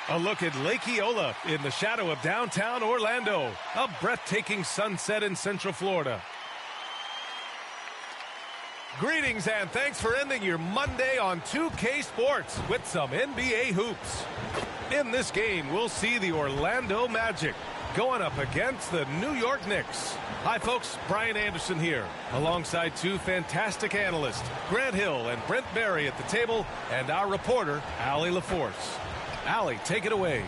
A look at Lake Eola in the shadow of downtown Orlando. A breathtaking sunset in Central Florida. Greetings and thanks for ending your Monday on 2K Sports with some NBA hoops. In this game, we'll see the Orlando Magic going up against the New York Knicks. Hi, folks. Brian Anderson here, alongside two fantastic analysts, Grant Hill and Brent Berry at the table, and our reporter, Allie LaForce. Allie, take it away.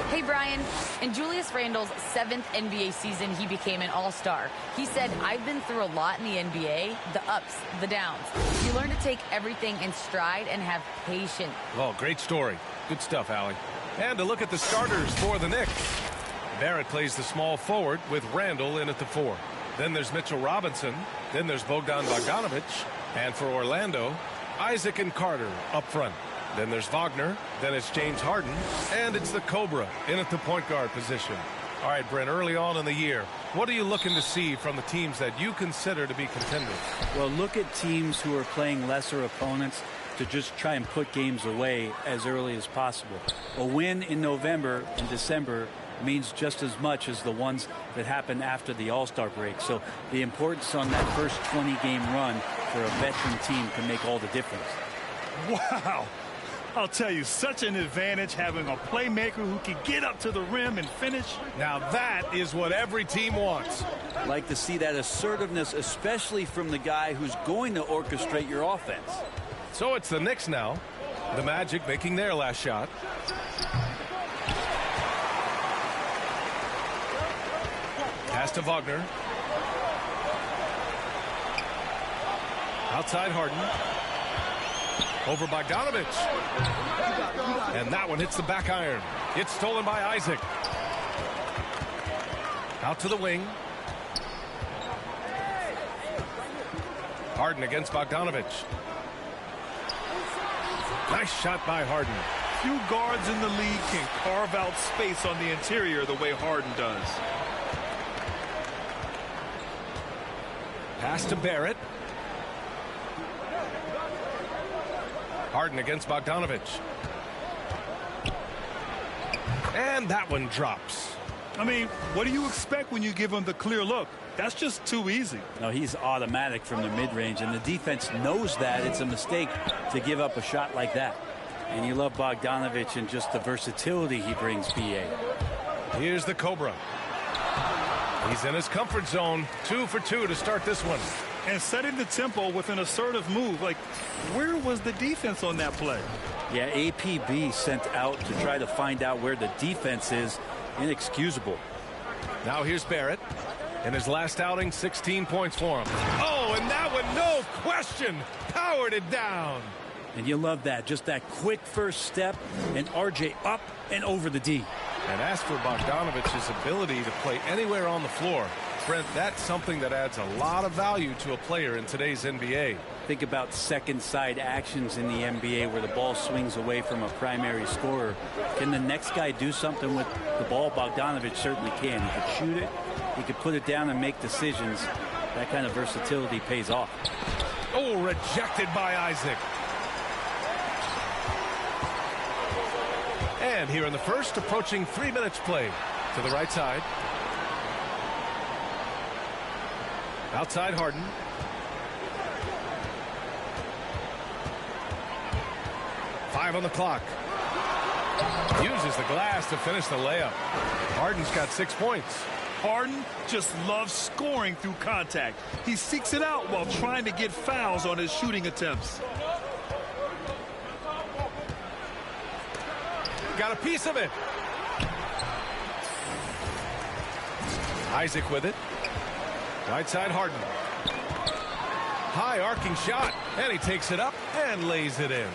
Hey, Brian. In Julius Randle's 7th NBA season, he became an all-star. He said, I've been through a lot in the NBA, the ups, the downs. You learn to take everything in stride and have patience. Well, great story. Good stuff, Allie. And a look at the starters for the Knicks. Barrett plays the small forward with Randle in at the 4. Then there's Mitchell Robinson. Then there's Bogdan Bogdanovic. And for Orlando, Isaac and Carter up front. Then there's Wagner. Then it's James Harden. And it's the Cobra in at the point guard position. All right, Brent, early on in the year, what are you looking to see from the teams that you consider to be contenders? Well, look at teams who are playing lesser opponents to just try and put games away as early as possible. A win in November and December means just as much as the ones that happen after the All-Star break. So the importance on that first 20-game run for a veteran team can make all the difference. Wow. I'll tell you, such an advantage having a playmaker who can get up to the rim and finish. Now that is what every team wants. I'd like to see that assertiveness, especially from the guy who's going to orchestrate your offense. So it's the Knicks now. The Magic making their last shot. Pass to Wagner. Outside Harden. Over Bogdanovic. And that one hits the back iron. It's stolen by Isaac. Out to the wing. Harden against Bogdanovic. Nice shot by Harden. Few guards in the league can carve out space on the interior the way Harden does. Pass to Barrett. Harden against Bogdanovic. And that one drops. I mean, what do you expect when you give him the clear look? That's just too easy. No, he's automatic from the mid-range, and the defense knows that it's a mistake to give up a shot like that. And you love Bogdanovic and just the versatility he brings, BA. Here's the Cobra. He's in his comfort zone. 2 for 2 to start this one. And setting the tempo with an assertive move. Like, where was the defense on that play? Yeah, APB sent out to try to find out where the defense is. Inexcusable. Now here's Barrett. In his last outing, 16 points for him. Oh, and that one, no question, powered it down. And you love that. Just that quick first step, and RJ up and over the D. And as for Bogdanovic's ability to play anywhere on the floor, Brent, that's something that adds a lot of value to a player in today's NBA. Think about second side actions in the NBA where the ball swings away from a primary scorer. Can the next guy do something with the ball? Bogdanovic certainly can. He could shoot it. He could put it down and make decisions. That kind of versatility pays off. Oh, rejected by Isaac. And here in the first, approaching 3 minutes play. To the right side. Outside Harden. Five on the clock. Uses the glass to finish the layup. Harden's got 6 points. Harden just loves scoring through contact. He seeks it out while trying to get fouls on his shooting attempts. Got a piece of it. Isaac with it. Right side Harden. High arcing shot. And he takes it up and lays it in.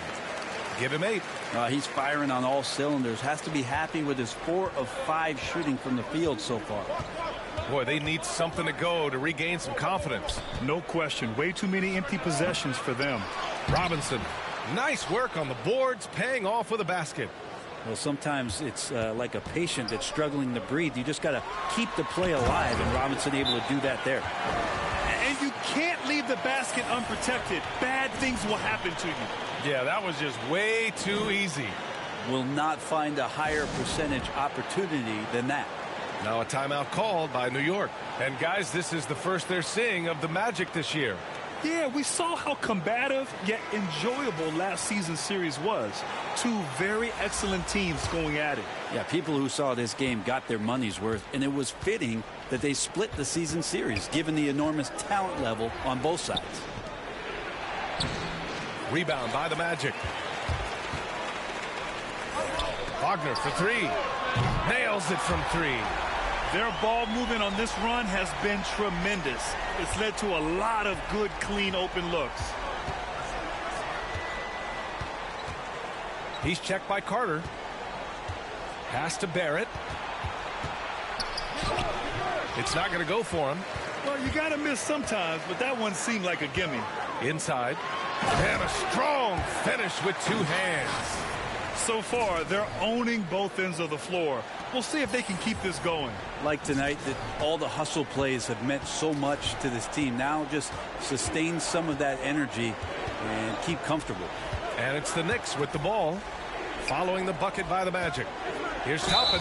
Give him 8. He's firing on all cylinders. Has to be happy with his 4 of 5 shooting from the field so far. Boy, they need something to go to regain some confidence. No question. Way too many empty possessions for them. Robinson. Nice work on the boards, paying off with a basket. Well, sometimes it's like a patient that's struggling to breathe. You just got to keep the play alive, and Robinson able to do that there. And you can't leave the basket unprotected. Bad things will happen to you. Yeah, that was just way too easy. will not find a higher percentage opportunity than that. Now a timeout called by New York. And guys, this is the first they're seeing of the Magic this year. Yeah, we saw how combative yet enjoyable last season's series was. Two very excellent teams going at it. Yeah, people who saw this game got their money's worth, and it was fitting that they split the season series, given the enormous talent level on both sides. Rebound by the Magic. Wagner for three. Nails it from three. Their ball movement on this run has been tremendous. It's led to a lot of good, clean, open looks. He's checked by Carter. Pass to Barrett. It's not going to go for him. Well, you got to miss sometimes, but that one seemed like a gimme. Inside. And a strong finish with two hands. So far, they're owning both ends of the floor. We'll see if they can keep this going. Like tonight, that all the hustle plays have meant so much to this team. Now just sustain some of that energy and keep comfortable. And it's the Knicks with the ball, following the bucket by the Magic. Here's Toppin,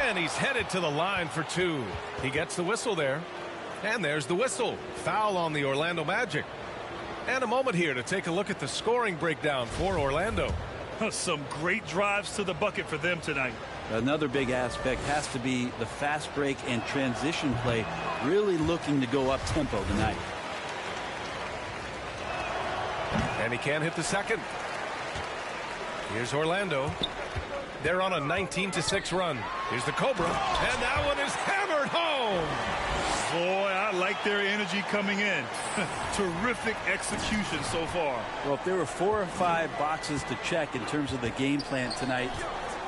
and he's headed to the line for two. He gets the whistle there. And there's the whistle. Foul on the Orlando Magic. And a moment here to take a look at the scoring breakdown for Orlando. Some great drives to the bucket for them tonight. Another big aspect has to be the fast break and transition play, really looking to go up tempo tonight. And he can't hit the second. Here's Orlando. They're on a 19-6 run. Here's the Cobra, and that one is hammered home. Boy, I like their energy coming in. Terrific execution so far. Well, if there were 4 or 5 boxes to check in terms of the game plan tonight,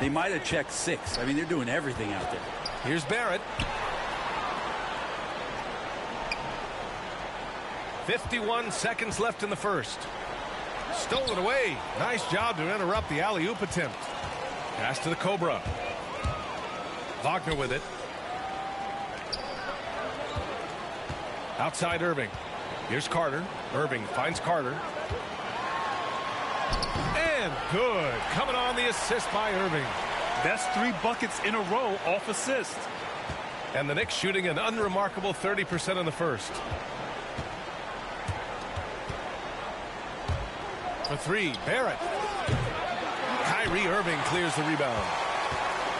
they might have checked 6. I mean, they're doing everything out there. Here's Barrett. 51 seconds left in the first. Stolen away. Nice job to interrupt the alley-oop attempt. Pass to the Cobra. Wagner with it. Outside Irving. Here's Carter. Irving finds Carter. And good. Coming on the assist by Irving. That's 3 buckets in a row off assist. And the Knicks shooting an unremarkable 30% in the first. For three, Barrett. Kyrie Irving clears the rebound.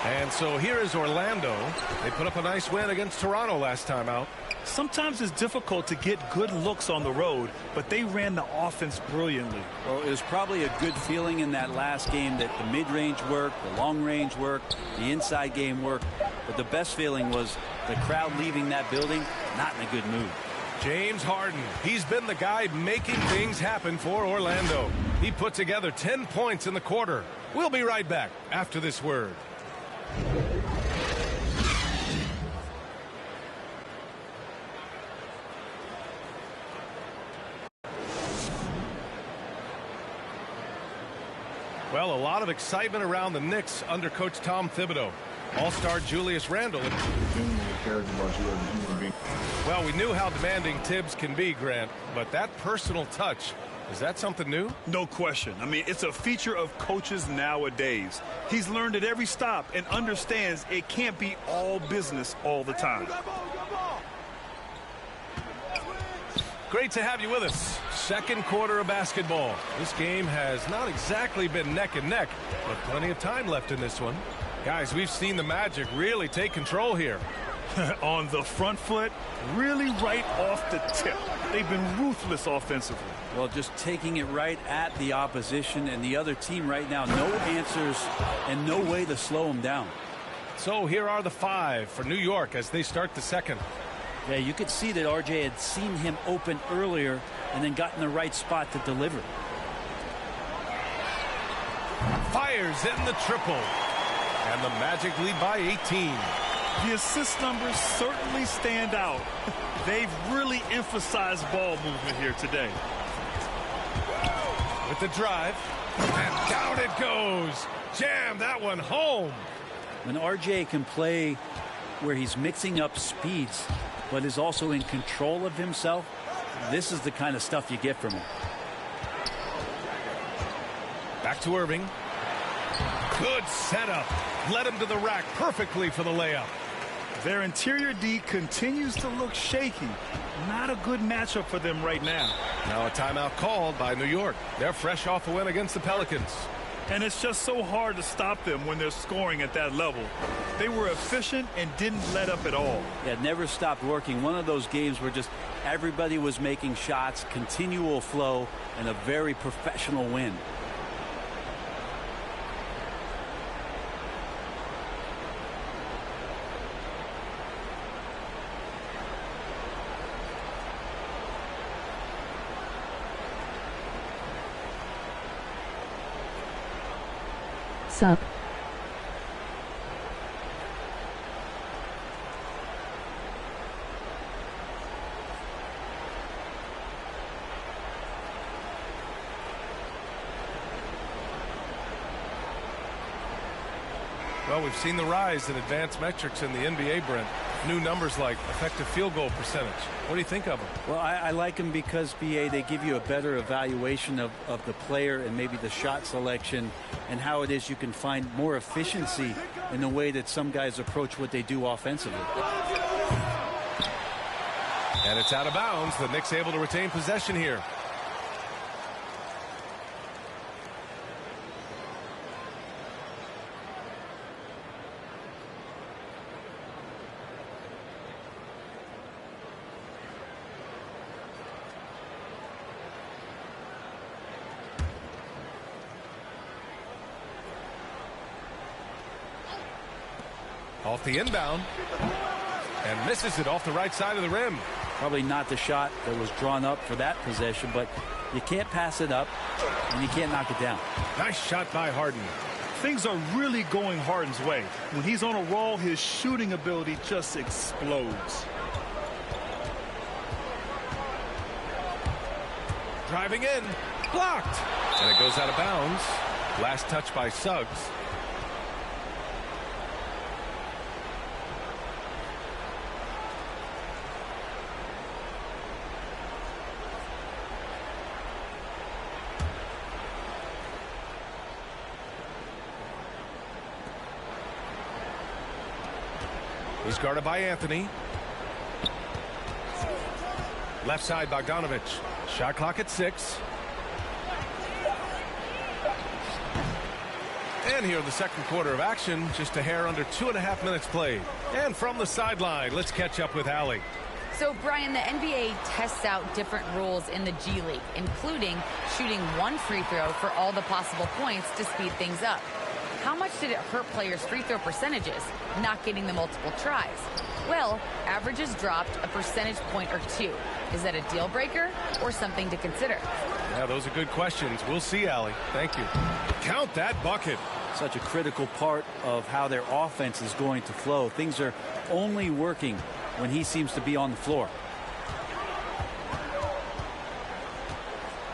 And so here is Orlando. They put up a nice win against Toronto last time out. Sometimes it's difficult to get good looks on the road, but they ran the offense brilliantly. Well, it was probably a good feeling in that last game that the mid-range worked, the long-range worked, the inside game worked. But the best feeling was the crowd leaving that building not in a good mood. James Harden. He's been the guy making things happen for Orlando. He put together 10 points in the quarter. We'll be right back after this word. Well, a lot of excitement around the Knicks under Coach Tom Thibodeau. All-star Julius Randle. Well, we knew how demanding Tibbs can be, Grant, but that personal touch, is that something new? No question. I mean, it's a feature of coaches nowadays. He's learned at every stop and understands it can't be all business all the time. Great to have you with us. Second quarter of basketball. This game has not exactly been neck and neck, but plenty of time left in this one. Guys, we've seen the Magic really take control here. On the front foot, really right off the tip. They've been ruthless offensively. Well, just taking it right at the opposition and the other team right now. No answers and no way to slow them down. So here are the 5 for New York as they start the second. Yeah, you could see that RJ had seen him open earlier and then got in the right spot to deliver. Fires in the triple. And the Magic lead by 18. The assist numbers certainly stand out. They've really emphasized ball movement here today. With the drive. And down it goes. Jam that one home. When RJ can play where he's mixing up speeds but is also in control of himself, this is the kind of stuff you get from him. Back to Irving. Good setup. Led him to the rack perfectly for the layup. Their interior D continues to look shaky. Not a good matchup for them right now. Now a timeout called by New York. They're fresh off a win against the Pelicans. And it's just so hard to stop them when they're scoring at that level. They were efficient and didn't let up at all. Yeah, never stopped working. One of those games where just everybody was making shots, continual flow, and a very professional win. Sub. Well, we've seen the rise in advanced metrics in the NBA, Brent. New numbers like effective field goal percentage. What do you think of them? Well, I like them because, BA, they give you a better evaluation of the player and maybe the shot selection and how it is you can find more efficiency in the way that some guys approach what they do offensively. And it's out of bounds. The Knicks able to retain possession here. Off the inbound and misses it off the right side of the rim. Probably not the shot that was drawn up for that possession, but you can't pass it up and you can't knock it down. Nice shot by Harden. Things are really going Harden's way. When he's on a roll, his shooting ability just explodes. Driving in, blocked, and it goes out of bounds. Last touch by Suggs. He's guarded by Anthony. Left side, Bogdanovich. Shot clock at 6. And here in the second quarter of action, just a hair under 2.5 minutes played. And from the sideline, let's catch up with Allie. So, Brian, the NBA tests out different rules in the G League, including shooting one free throw for all the possible points to speed things up. How much did it hurt players' free throw percentages, not getting the multiple tries? Well, averages dropped a percentage point or 2. Is that a deal breaker or something to consider? Yeah, those are good questions. We'll see, Allie. Thank you. Count that bucket. Such a critical part of how their offense is going to flow. Things are only working when he seems to be on the floor.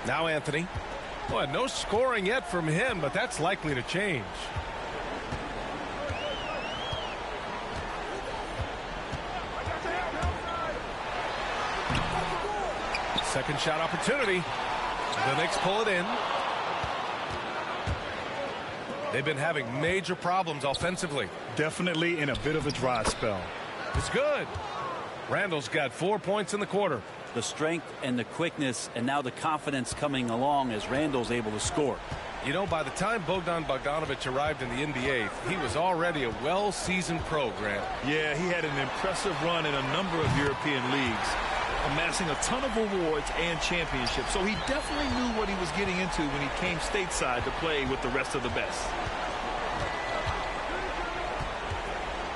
Now Anthony. Boy, no scoring yet from him, but that's likely to change. Second shot opportunity. The Knicks pull it in. They've been having major problems offensively. Definitely in a bit of a dry spell. It's good. Randall's got 4 points in the quarter. The strength and the quickness and now the confidence coming along as Randall's able to score. You know, by the time Bogdanovich arrived in the NBA, he was already a well-seasoned pro, Grant. Yeah, he had an impressive run in a number of European leagues, amassing a ton of awards and championships. So he definitely knew what he was getting into when he came stateside to play with the rest of the best.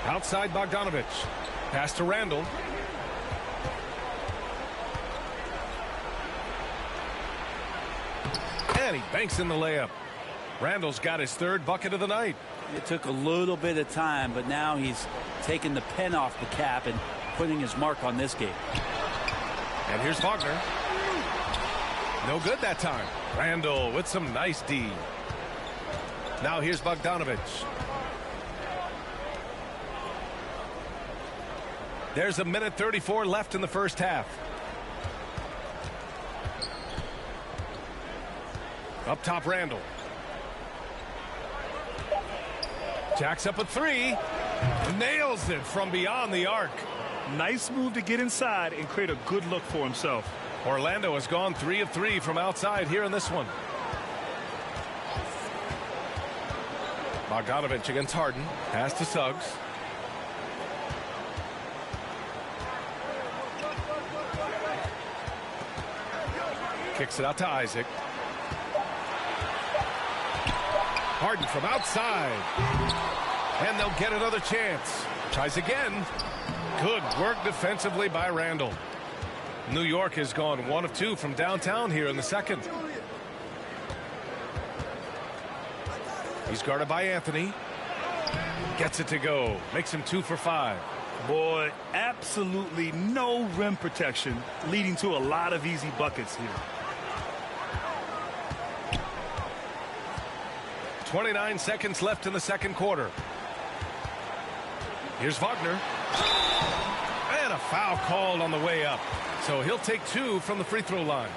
Outside Bogdanovich. Pass to Randall. And he banks in the layup. Randall's got his third bucket of the night. It took a little bit of time, but now he's taking the pen off the cap and putting his mark on this game. And here's Wagner. No good that time. Randall with some nice D. Now here's Bogdanovich. There's a minute 34 left in the first half. Up top, Randall. Jacks up a three. Nails it from beyond the arc. Nice move to get inside and create a good look for himself. Orlando has gone 3 of 3 from outside here in this one. Bogdanovich against Harden. Pass to Suggs. Kicks it out to Isaac. Harden from outside. And they'll get another chance. Tries again. Good work defensively by Randall. New York has gone 1 of 2 from downtown here in the second. He's guarded by Anthony. Gets it to go. Makes him 2 for 5. Boy, absolutely no rim protection, leading to a lot of easy buckets here. 29 seconds left in the second quarter. Here's Wagner. And a foul called on the way up. So he'll take 2 from the free throw line.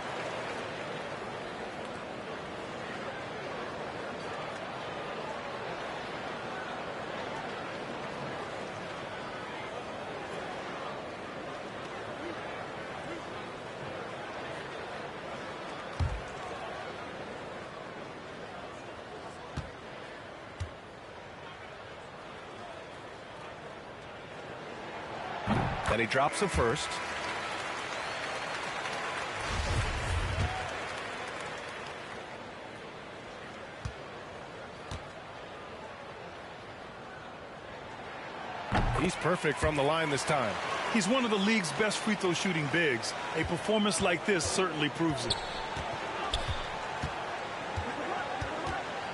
And he drops the first. He's perfect from the line this time. He's one of the league's best free throw shooting bigs. A performance like this certainly proves it.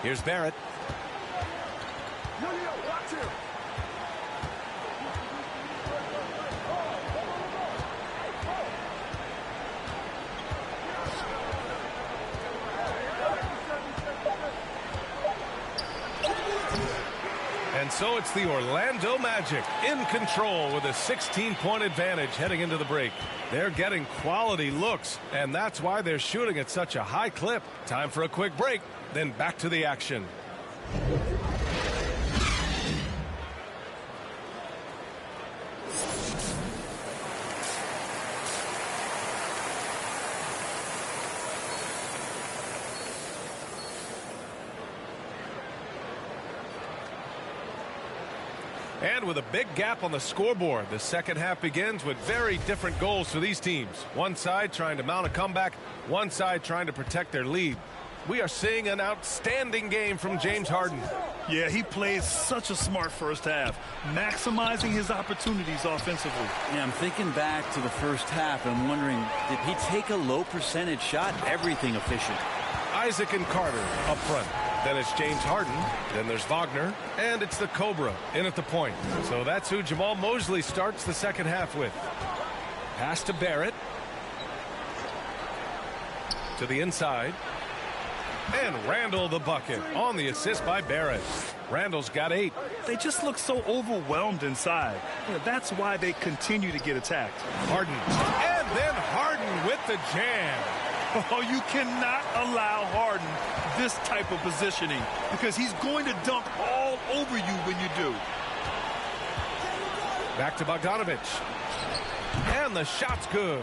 Here's Barrett. And so it's the Orlando Magic in control with a 16-point advantage heading into the break. They're getting quality looks, and that's why they're shooting at such a high clip. Time for a quick break, then back to the action. And with a big gap on the scoreboard, the second half begins with very different goals for these teams. One side trying to mount a comeback, one side trying to protect their lead. We are seeing an outstanding game from James Harden. Yeah, he played such a smart first half, maximizing his opportunities offensively. Yeah, I'm thinking back to the first half. I'm wondering, did he take a low percentage shot? Everything efficient. Isaac and Carter up front. Then it's James Harden. Then there's Wagner. And it's the Cobra in at the point. So that's who Jamal Mosley starts the second half with. Pass to Barrett. To the inside. And Randall the bucket on the assist by Barrett. Randall's got 8. They just look so overwhelmed inside. That's why they continue to get attacked. Harden. And then Harden with the jam. Oh, you cannot allow Harden this type of positioning because he's going to dunk all over you when you do. Back to Bogdanovich. And the shot's good.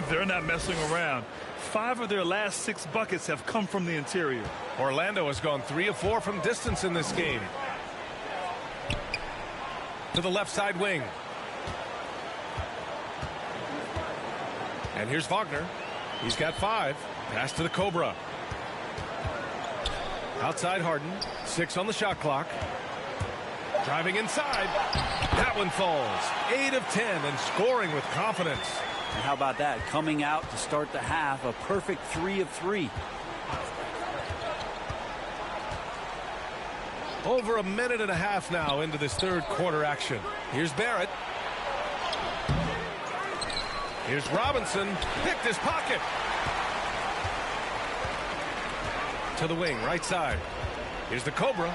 They're not messing around. 5 of their last 6 buckets have come from the interior. Orlando has gone 3 of 4 from distance in this game. To the left side wing. And here's Wagner. He's got 5. Pass to the Cobra. Outside Harden. 6 on the shot clock. Driving inside. That one falls. 8 of 10 and scoring with confidence. And how about that? Coming out to start the half, a perfect 3 of 3. Over a minute and a half now into this third quarter action. Here's Barrett. Here's Robinson. Picked his pocket. To the wing, right side. Here's the Cobra.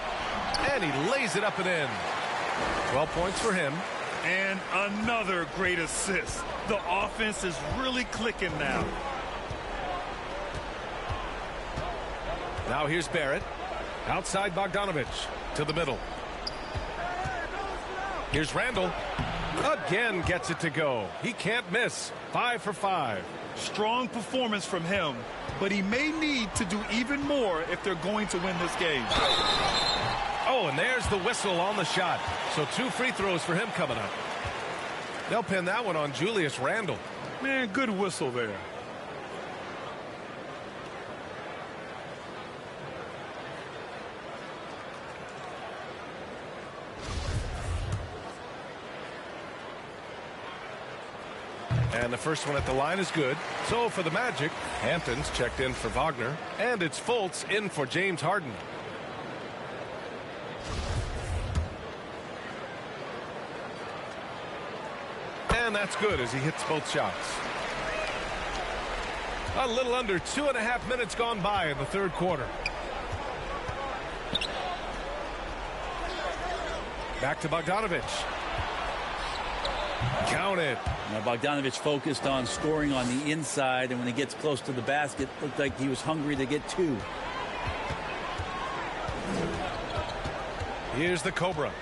And he lays it up and in. 12 points for him. And another great assist. The offense is really clicking now. Now here's Barrett. Outside Bogdanovich. To the middle. Here's Randall. Again gets it to go. He can't miss. 5 for 5. Strong performance from him, but he may need to do even more if they're going to win this game. Oh, and there's the whistle on the shot. So 2 free throws for him coming up. They'll pin that one on Julius Randle. Man, good whistle there. And the first one at the line is good. So for the Magic, Hampton's checked in for Wagner. And it's Fultz in for James Harden. And that's good as he hits both shots. A little under 2.5 minutes gone by in the third quarter. Back to Bogdanovich. Count it. Now Bogdanovich focused on scoring on the inside, and when he gets close to the basket, looked like he was hungry to get 2. Here's the Cobra.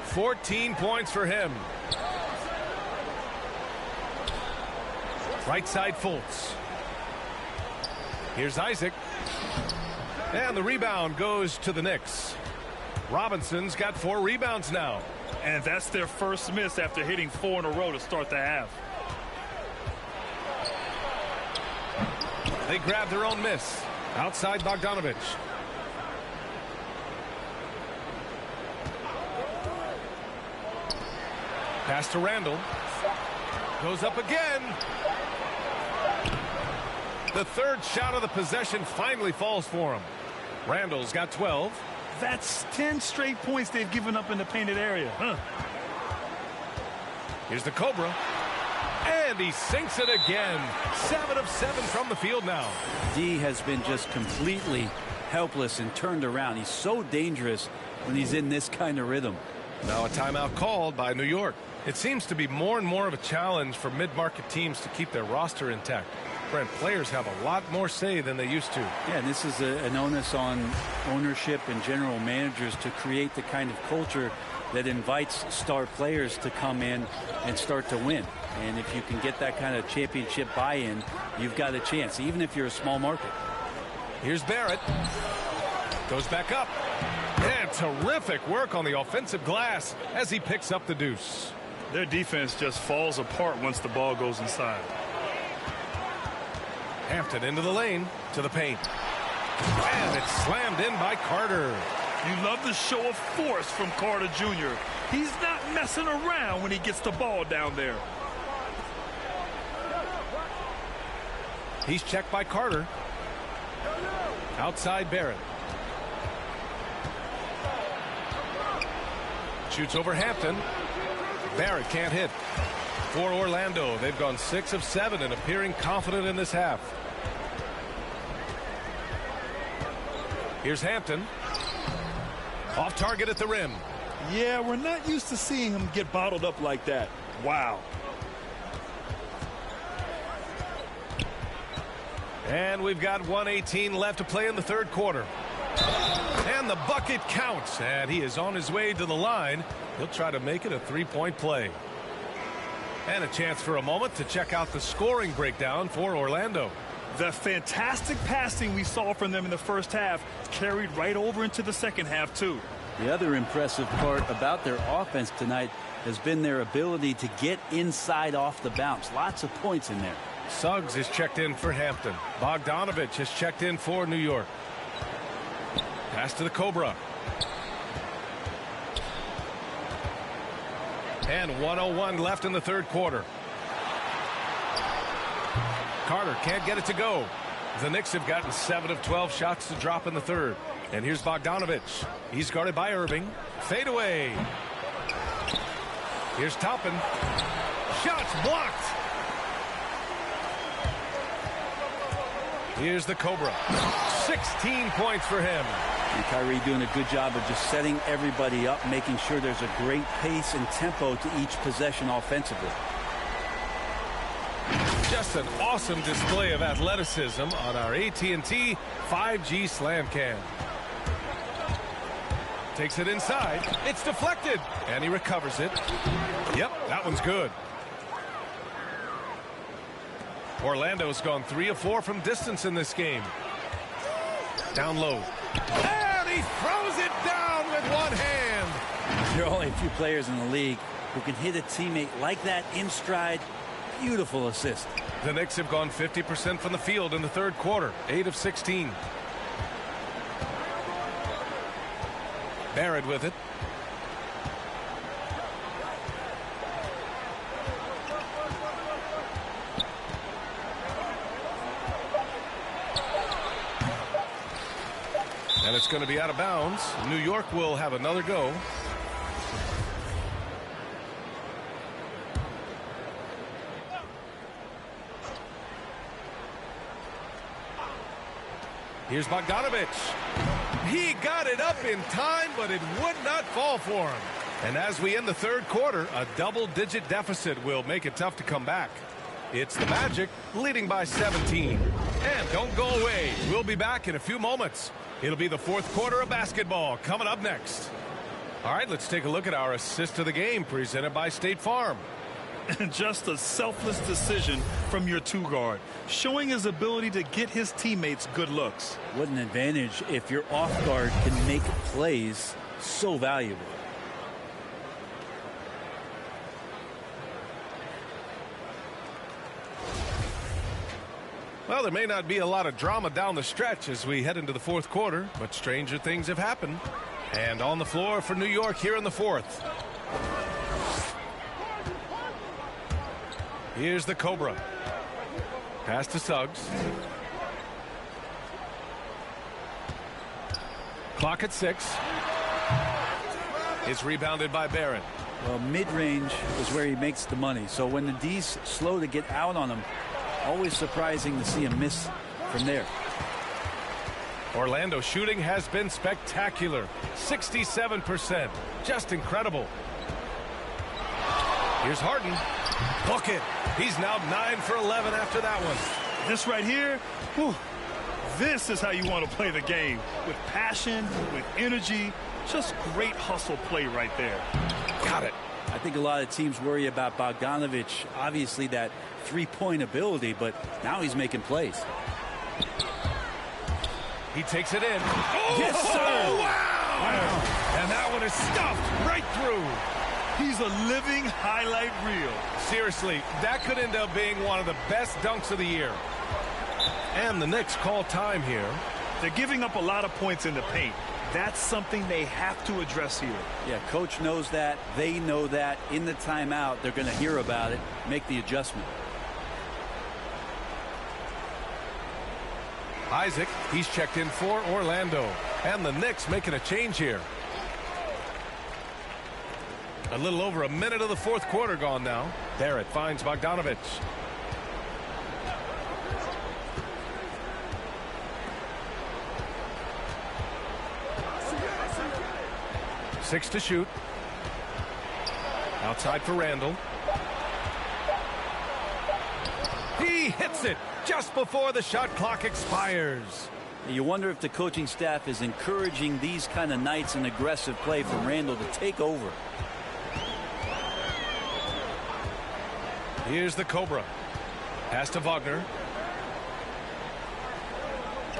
14 points for him. Right side Fultz. Here's Isaac. And the rebound goes to the Knicks. Robinson's got 4 rebounds now. And that's their first miss after hitting 4 in a row to start the half. They grab their own miss. Outside Bogdanovich. Pass to Randall. Goes up again. The third shot of the possession finally falls for him. Randall's got 12. That's 10 straight points they've given up in the painted area. Here's the Cobra. And he sinks it again. 7 of 7 from the field now. D has been just completely helpless and turned around. He's so dangerous when he's in this kind of rhythm. Now a timeout called by New York. It seems to be more and more of a challenge for mid-market teams to keep their roster intact. Brent, players have a lot more say than they used to. Yeah, and this is an onus on ownership and general managers to create the kind of culture that invites star players to come in and start to win. And if you can get that kind of championship buy-in, you've got a chance, even if you're a small market. Here's Barrett. Goes back up. And terrific work on the offensive glass as he picks up the deuce. Their defense just falls apart once the ball goes inside. Hampton into the lane to the paint. And it's slammed in by Carter. You love the show of force from Carter Jr. He's not messing around when he gets the ball down there. He's checked by Carter. Outside Barrett. Shoots over Hampton. Barrett can't hit. For Orlando, they've gone 6 of 7 and appearing confident in this half. Here's Hampton. Off target at the rim. Yeah, we're not used to seeing him get bottled up like that. Wow. And we've got 1:18 left to play in the third quarter. And the bucket counts. And he is on his way to the line. He'll try to make it a 3-point play. And a chance for a moment to check out the scoring breakdown for Orlando. The fantastic passing we saw from them in the first half carried right over into the second half, too. The other impressive part about their offense tonight has been their ability to get inside off the bounce. Lots of points in there. Suggs is checked in for Hampton. Bogdanovich has checked in for New York. Pass to the Cobra. And 1:01 left in the third quarter. Carter can't get it to go. The Knicks have gotten 7 of 12 shots to drop in the third. And here's Bogdanovich. He's guarded by Irving. Fade away. Here's Toppin. Shots blocked. Here's the Cobra. 16 points for him. And Kyrie doing a good job of just setting everybody up, making sure there's a great pace and tempo to each possession offensively. Just an awesome display of athleticism on our AT&T 5G Slam Cam. Takes it inside. It's deflected. And he recovers it. Yep, that one's good. Orlando's gone 3 of 4 from distance in this game. Down low. And he throws it down with one hand. There are only a few players in the league who can hit a teammate like that in stride. Beautiful assist. The Knicks have gone 50% from the field in the third quarter. 8 of 16. Barrett with it. And it's going to be out of bounds. New York will have another go. Here's Bogdanovich. He got it up in time, but it would not fall for him. And as we end the third quarter, a double-digit deficit will make it tough to come back. It's the Magic leading by 17. And don't go away. We'll be back in a few moments. It'll be the fourth quarter of basketball coming up next. All right, let's take a look at our assist of the game presented by State Farm. Just a selfless decision from your two-guard, showing his ability to get his teammates good looks. What an advantage if your off-guard can make plays so valuable. Well, there may not be a lot of drama down the stretch as we head into the fourth quarter, but stranger things have happened. And on the floor for New York here in the fourth. Here's the Cobra. Pass to Suggs. Clock at 6. It's rebounded by Barrett. Well, mid-range is where he makes the money. So when the D's slow to get out on him, always surprising to see him miss from there. Orlando shooting has been spectacular. 67%. Just incredible. Here's Harden. Book it. He's now 9 for 11 after that one. This right here, whew, this is how you want to play the game. With passion, with energy, just great hustle play right there. Got it. I think a lot of teams worry about Bogdanovich, obviously that three-point ability, but now he's making plays. He takes it in. Oh, yes, sir. Oh, wow. And that one is stuffed right through. He's a living highlight reel. Seriously, that could end up being one of the best dunks of the year. And the Knicks call time here. They're giving up a lot of points in the paint. That's something they have to address here. Yeah, coach knows that. They know that. In the timeout, they're going to hear about it, make the adjustment. Isaac, he's checked in for Orlando. And the Knicks making a change here. A little over a minute of the fourth quarter gone now. Barrett finds Bogdanovich. Six to shoot. Outside for Randall. He hits it just before the shot clock expires. You wonder if the coaching staff is encouraging these kind of nights and aggressive play from Randall to take over. Here's the Cobra. Pass to Wagner.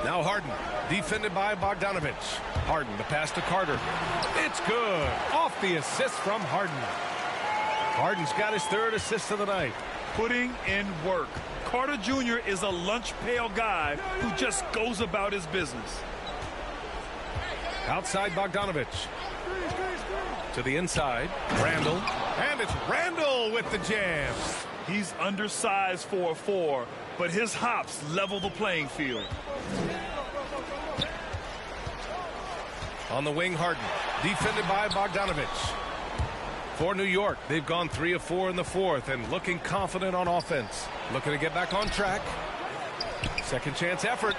Now Harden, defended by Bogdanovich. Harden, the pass to Carter. It's good. Off the assist from Harden. Harden's got his third assist of the night. Putting in work. Carter Jr. is a lunch pail guy who just goes about his business. Outside Bogdanovich. To the inside. Randall. And it's Randall with the jam. He's undersized for a 4, but his hops level the playing field. On the wing, Harden. Defended by Bogdanovich. For New York, they've gone 3 of 4 in the fourth and looking confident on offense. Looking to get back on track. Second chance effort.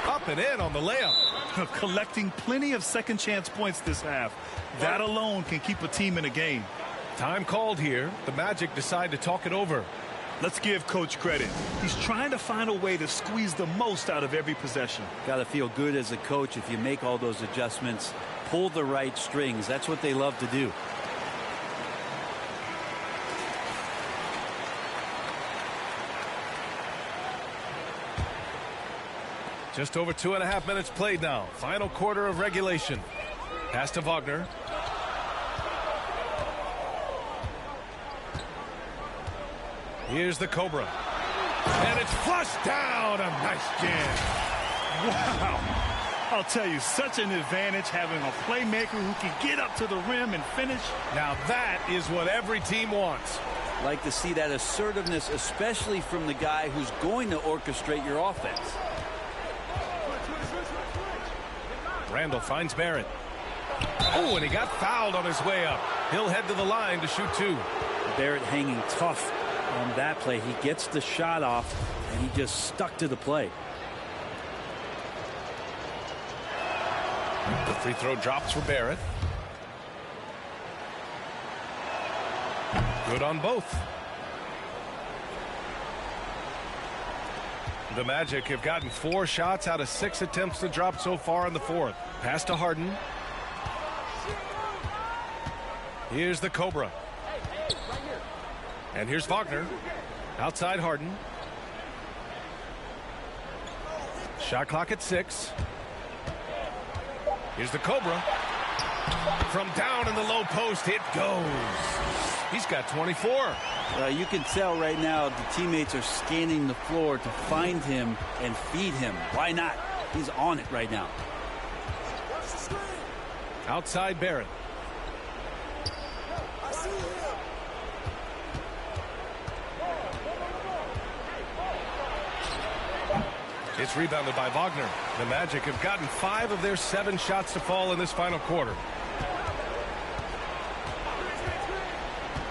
Up and in on the layup. Collecting plenty of second chance points this half. That alone can keep a team in a game. Time called here. The Magic decide to talk it over. Let's give Coach credit. He's trying to find a way to squeeze the most out of every possession. Got to feel good as a coach if you make all those adjustments. pull the right strings. That's what they love to do. Just over 2.5 minutes played now. Final quarter of regulation. Pass to Wagner. Here's the Cobra. And it's flushed down. A nice jam. Wow. I'll tell you, such an advantage having a playmaker who can get up to the rim and finish. Now that is what every team wants. Like to see that assertiveness, especially from the guy who's going to orchestrate your offense. Randall finds Barrett. Oh, and he got fouled on his way up. He'll head to the line to shoot 2. Barrett hanging tough on that play. He gets the shot off, and he just stuck to the play. The free throw drops for Barrett. Good on both. The Magic have gotten 4 shots out of 6 attempts to drop so far in the 4th. Pass to Harden. Here's the Cobra. And here's Wagner. Outside Harden. Shot clock at 6. Here's the Cobra. From down in the low post, it goes. He's got 24. You can tell right now the teammates are scanning the floor to find him and feed him. Why not? He's on it right now. Outside Barrett. It's rebounded by Wagner. The Magic have gotten 5 of their 7 shots to fall in this final quarter.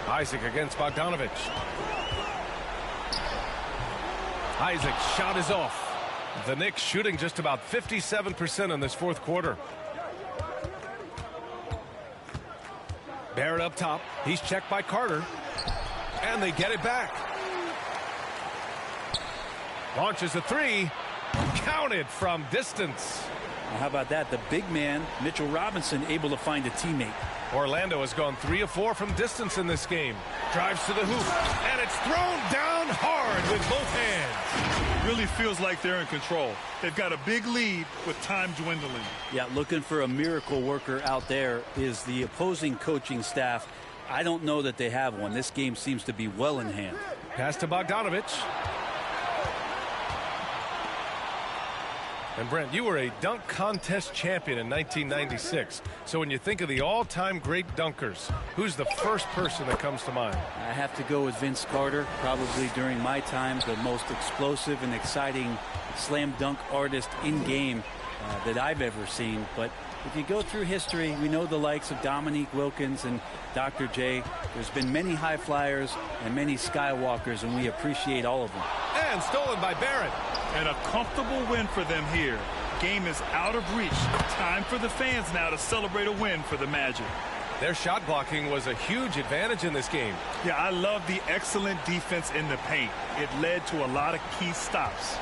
Isaac against Bogdanovich. Isaac's shot is off. The Knicks shooting just about 57% in this 4th quarter. Barrett up top. He's checked by Carter. And they get it back. Launches a 3. Counted from distance. Well, how about that? The big man, Mitchell Robinson, able to find a teammate. Orlando has gone 3 of 4 from distance in this game. Drives to the hoop. And it's thrown down hard with both hands. Really feels like they're in control. They've got a big lead with time dwindling. Yeah, looking for a miracle worker out there is the opposing coaching staff. I don't know that they have one. This game seems to be well in hand. Pass to Bogdanovich. And Brent, you were a dunk contest champion in 1996. So when you think of the all-time great dunkers, who's the first person that comes to mind? I have to go with Vince Carter. Probably during my time, the most explosive and exciting slam dunk artist in game that I've ever seen. But if you go through history, we know the likes of Dominique Wilkins and Dr. J. There's been many high flyers and many skywalkers, and we appreciate all of them. And stolen by Barrett. And a comfortable win for them here. Game is out of reach. Time for the fans now to celebrate a win for the Magic. Their shot blocking was a huge advantage in this game. Yeah, I love the excellent defense in the paint. It led to a lot of key stops.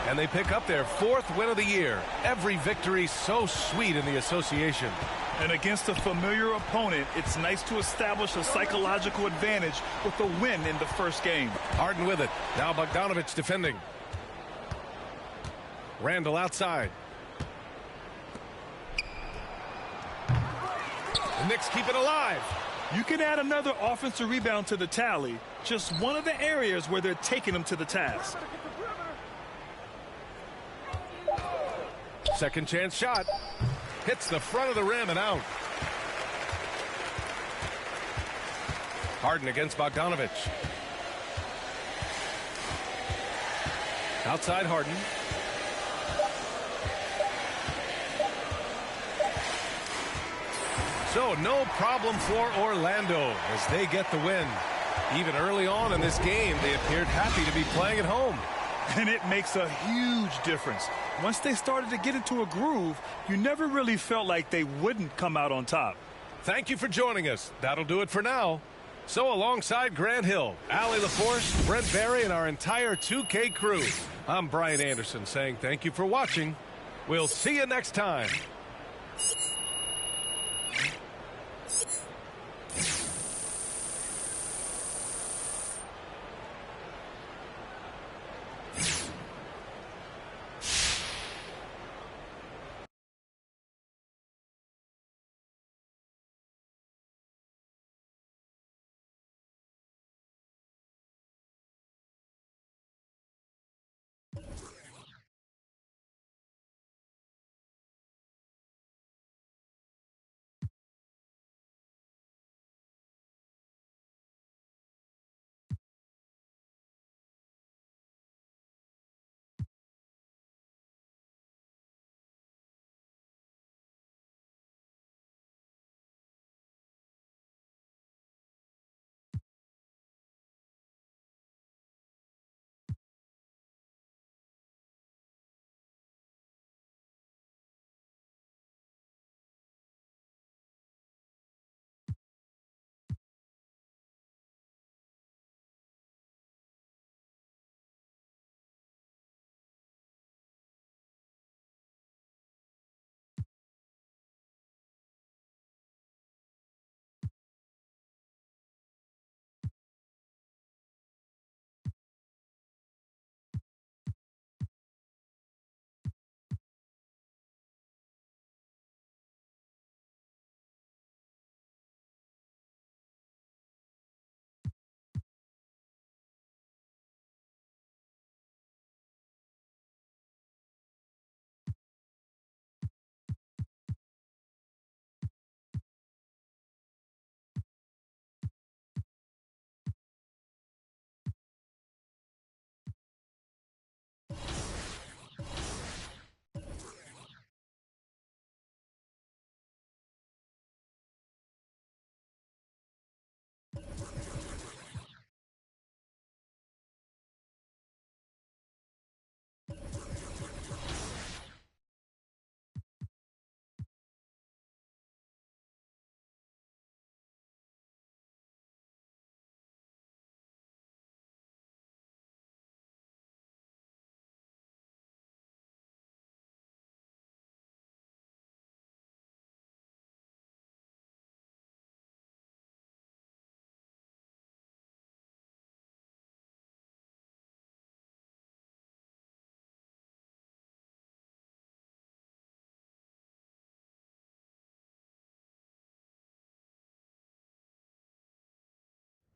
And they pick up their 4th win of the year. Every victory so sweet in the association. And against a familiar opponent, it's nice to establish a psychological advantage with a win in the first game. Harden with it. Now Bogdanovich defending. Randall outside. The Knicks keep it alive. You can add another offensive rebound to the tally. Just one of the areas where they're taking them to the task. Second chance shot. Hits the front of the rim and out. Harden against Bogdanovich. Outside Harden. So no problem for Orlando as they get the win. Even early on in this game, they appeared happy to be playing at home. And it makes a huge difference. Once they started to get into a groove, you never really felt like they wouldn't come out on top. Thank you for joining us. That'll do it for now. So alongside Grant Hill, Allie LaForce, Brent Barry, and our entire 2K crew, I'm Brian Anderson saying thank you for watching. We'll see you next time.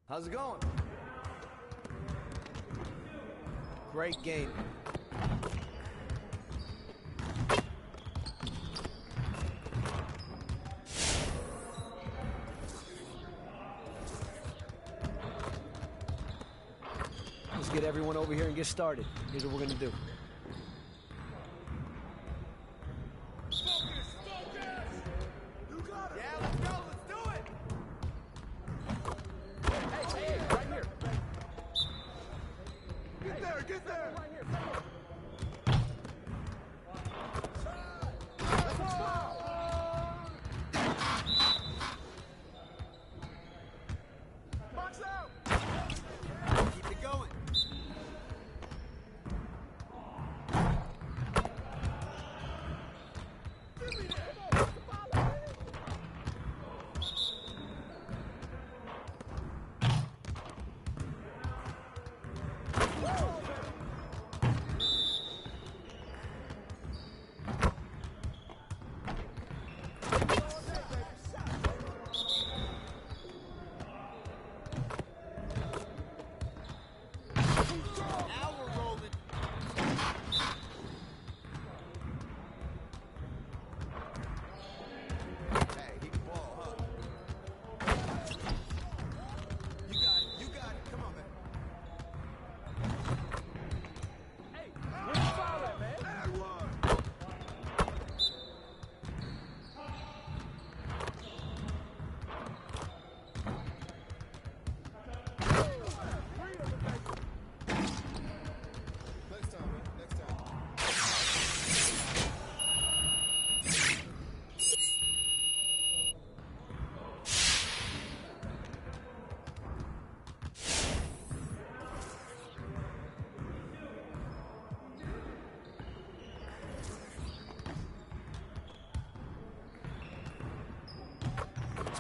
How's it going? Great game. Let's get everyone over here and get started. Here's what we're gonna do.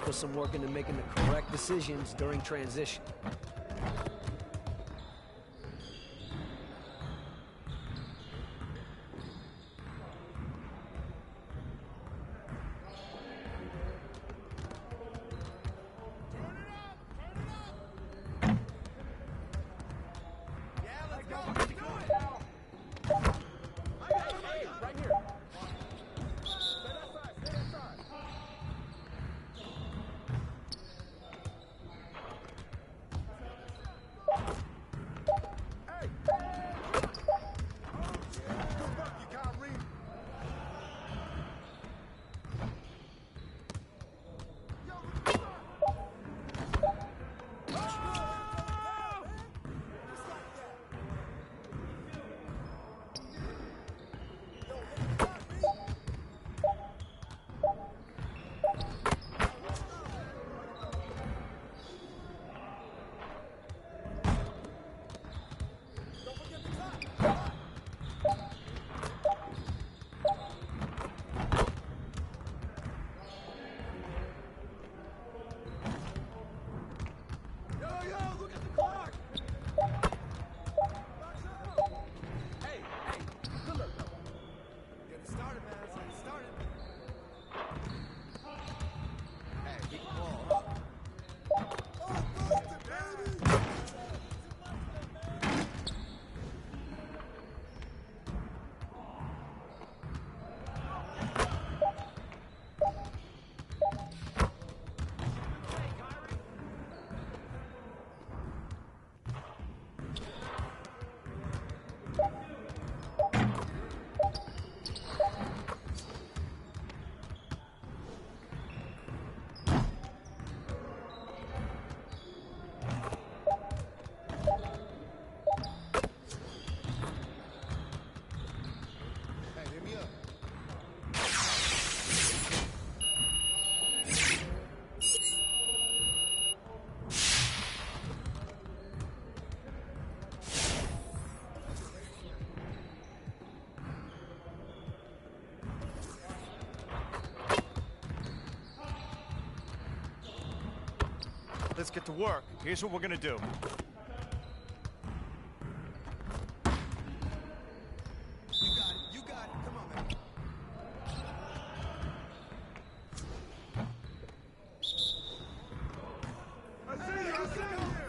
Put some work into making the correct decisions during transition. Let's get to work. Here's what we're gonna do. You got it. Come on, man. I see you.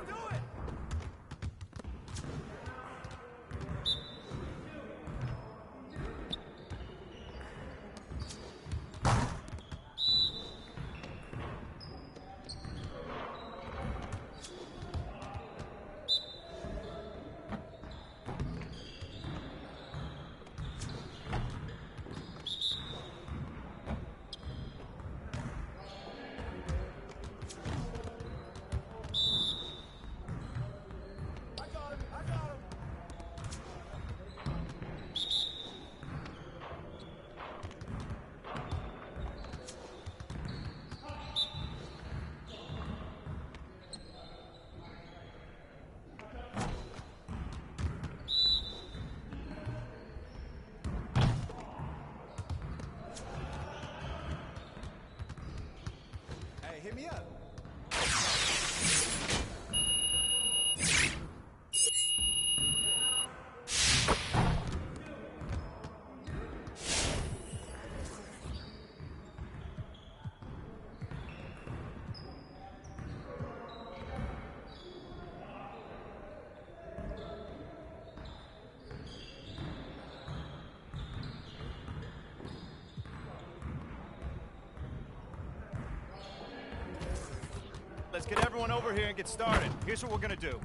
get everyone over here and get started. Here's what we're gonna do.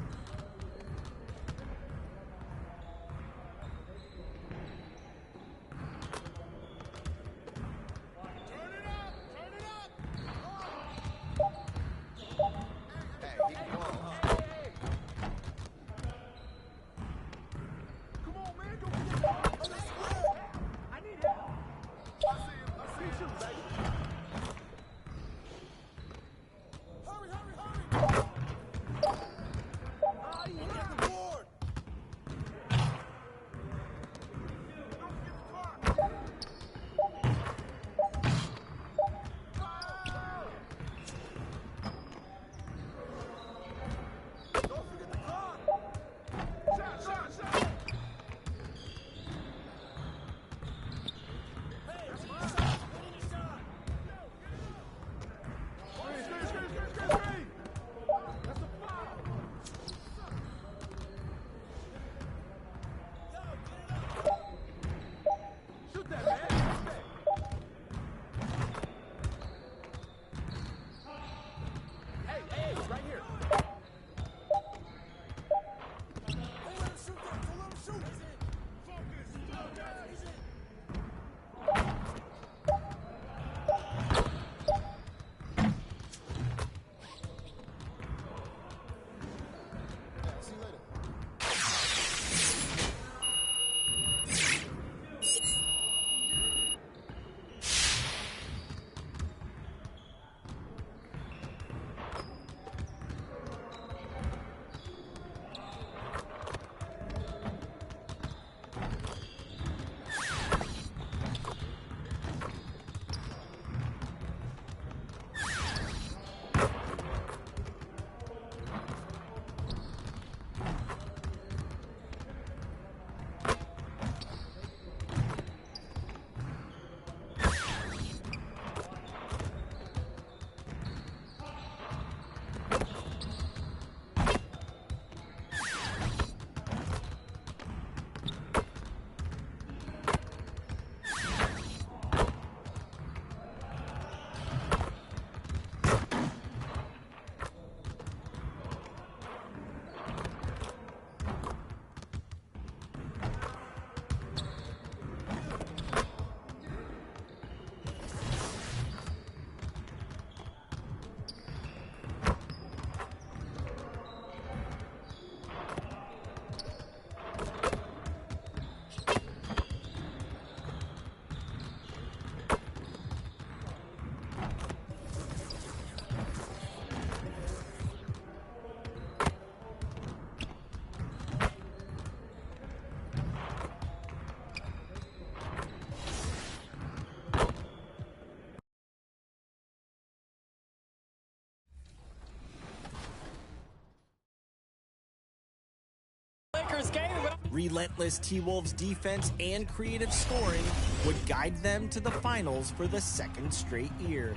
Relentless T-Wolves defense and creative scoring would guide them to the finals for the second straight year.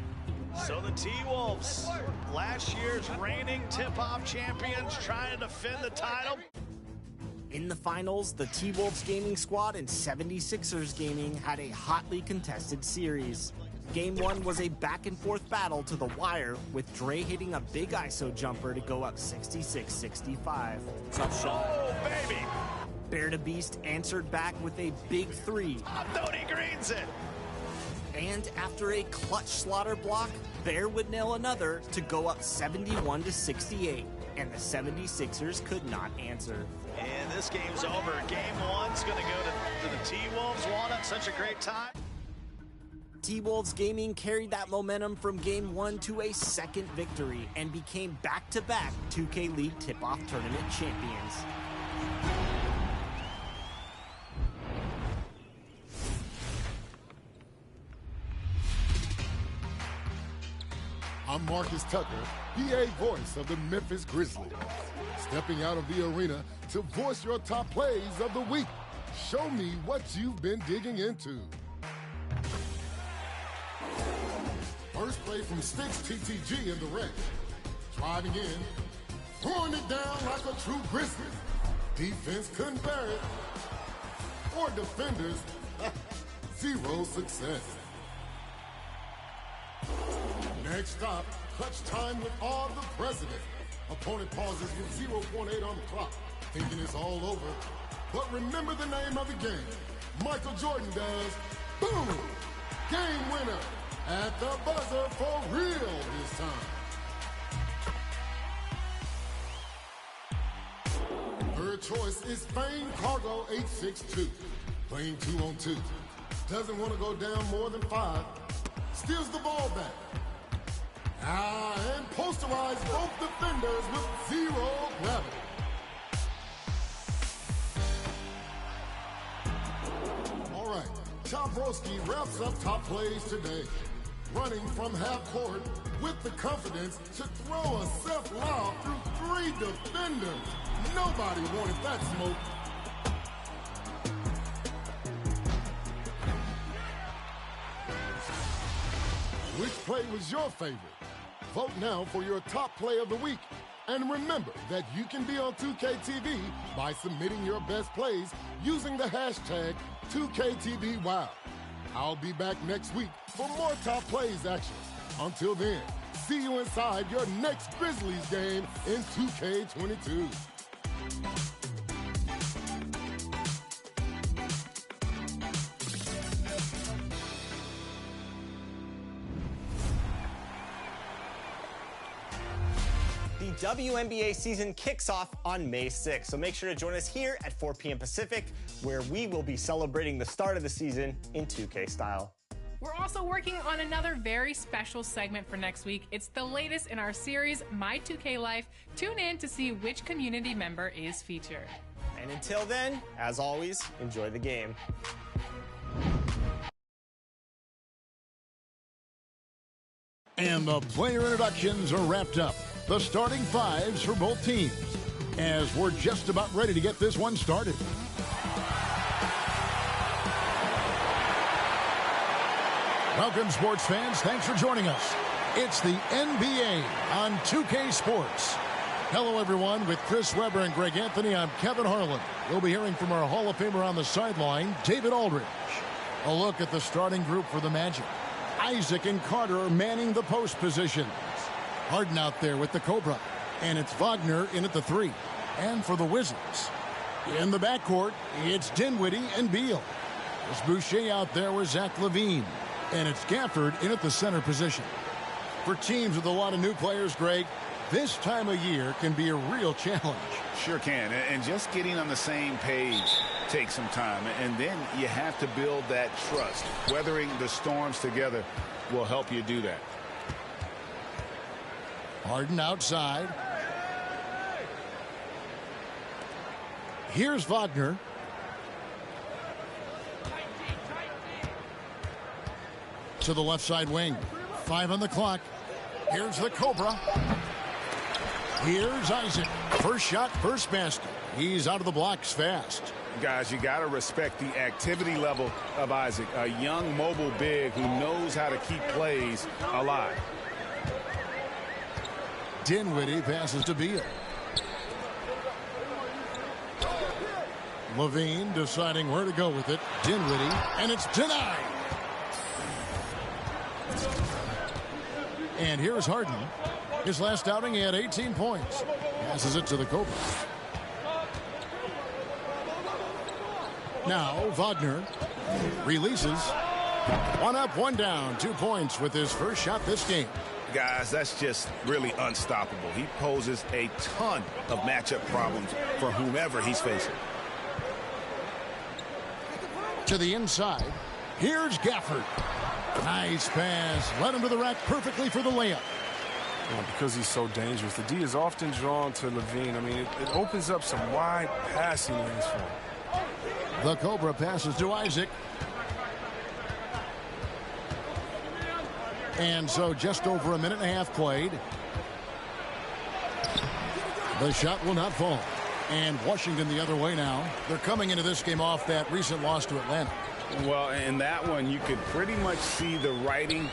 So the T-Wolves, last year's reigning tip-off champions, trying to defend the title. In the finals, the T-Wolves gaming squad and 76ers gaming had a hotly contested series. Game 1 was a back-and-forth battle to the wire, with Dre hitting a big ISO jumper to go up 66-65. Tough shot. Oh, baby! Bear to Beast answered back with a big three. Tony Green's it! And after a clutch slaughter block, Bear would nail another to go up 71-68, and the 76ers could not answer. And this game's over. Game 1's going to go to the T-Wolves. Won at such a great time. T-Wolves Gaming carried that momentum from Game 1 to a second victory and became back-to-back 2K League Tip-Off Tournament champions. I'm Marcus Tucker, PA voice of the Memphis Grizzlies, stepping out of the arena to voice your top plays of the week. Show me what you've been digging into. First play from Sticks TTG in the red. Driving in, throwing it down like a true Grizzly. Defense couldn't bear it. Or defenders, zero success. Next stop, Clutch time with all the president. Opponent pauses with 0.8 on the clock, thinking it's all over. But remember the name of the game. Michael Jordan does. Boom! Game winner. At the buzzer for real this time. Third choice is Fame Cargo 862. Playing 2-on-2. Doesn't want to go down more than 5. Steals the ball back. And posterize both defenders with 0 gravity. All right, Chabrowski wraps up top plays today. Running from half court with the confidence to throw a set lob through 3 defenders. Nobody wanted that smoke. Which play was your favorite? Vote now for your top play of the week. And remember that you can be on 2KTV by submitting your best plays using the hashtag 2KTVWow. I'll be back next week for more top plays action. Until then, see you inside your next Grizzlies game in 2K22. The WNBA season kicks off on May 6th, so make sure to join us here at 4 p.m. Pacific, where we will be celebrating the start of the season in 2K style. We're also working on another very special segment for next week. It's the latest in our series, My 2K Life. Tune in to see which community member is featured. And until then, as always, enjoy the game. And the player introductions are wrapped up. The starting 5s for both teams, as we're just about ready to get this one started. Welcome, sports fans. Thanks for joining us. It's the NBA on 2K Sports. Hello, everyone. With Chris Webber and Greg Anthony, I'm Kevin Harlan. We'll be hearing from our Hall of Famer on the sideline, David Aldridge. A look at the starting group for the Magic. Isaac and Carter are manning the post positions. Harden out there with the Cobra. And it's Wagner in at the 3. And for the Wizards, in the backcourt, it's Dinwiddie and Beal. There's Boucher out there with Zach LaVine. And it's Gafford in at the center position. For teams with a lot of new players, Greg, this time of year can be a real challenge. Sure can. And just getting on the same page takes some time. And then you have to build that trust. Weathering the storms together will help you do that. Harden outside. Here's Wagner. To the left side wing. 5 on the clock. Here's the Cobra. Here's Isaac. First shot, first basket. He's out of the blocks fast. Guys, you got to respect the activity level of Isaac. A young, mobile big who knows how to keep plays alive. Dinwiddie passes to Beal. LaVine deciding where to go with it. Dinwiddie, and it's denied. And here's Harden. His last outing, he had 18 points. Passes it to the Cobra. Now Wagner releases. 1 up, 1 down. 2 points with his first shot this game. Guys, that's just really unstoppable. He poses a ton of matchup problems for whomever he's facing. To the inside. Here's Gafford. Nice pass. Led him to the rack perfectly for the layup. Yeah, because he's so dangerous. The D is often drawn to LaVine. I mean, it opens up some wide passing lanes for him. The Cobra passes to Isaac. And so just over a minute and a half played. The shot will not fall. And Washington the other way now. They're coming into this game off that recent loss to Atlanta. Well, in that one, you could pretty much see the writing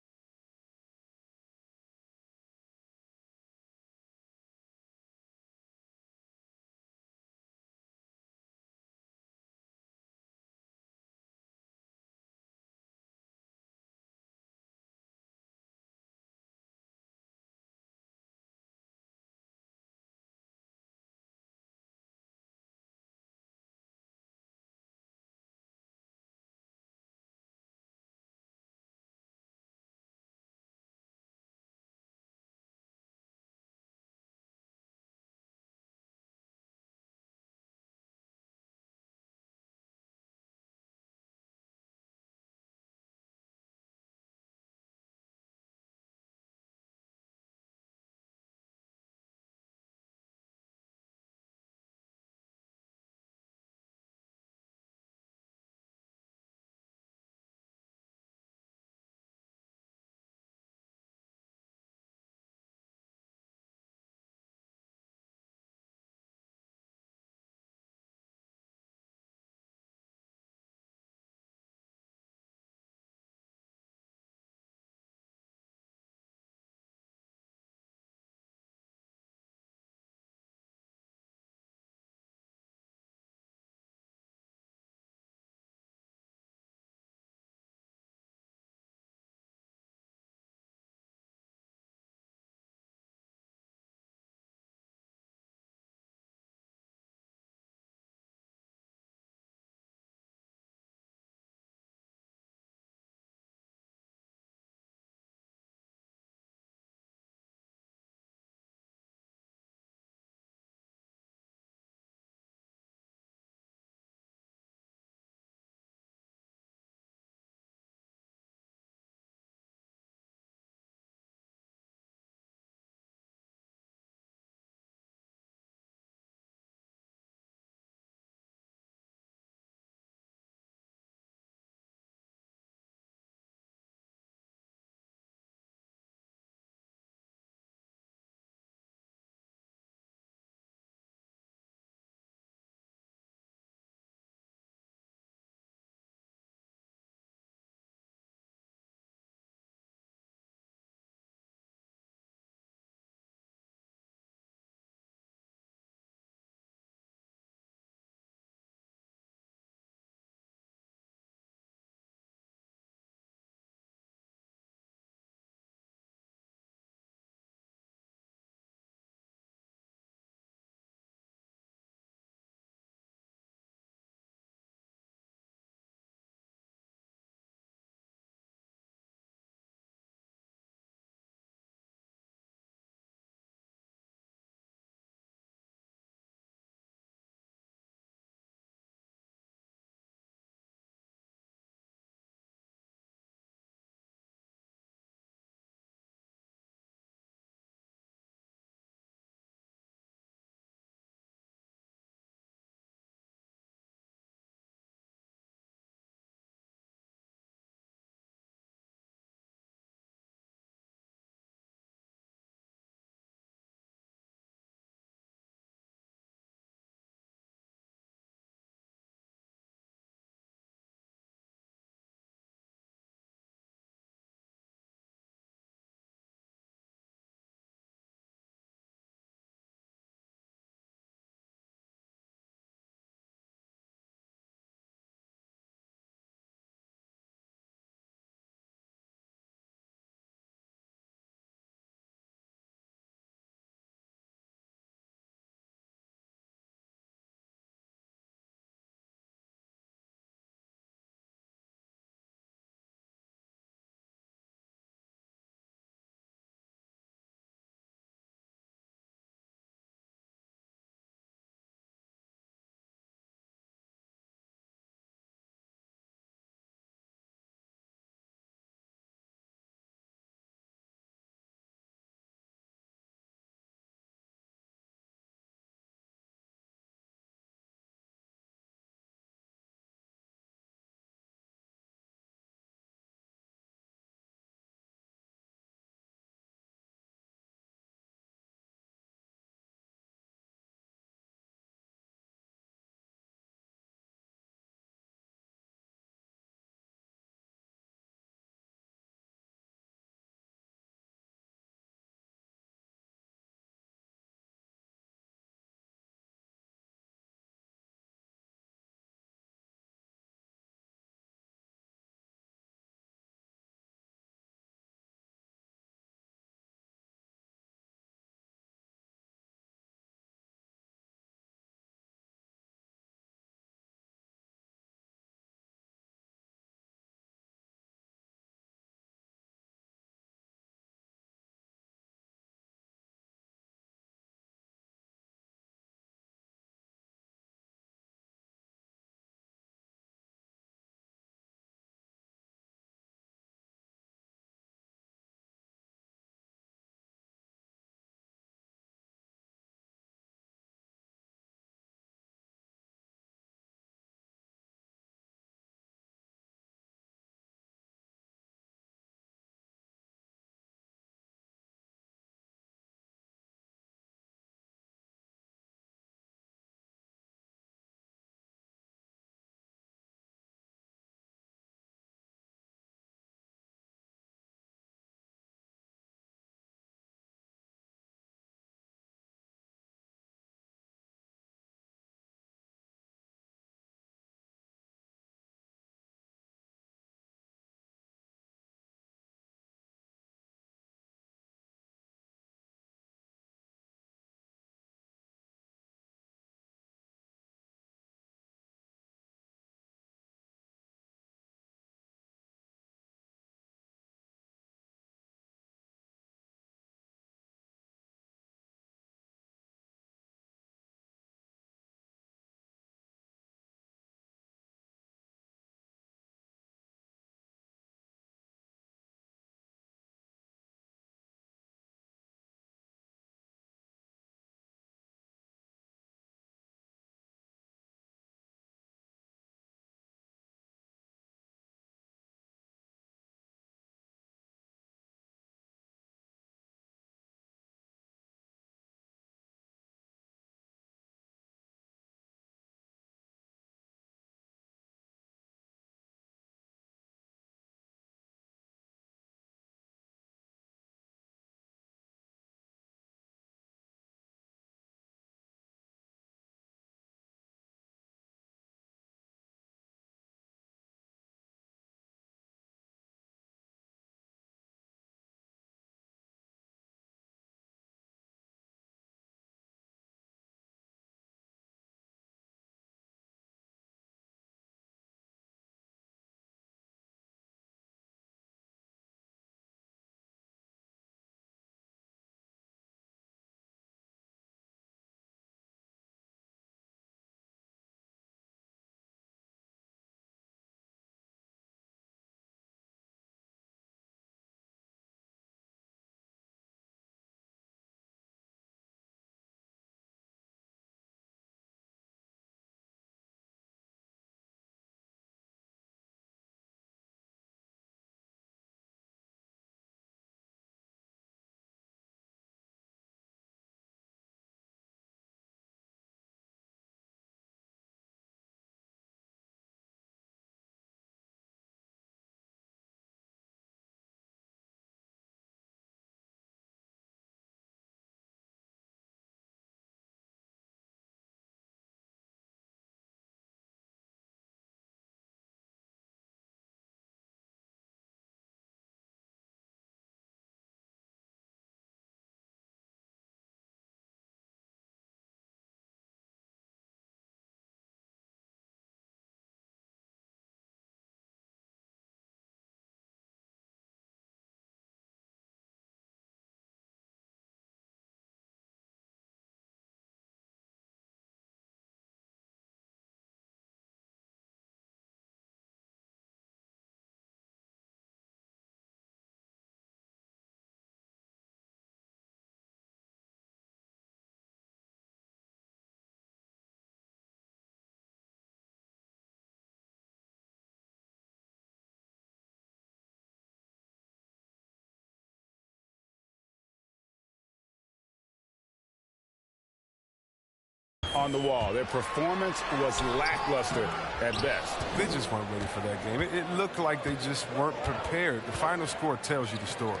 on the wall. Their performance was lackluster at best. They just weren't ready for that game. It looked like they just weren't prepared. The final score tells you the story.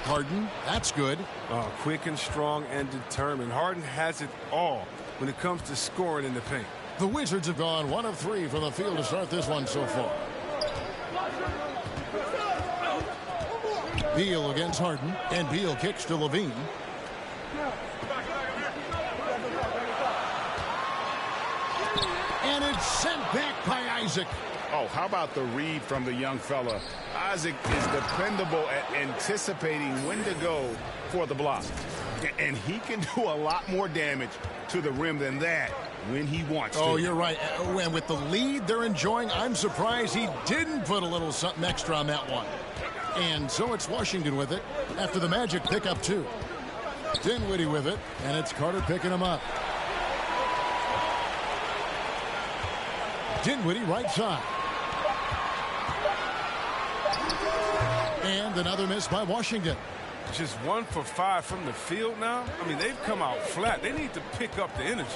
Harden, that's good. Quick and strong and determined. Harden has it all when it comes to scoring in the paint. The Wizards have gone 1 of 3 from the field to start this one so far. Beal against Harden, and Beal kicks to Levine. And it's sent back by Isaac. Oh, how about the read from the young fella? Isaac is dependable at anticipating when to go for the block. And he can do a lot more damage to the rim than that when he wants to. Oh, you're right. And with the lead they're enjoying, I'm surprised he didn't put a little something extra on that one. And so it's Washington with it after the Magic pick up 2. Dinwiddie with it, and it's Carter picking him up. Dinwiddie right side. And another miss by Washington. Just 1 for 5 from the field now. I mean, they've come out flat. They need to pick up the energy.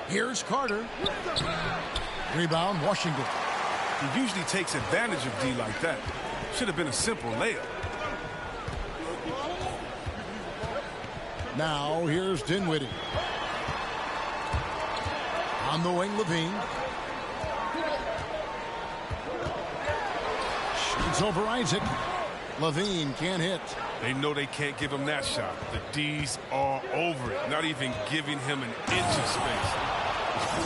Here's Carter. Rebound, Washington. He usually takes advantage of D like that. Should have been a simple layup. Now here's Dinwiddie. On the wing, Levine. Shoots over Isaac. Levine can't hit. They know they can't give him that shot. The D's are over it, not even giving him an inch of space.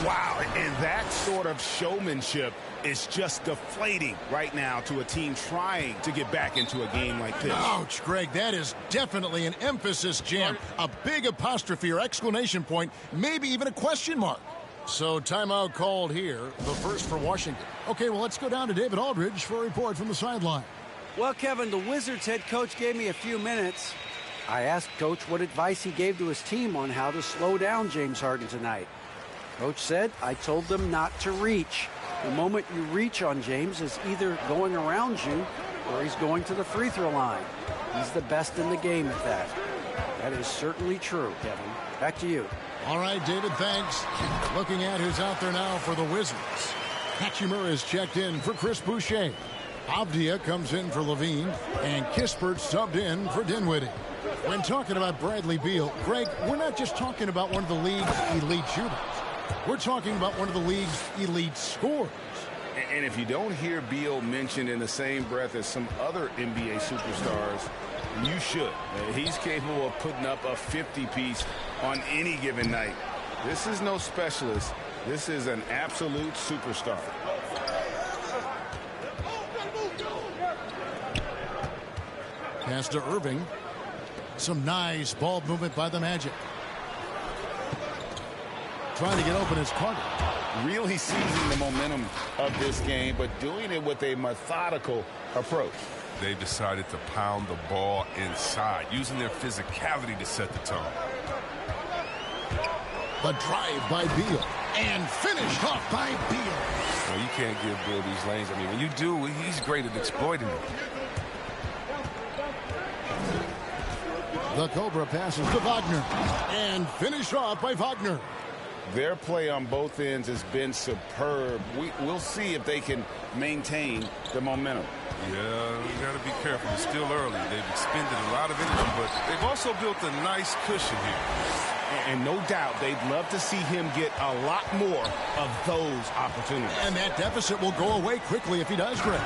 Wow, and that sort of showmanship is just deflating right now to a team trying to get back into a game like this. Ouch, Greg, that is definitely an emphasis jam. A big apostrophe or exclamation point, maybe even a question mark. So timeout called here, the first for Washington. Okay, well, let's go down to David Aldridge for a report from the sideline. Well, Kevin, the Wizards head coach gave me a few minutes. I asked Coach what advice he gave to his team on how to slow down James Harden tonight. Coach said, I told them not to reach. The moment you reach on James is either going around you or he's going to the free throw line. He's the best in the game at that. That is certainly true, Kevin. Back to you. All right, David, thanks. Looking at who's out there now for the Wizards. Hachimura is checked in for Chris Boucher. Avdia comes in for Levine, and Kispert subbed in for Dinwiddie. When talking about Bradley Beal, Greg, we're not just talking about one of the league's elite shooters. We're talking about one of the league's elite scorers. And if you don't hear Beal mentioned in the same breath as some other NBA superstars, you should. He's capable of putting up a 50-piece on any given night. This is no specialist. This is an absolute superstar. Pass to Irving. Some nice ball movement by the Magic. Trying to get open is Carter. Really seizing the momentum of this game, but doing it with a methodical approach. They decided to pound the ball inside, using their physicality to set the tone. The drive by Beal, and finished off by Beal. Well, you can't give Beal these lanes. I mean, when you do, he's great at exploiting them. The Cobra passes to Wagner, and finished off by Wagner. Their play on both ends has been superb. We'll see if they can maintain the momentum. Yeah, you got to be careful. It's still early. They've expended a lot of energy, but they've also built a nice cushion here. And no doubt they'd love to see him get a lot more of those opportunities. And that deficit will go away quickly if he does, Greg.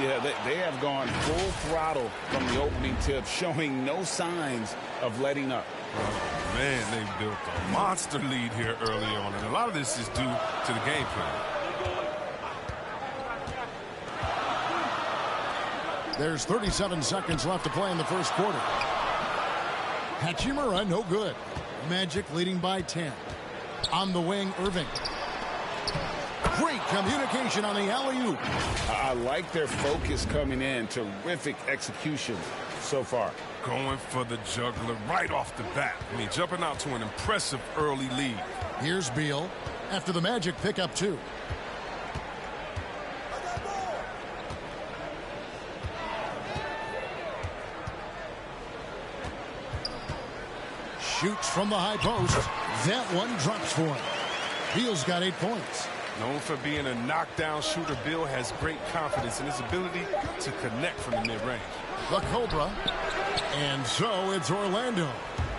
Yeah, they have gone full throttle from the opening tip, showing no signs of letting up. Oh, man, they've built a monster lead here early on, and a lot of this is due to the game plan. There's 37 seconds left to play in the first quarter. Hachimura, no good. Magic leading by 10. On the wing, Irving. Great communication on the alley-oop. I like their focus coming in. Terrific execution so far. Going for the juggler right off the bat. I mean, jumping out to an impressive early lead. Here's Beal after the Magic pick up 2. Shoots from the high post. That one drops for him. Beal's got 8 points. Known for being a knockdown shooter, Beal has great confidence in his ability to connect from the mid-range. The Cobra. And so it's Orlando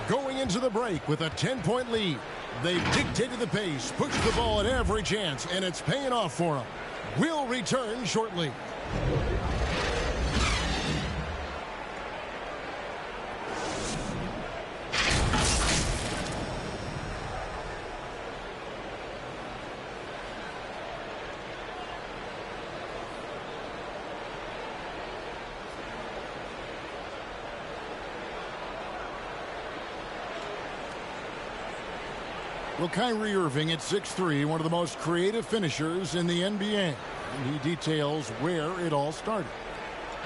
going into the break with a 10-point lead. They've dictated the pace, pushed the ball at every chance, and it's paying off for them. We'll return shortly. Well, Kyrie Irving at 6'3", one of the most creative finishers in the NBA. And he details where it all started.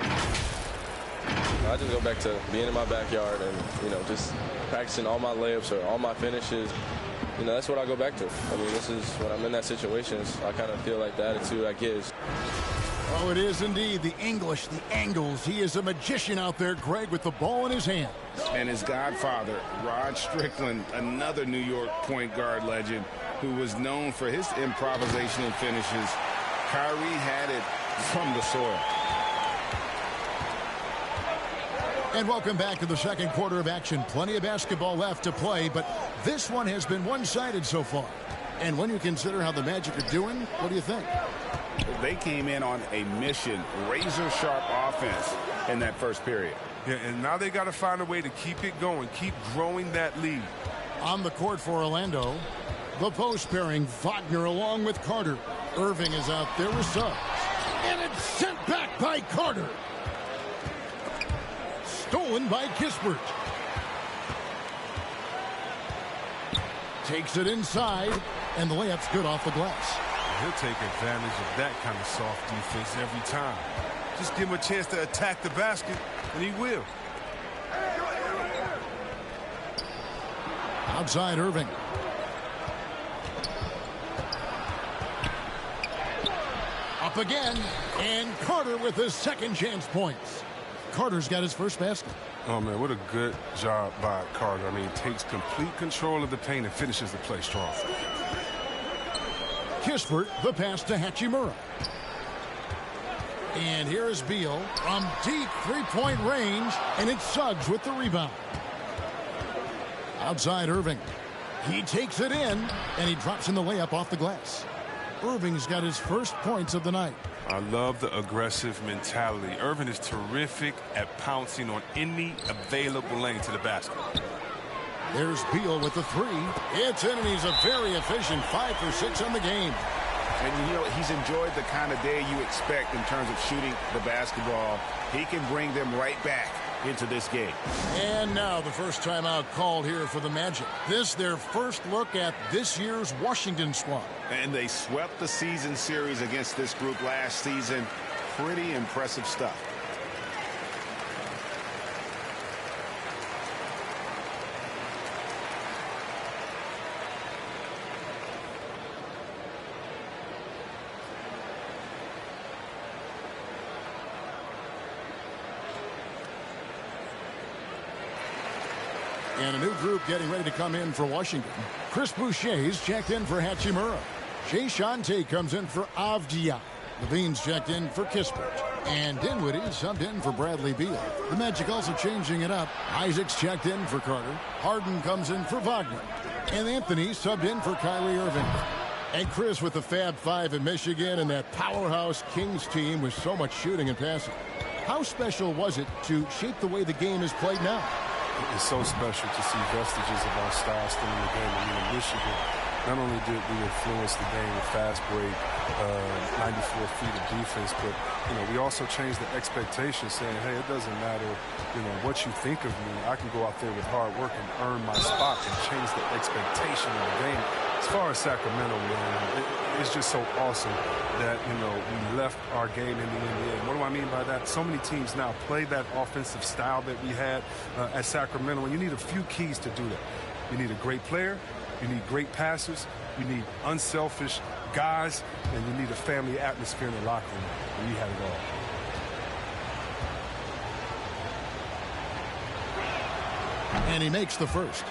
I just go back to being in my backyard and, just practicing all my layups or all my finishes. That's what I go back to. I mean, this is when I'm in that situation, I kind of feel like the attitude I get is. Oh, it is indeed. The English, the angles. He is a magician out there, Greg, with the ball in his hand. And his godfather, Rod Strickland, another New York point guard legend who was known for his improvisational finishes. Kyrie had it from the soil. And welcome back to the second quarter of action. Plenty of basketball left to play, but this one has been one-sided so far. And when you consider how the Magic are doing, what do you think? They came in on a mission, razor-sharp offense in that first period. Yeah, and now they got to find a way to keep it going, keep growing that lead. On the court for Orlando, the post pairing Wagner along with Carter. Irving is out there with Suggs. And it's sent back by Carter. Stolen by Kispert. Takes it inside, and the layup's good off the glass. He'll take advantage of that kind of soft defense every time. Just give him a chance to attack the basket, and he will. Outside Irving. Up again, and Carter with his second chance points. Carter's got his first basket. Oh, man, what a good job by Carter. I mean, takes complete control of the paint and finishes the play strong. Kispert, the pass to Hachimura. And here is Beal from deep three-point range, and it's Suggs with the rebound. Outside Irving. He takes it in, and he drops in the layup off the glass. Irving's got his first points of the night. I love the aggressive mentality. Irving is terrific at pouncing on any available lane to the basket. There's Beal with the three. It's in, and he's a very efficient 5 for 6 on the game. And, he's enjoyed the kind of day you expect in terms of shooting the basketball. He can bring them right back into this game. And now the first timeout called here for the Magic. This their first look at this year's Washington squad. And they swept the season series against this group last season. Pretty impressive stuff. And a new group getting ready to come in for Washington. Chris Boucher's checked in for Hachimura. Jay Shante comes in for Avdia. Levine's checked in for Kispert. And Dinwiddie subbed in for Bradley Beal. The Magic also changing it up. Isaac's checked in for Carter. Harden comes in for Wagner. And Anthony subbed in for Kyrie Irving. And Chris with the Fab Five in Michigan and that powerhouse Kings team with so much shooting and passing. How special was it to shape the way the game is played now? It's so special to see vestiges of our style still in the game. I mean, in Michigan, not only did we influence the game with fast break, 94 feet of defense, but, we also changed the expectation, saying, hey, it doesn't matter, what you think of me. I can go out there with hard work and earn my spot and change the expectation of the game. As far as Sacramento, man, it's just so awesome that, we left our game in the NBA. What do I mean by that? So many teams now play that offensive style that we had at Sacramento, and you need a few keys to do that. You need a great player, you need great passers, you need unselfish guys, and you need a family atmosphere in the locker room. And we had it all. And he makes the first.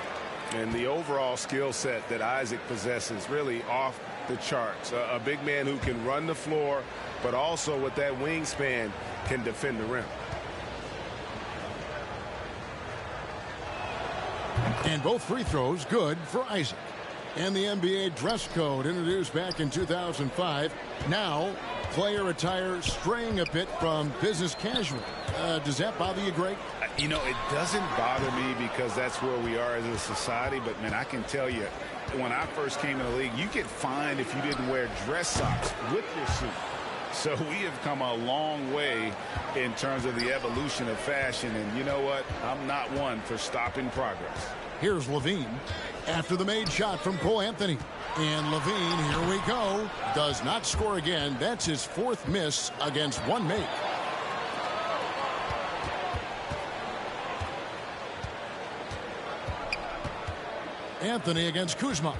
And the overall skill set that Isaac possesses really off the charts. A big man who can run the floor, but also with that wingspan can defend the rim. And both free throws good for Isaac. And the NBA dress code introduced back in 2005. Now, player attire straying a bit from business casual. Does that bother you, Greg? You know, it doesn't bother me because that's where we are as a society. But, man, I can tell you, when I first came in the league, you get fined if you didn't wear dress socks with your suit. So we have come a long way in terms of the evolution of fashion. And you know what? I'm not one for stopping progress. Here's Levine after the made shot from Cole Anthony. And Levine, here we go, does not score again. That's his fourth miss against one make. Anthony against Kuzma.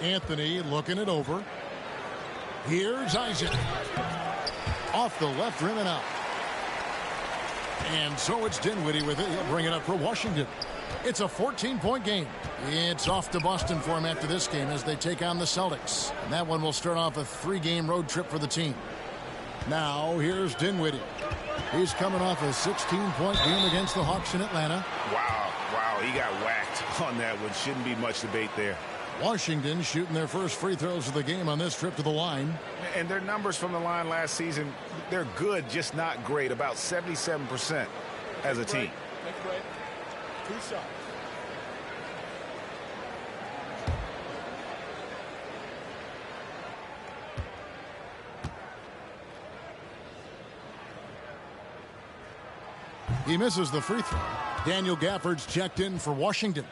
Anthony looking it over. Here's Isaac. Off the left rim and out. And so it's Dinwiddie with it. He'll bring it up for Washington. It's a 14-point game. It's off to Boston for him after this game as they take on the Celtics. And that one will start off a 3-game road trip for the team. Now here's Dinwiddie. He's coming off a 16-point game against the Hawks in Atlanta. Wow, he got whacked on that one. Shouldn't be much debate there. Washington shooting their first free throws of the game on this trip to the line. And their numbers from the line last season, they're good, just not great. About 77% as a team. Next break. 2 shots. He misses the free throw. Daniel Gafford's checked in for Washington.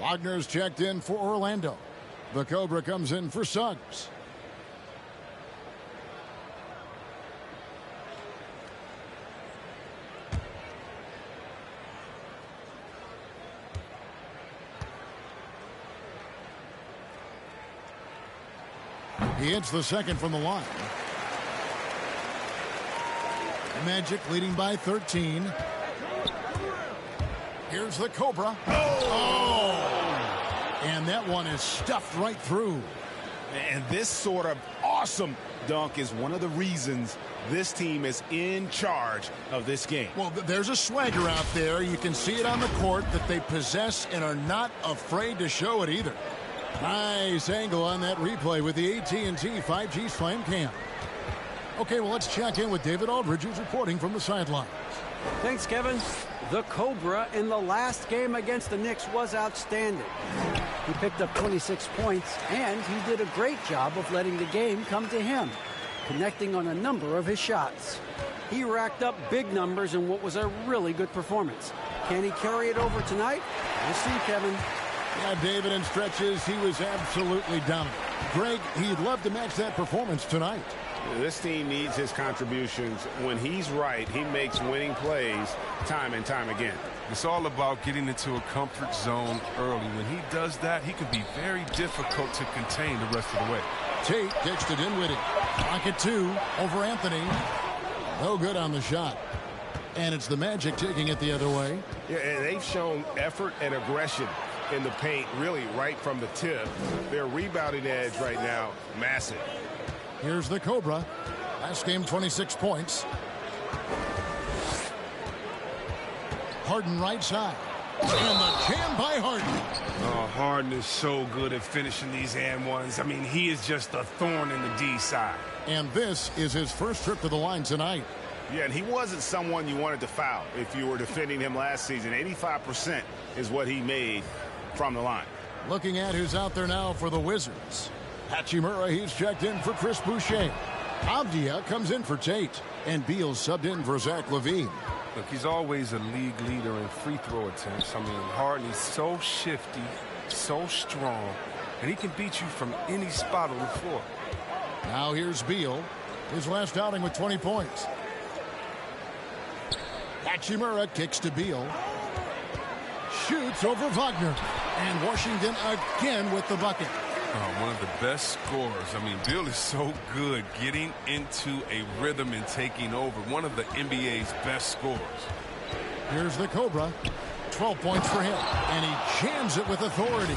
Wagner's checked in for Orlando. The Cobra comes in for Suggs. He hits the second from the line. Magic leading by 13. Here's the Cobra. And that one is stuffed right through. And this sort of awesome dunk is one of the reasons this team is in charge of this game. Well, there's a swagger out there. You can see it on the court that they possess and are not afraid to show it either. Nice angle on that replay with the AT&T 5G Slam Cam. Okay, well, let's check in with David Aldridge, who's reporting from the sidelines. Thanks, Kevin. The Cobra in the last game against the Knicks was outstanding. He picked up 26 points, and he did a great job of letting the game come to him, connecting on a number of his shots. He racked up big numbers in what was a really good performance. Can he carry it over tonight? We'll see, Kevin. Yeah, David, in stretches, he was absolutely dominant. Greg, he'd love to match that performance tonight. This team needs his contributions. When he's right, he makes winning plays time and time again. It's all about getting into a comfort zone early. When he does that, he can be very difficult to contain the rest of the way. Tate kicks to Dinwiddie. Pocket 2 over Anthony. No good on the shot. And it's the Magic taking it the other way. Yeah, and they've shown effort and aggression in the paint, really right from the tip. Their rebounding edge right now, massive. Here's the Cobra. Last game, 26 points. Harden right side. And the jam by Harden. Oh, Harden is so good at finishing these and ones. I mean, he is just a thorn in the D side. And this is his first trip to the line tonight. Yeah, and he wasn't someone you wanted to foul if you were defending him last season. 85% is what he made from the line. Looking at who's out there now for the Wizards. Hachimura, he's checked in for Chris Boucher. Avdia comes in for Tate. And Beal subbed in for Zach LaVine. Look, he's always a league leader in free throw attempts. I mean, Harden is so shifty, so strong, and he can beat you from any spot on the floor. Now here's Beal. His last outing with 20 points. Hachimura kicks to Beal. Shoots over Wagner. And Washington again with the bucket. One of the best scorers. I mean, Bill is so good getting into a rhythm and taking over. One of the NBA's best scorers. Here's the Cobra. 12 points for him. And he jams it with authority.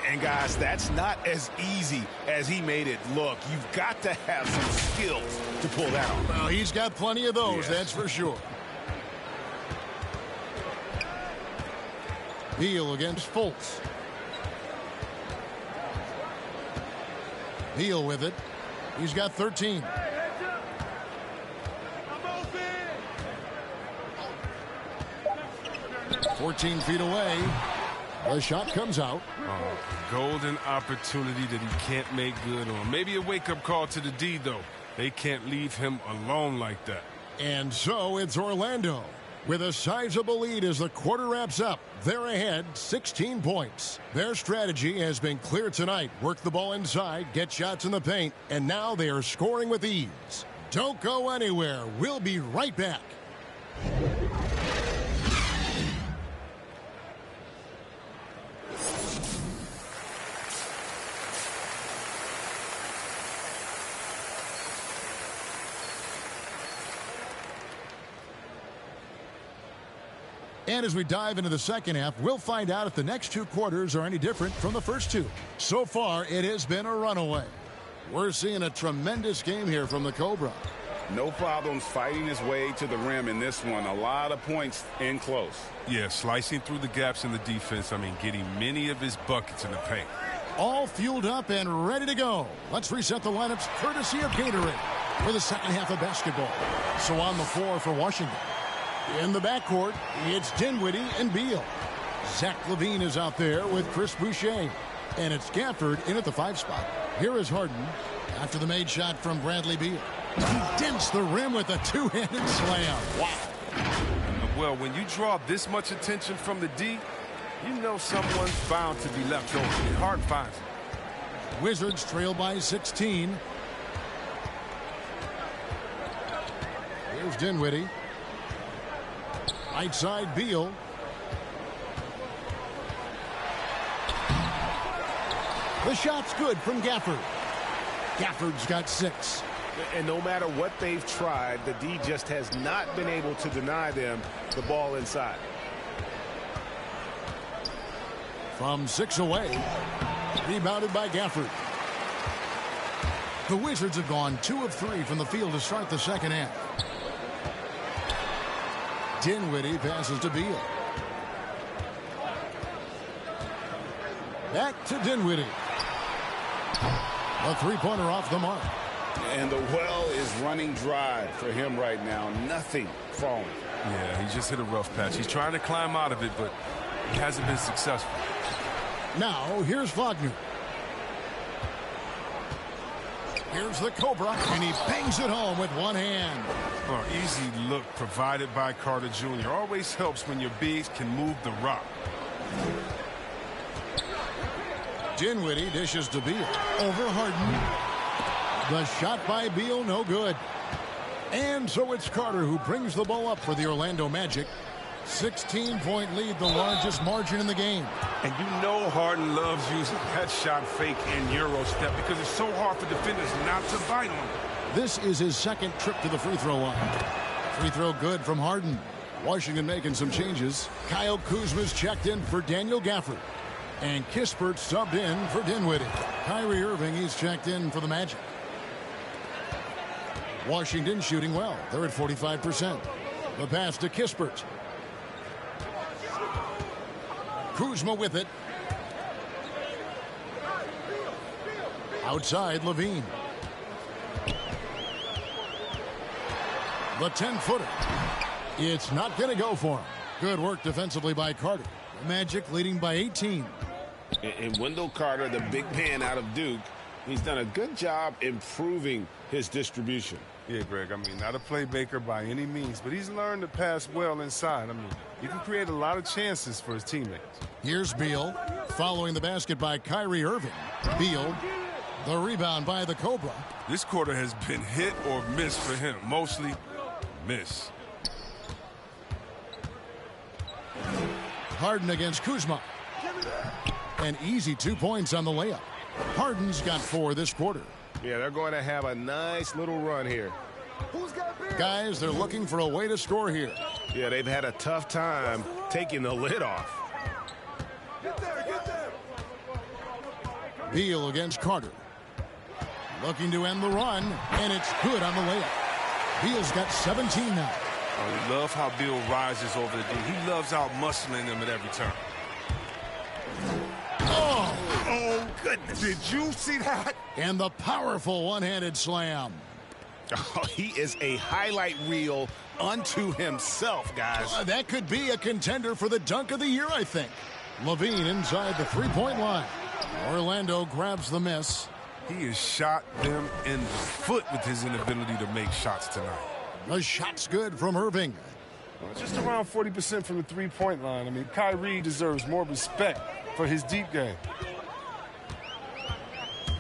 And guys, that's not as easy as he made it look. You've got to have some skills to pull that off. Well, he's got plenty of those, that's for sure. Beal against Fultz. Beal with it. He's got 13. 14 feet away. The shot comes out. Golden opportunity that he can't make good on. Maybe a wake-up call to the D, though. They can't leave him alone like that. And so it's Orlando with a sizable lead as the quarter wraps up. They're ahead 16 points. Their strategy has been clear tonight. Work the ball inside, get shots in the paint, and now they are scoring with ease. Don't go anywhere. We'll be right back. And as we dive into the second half, we'll find out if the next two quarters are any different from the first two. So far, it has been a runaway. We're seeing a tremendous game here from the Cobra. No problems fighting his way to the rim in this one. A lot of points in close. Yeah, slicing through the gaps in the defense. I mean, getting many of his buckets in the paint. All fueled up and ready to go. Let's reset the lineups courtesy of Gatorade for the second half of basketball. So on the floor for Washington. In the backcourt, it's Dinwiddie and Beal. Zach LaVine is out there with Chris Boucher. And it's Gafford in at the 5 spot. Here is Harden after the made shot from Bradley Beal. He dents the rim with a two-handed slam. Wow. Well, when you draw this much attention from the D, you know someone's bound to be left over. Harden finds it. Wizards trail by 16. Here's Dinwiddie. Right side, Beal. The shot's good from Gafford. Gafford's got 6. And no matter what they've tried, the D just has not been able to deny them the ball inside. From 6 away. Rebounded by Gafford. The Wizards have gone 2 of 3 from the field to start the second half. Dinwiddie passes to Beal. Back to Dinwiddie. A three-pointer off the mark. And the well is running dry for him right now. Nothing falling. Yeah, he just hit a rough patch. He's trying to climb out of it, but he hasn't been successful. Now, here's Wagner. Here's the Cobra, and he bangs it home with one hand. Oh, easy look provided by Carter Jr. Always helps when your bigs can move the rock. Dinwiddie dishes to Beal. Over Harden. The shot by Beal, no good. And so it's Carter who brings the ball up for the Orlando Magic. 16-point lead, the largest margin in the game. And you know Harden loves using that shot fake and Euro step because it's so hard for defenders not to bite on it. This is his second trip to the free throw line. Free throw good from Harden. Washington making some changes. Kyle Kuzma's checked in for Daniel Gafford. And Kispert subbed in for Dinwiddie. Kyrie Irving, he's checked in for the Magic. Washington shooting well. They're at 45%. The pass to Kispert. Kuzma with it. Outside, LaVine. The 10-footer. It's not going to go for him. Good work defensively by Carter. The Magic leading by 18. And Wendell Carter, the big man out of Duke, he's done a good job improving his distribution. Yeah, Greg, I mean, not a playmaker by any means, but he's learned to pass well inside. I mean, you can create a lot of chances for his teammates. Here's Beal, following the basket by Kyrie Irving. Beal, the rebound by the Cobra. This quarter has been hit or miss for him, mostly miss. Harden against Kuzma. An easy 2 points on the layup. Harden's got 4 this quarter. Yeah, they're going to have a nice little run here. Guys, they're looking for a way to score here. Yeah, they've had a tough time taking the lid off. Beal against Carter. Looking to end the run, and it's good on the layup. Beal's got 17 now. I love how Beal rises over the D. He loves out-muscling them at every turn. Oh, goodness. Did you see that? And the powerful one-handed slam. Oh, he is a highlight reel unto himself, guys. That could be a contender for the dunk of the year, I think. Levine inside the three-point line. Orlando grabs the miss. He has shot them in the foot with his inability to make shots tonight. The shot's good from Irving. Just around 40% from the three-point line. I mean, Kyrie deserves more respect for his deep game.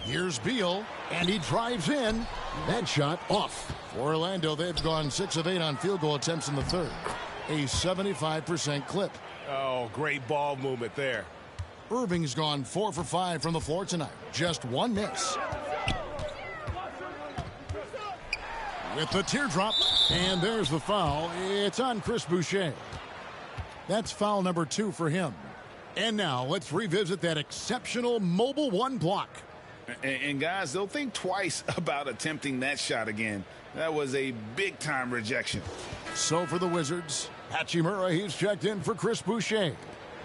Here's Beal, and he drives in. That shot off. For Orlando, they've gone 6 of 8 on field goal attempts in the third. A 75% clip. Oh, great ball movement there. Irving's gone 4 for 5 from the floor tonight. Just one miss. With the teardrop, and there's the foul. It's on Chris Boucher. That's foul number 2 for him. And now let's revisit that exceptional mobile one block. And guys, they'll think twice about attempting that shot again. That was a big-time rejection. So for the Wizards, Hachimura, he's checked in for Chris Boucher.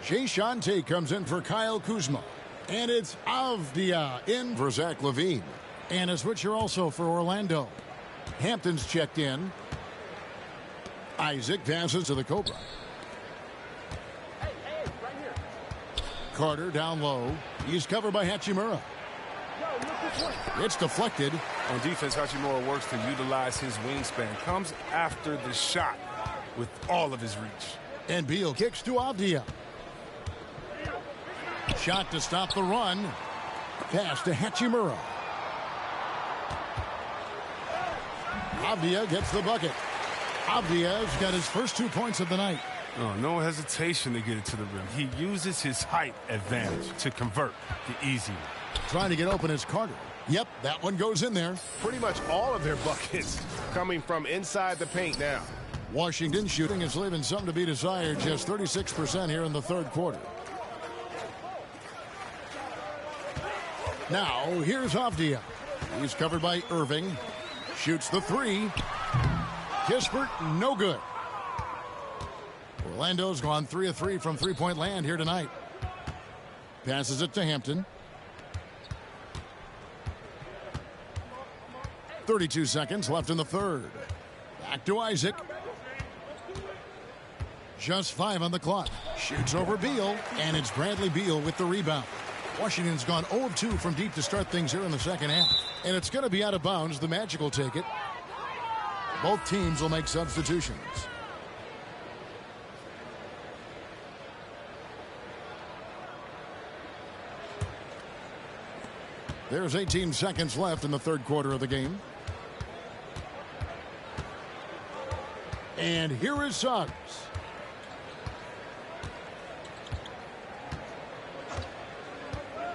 Jay Shante comes in for Kyle Kuzma. And it's Avdia in for Zach LaVine. And a switcher also for Orlando. Hampton's checked in. Isaac passes to the Cobra. Carter down low. He's covered by Hachimura. It's deflected. On defense, Hachimura works to utilize his wingspan. Comes after the shot with all of his reach. And Beal kicks to Avdia. Shot to stop the run. Pass to Hachimura. Avdia gets the bucket. Avdia's got his first 2 points of the night. Oh, no hesitation to get it to the rim. He uses his height advantage to convert the easy one. Trying to get open is Carter. Yep, that one goes in there. Pretty much all of their buckets coming from inside the paint now. Washington shooting is leaving something to be desired. Just 36% here in the third quarter. Now, here's Avdia. He's covered by Irving. Shoots the three. Kispert, no good. Orlando's gone 3 of 3 from three-point land here tonight. Passes it to Hampton. 32 seconds left in the third. Back to Isaac. Just 5 on the clock. Shoots over Beal, and it's Bradley Beal with the rebound. Washington's gone 0 of 2 from deep to start things here in the second half. And it's going to be out of bounds. The Magic will take it. Both teams will make substitutions. There's 18 seconds left in the third quarter of the game. And here is Suggs.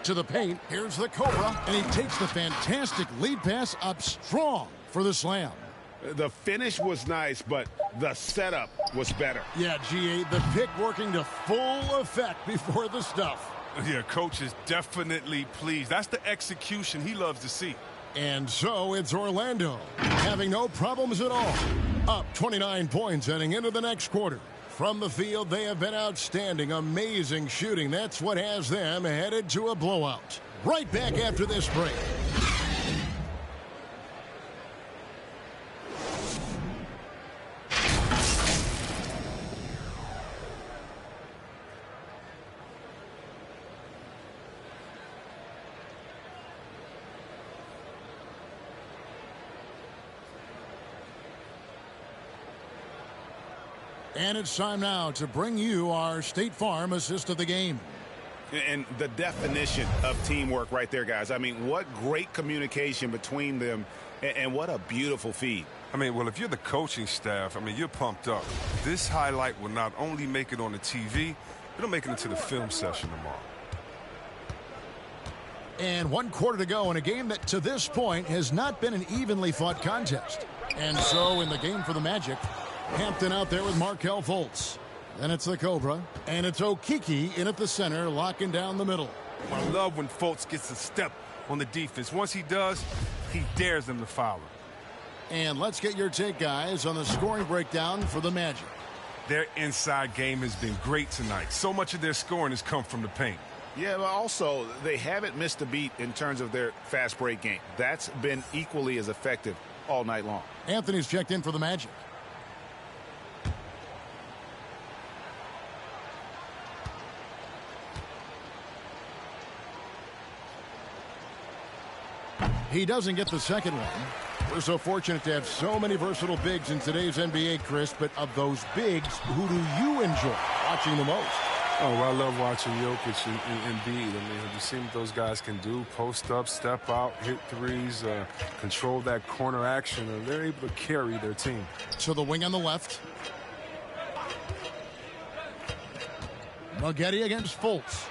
To the paint. Here's the Cobra. And he takes the fantastic lead pass up strong for the slam. The finish was nice, but the setup was better. Yeah, G.A., the pick working to full effect before the stuff. Yeah, coach is definitely pleased. That's the execution he loves to see. And so it's Orlando having no problems at all. Up 29 points heading into the next quarter. From the field, they have been outstanding. Amazing shooting. That's what has them headed to a blowout. Right back after this break. And it's time now to bring you our State Farm assist of the game. And the definition of teamwork right there, guys. I mean, what great communication between them, and what a beautiful feed. I mean, well, if you're the coaching staff, I mean, you're pumped up. This highlight will not only make it on the TV, it'll make it into the film session tomorrow. And 1 quarter to go in a game that to this point has not been an evenly fought contest. And so in the game for the Magic, Hampton out there with Markelle Fultz. Then it's the Cobra, and it's Okiki in at the center, locking down the middle. I love when Fultz gets a step on the defense. Once he does, he dares them to foul him. And let's get your take, guys, on the scoring breakdown for the Magic. Their inside game has been great tonight. So much of their scoring has come from the paint. Yeah, but also, they haven't missed a beat in terms of their fast break game. That's been equally as effective all night long. Anthony's checked in for the Magic. He doesn't get the second one. We're so fortunate to have so many versatile bigs in today's NBA, Chris, but of those bigs, who do you enjoy watching the most? Oh, well, I love watching Jokic and Embiid. I mean, have you seen what those guys can do? Post up, step out, hit threes, control that corner action, and they're able to carry their team. So the wing on the left. Maggette against Fultz.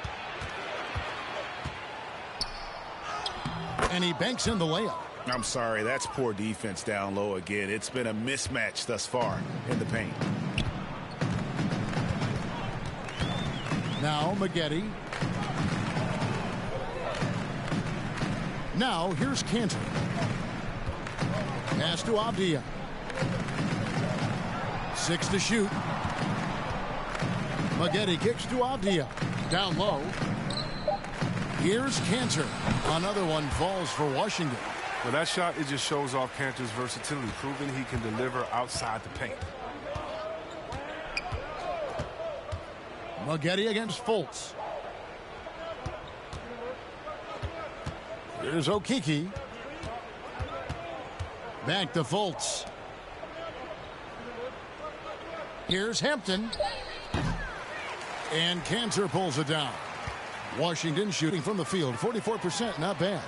And he banks in the layup. I'm sorry, that's poor defense down low again. It's been a mismatch thus far in the paint. Now Maggette. Now here's Cantor. Pass to Avdia. 6 to shoot. Maggette kicks to Avdia. Down low. Here's Cantor. Another one falls for Washington. Well, that shot, it just shows off Cantor's versatility, proving he can deliver outside the paint. Maggette against Fultz. Here's Okiki. Back to Fultz. Here's Hampton. And Cantor pulls it down. Washington shooting from the field, 44%, not bad.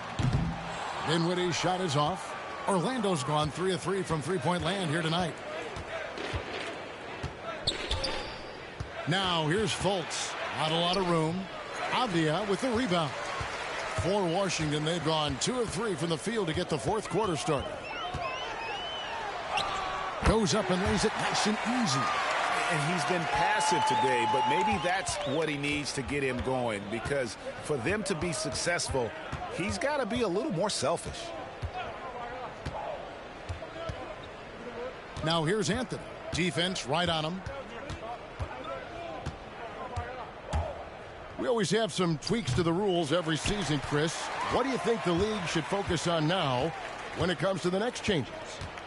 Dinwiddie's shot is off. Orlando's gone 3 of 3 from three-point land here tonight. Now here's Fultz. Not a lot of room. Avdia with the rebound. For Washington, they've gone 2 of 3 from the field to get the fourth quarter started. Goes up and lays it nice and easy. And he's been passive today, but maybe that's what he needs to get him going, because for them to be successful, he's got to be a little more selfish. Now here's Anthony. Defense right on him. We always have some tweaks to the rules every season, Chris. What do you think the league should focus on now when it comes to the next changes?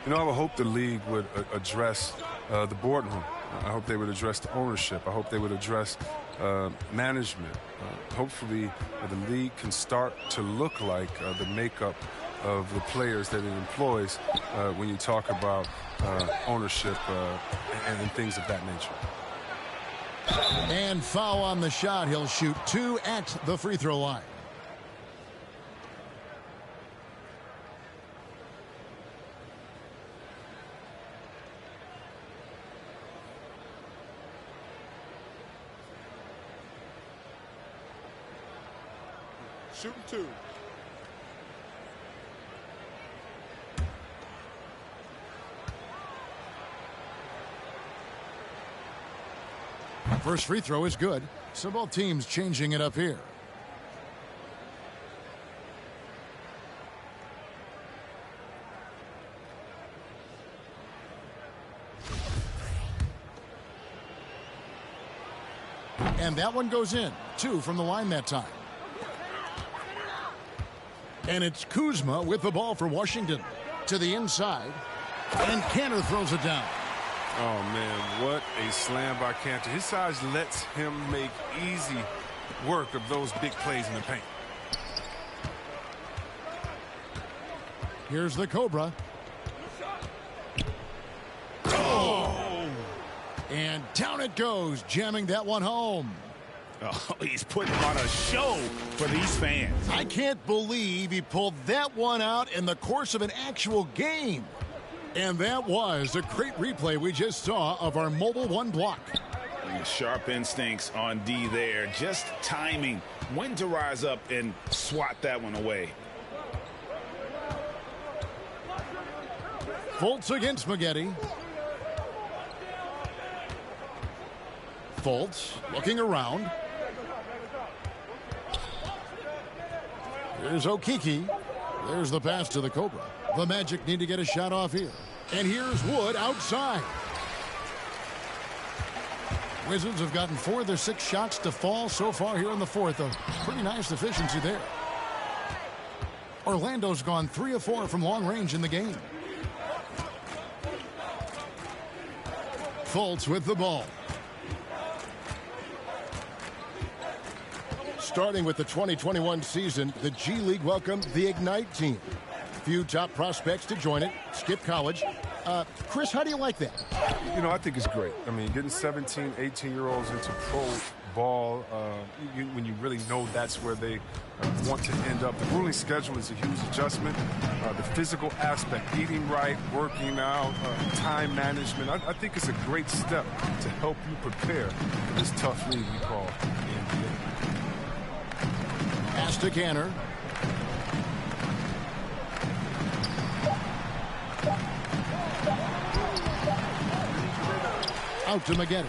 You know, I would hope the league would address the boardroom. I hope they would address the ownership. I hope they would address management. Hopefully, the league can start to look like the makeup of the players that it employs when you talk about ownership and things of that nature. And foul on the shot. He'll shoot 2 at the free throw line. Shooting 2. First free throw is good. So both teams changing it up here. And that one goes in. 2 from the line that time. And it's Kuzma with the ball for Washington. To the inside. And Cantor throws it down. Oh, man, what a slam by Cantor. His size lets him make easy work of those big plays in the paint. Here's the Cobra. Oh! And down it goes, jamming that one home. Oh, he's putting on a show for these fans. I can't believe he pulled that one out in the course of an actual game. And that was a great replay we just saw of our Mobile One block. Sharp instincts on D there. Just timing when to rise up and swat that one away. Fultz against Spaghetti. Fultz looking around. Here's Okiki. There's the pass to the Cobra. The Magic need to get a shot off here. And here's Wood outside. Wizards have gotten 4 of their 6 shots to fall so far here in the fourth. A pretty nice efficiency there. Orlando's gone 3 of 4 from long range in the game. Fultz with the ball. Starting with the 2021 season, the G League welcomed the Ignite team. Few top prospects to join it. Skip college. Chris, how do you like that? You know, I think it's great. I mean, getting 17, 18-year-olds into pro ball, when you really know that's where they want to end up. The grueling schedule is a huge adjustment. The physical aspect, eating right, working out, time management. I think it's a great step to help you prepare for this tough league we call the NBA. Pass to Canner. Out to Maggette.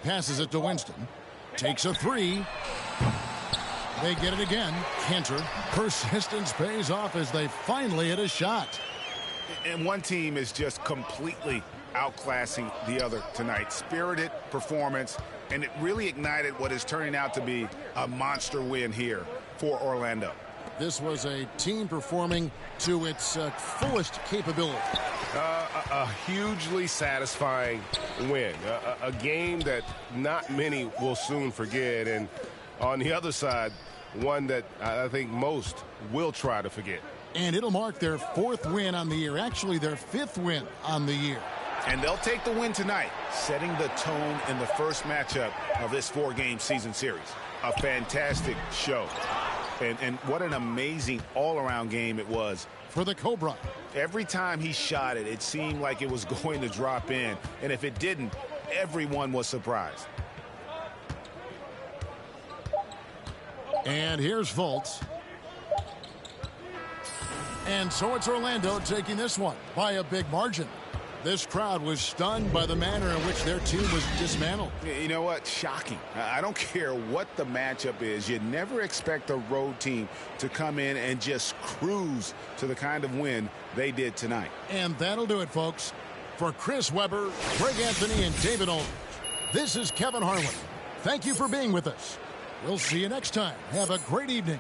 Passes it to Winston. Takes a 3. They get it again. Cantor. Persistence pays off as they finally hit a shot. And one team is just completely outclassing the other tonight. Spirited performance, and it really ignited what is turning out to be a monster win here for Orlando. This was a team performing to its fullest capability. A hugely satisfying win. A game that not many will soon forget. And on the other side, one that I think most will try to forget. And it'll mark their 4th win on the year. Actually, their 5th win on the year. And they'll take the win tonight, setting the tone in the first matchup of this 4-game season series. A fantastic show. And what an amazing all-around game it was. For the Cobra. Every time he shot it, it seemed like it was going to drop in. And if it didn't, everyone was surprised. And here's Fultz. And so it's Orlando taking this one by a big margin. This crowd was stunned by the manner in which their team was dismantled. You know what? Shocking. I don't care what the matchup is. You never expect a road team to come in and just cruise to the kind of win they did tonight. And that'll do it, folks. For Chris Webber, Greg Anthony, and David Olin, this is Kevin Harlan. Thank you for being with us. We'll see you next time. Have a great evening.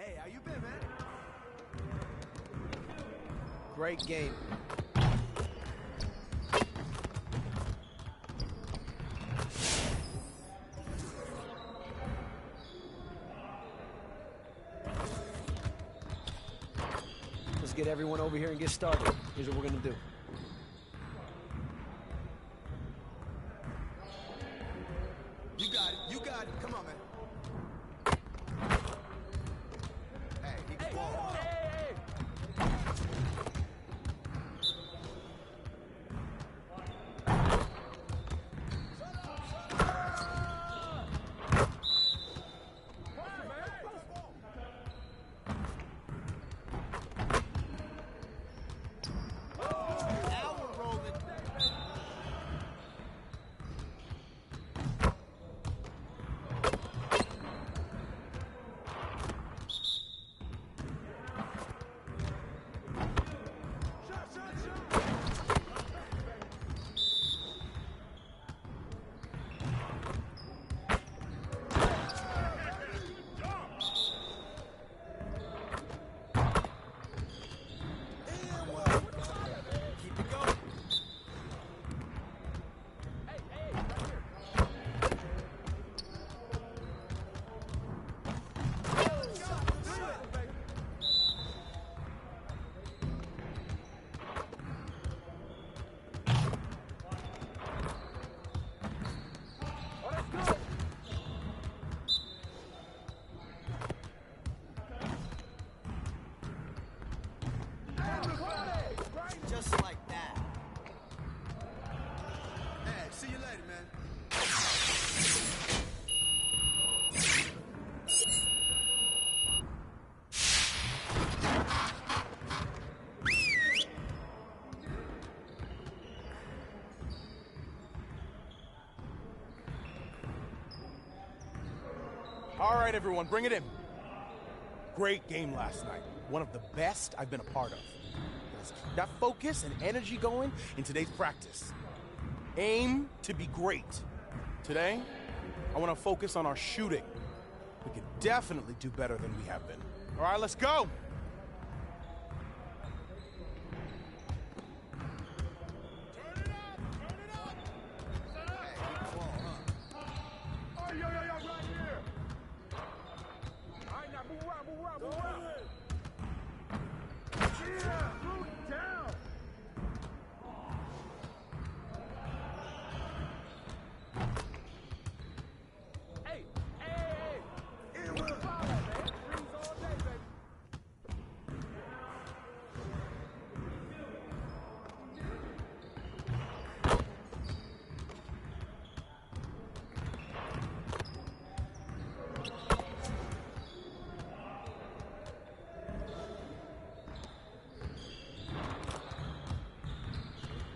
Hey, how you been, man? Great game. Let's get everyone over here and get started. Here's what we're gonna do. You got it. You got it. Come on, man. Hey, he can ball. Just like that. Hey, see you later, man. All right, everyone, bring it in. Great game last night. One of the best I've been a part of. Let's keep that focus and energy going in today's practice. Aim to be great. Today, I want to focus on our shooting. We can definitely do better than we have been. All right, let's go.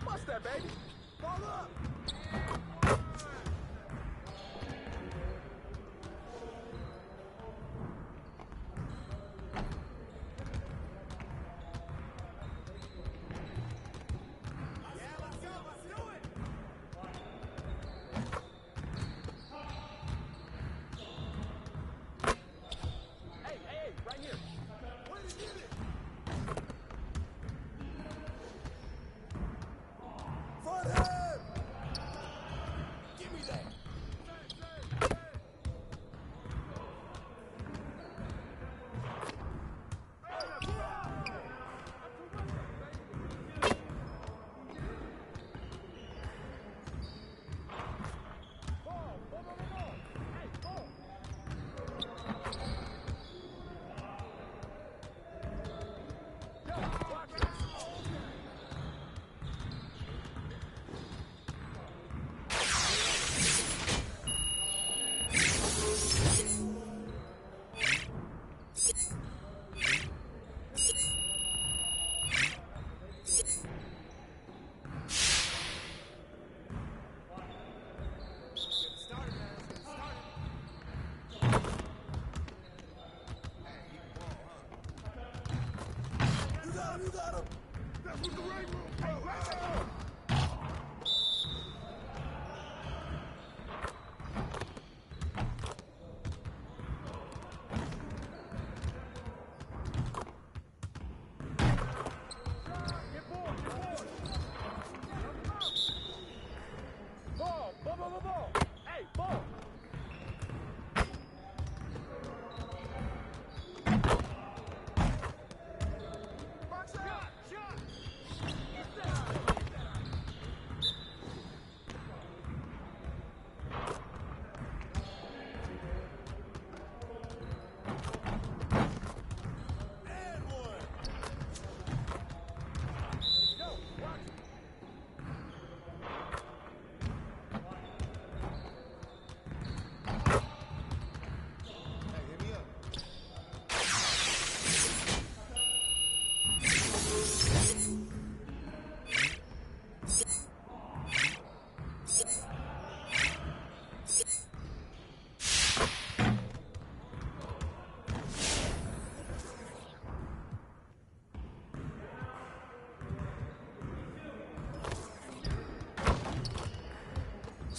What's that, baby? Ball up. You got him. That's what the right room. Hey, right there.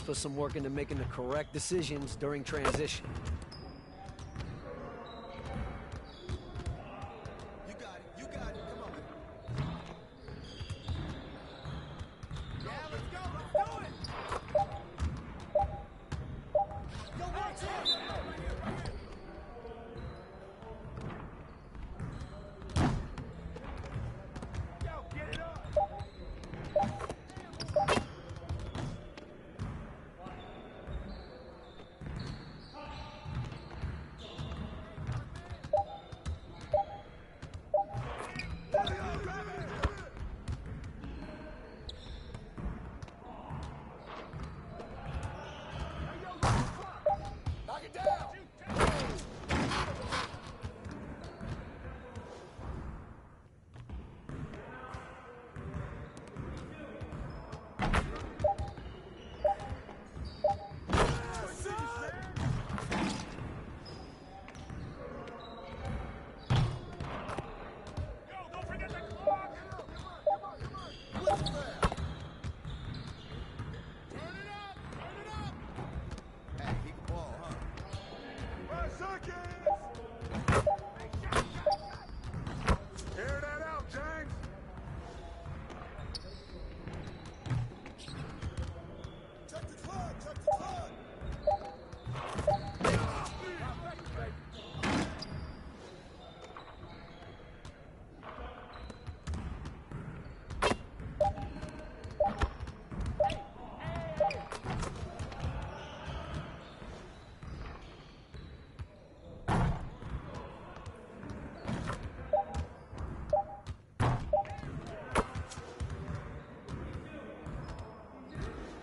put some work into making the correct decisions during transition.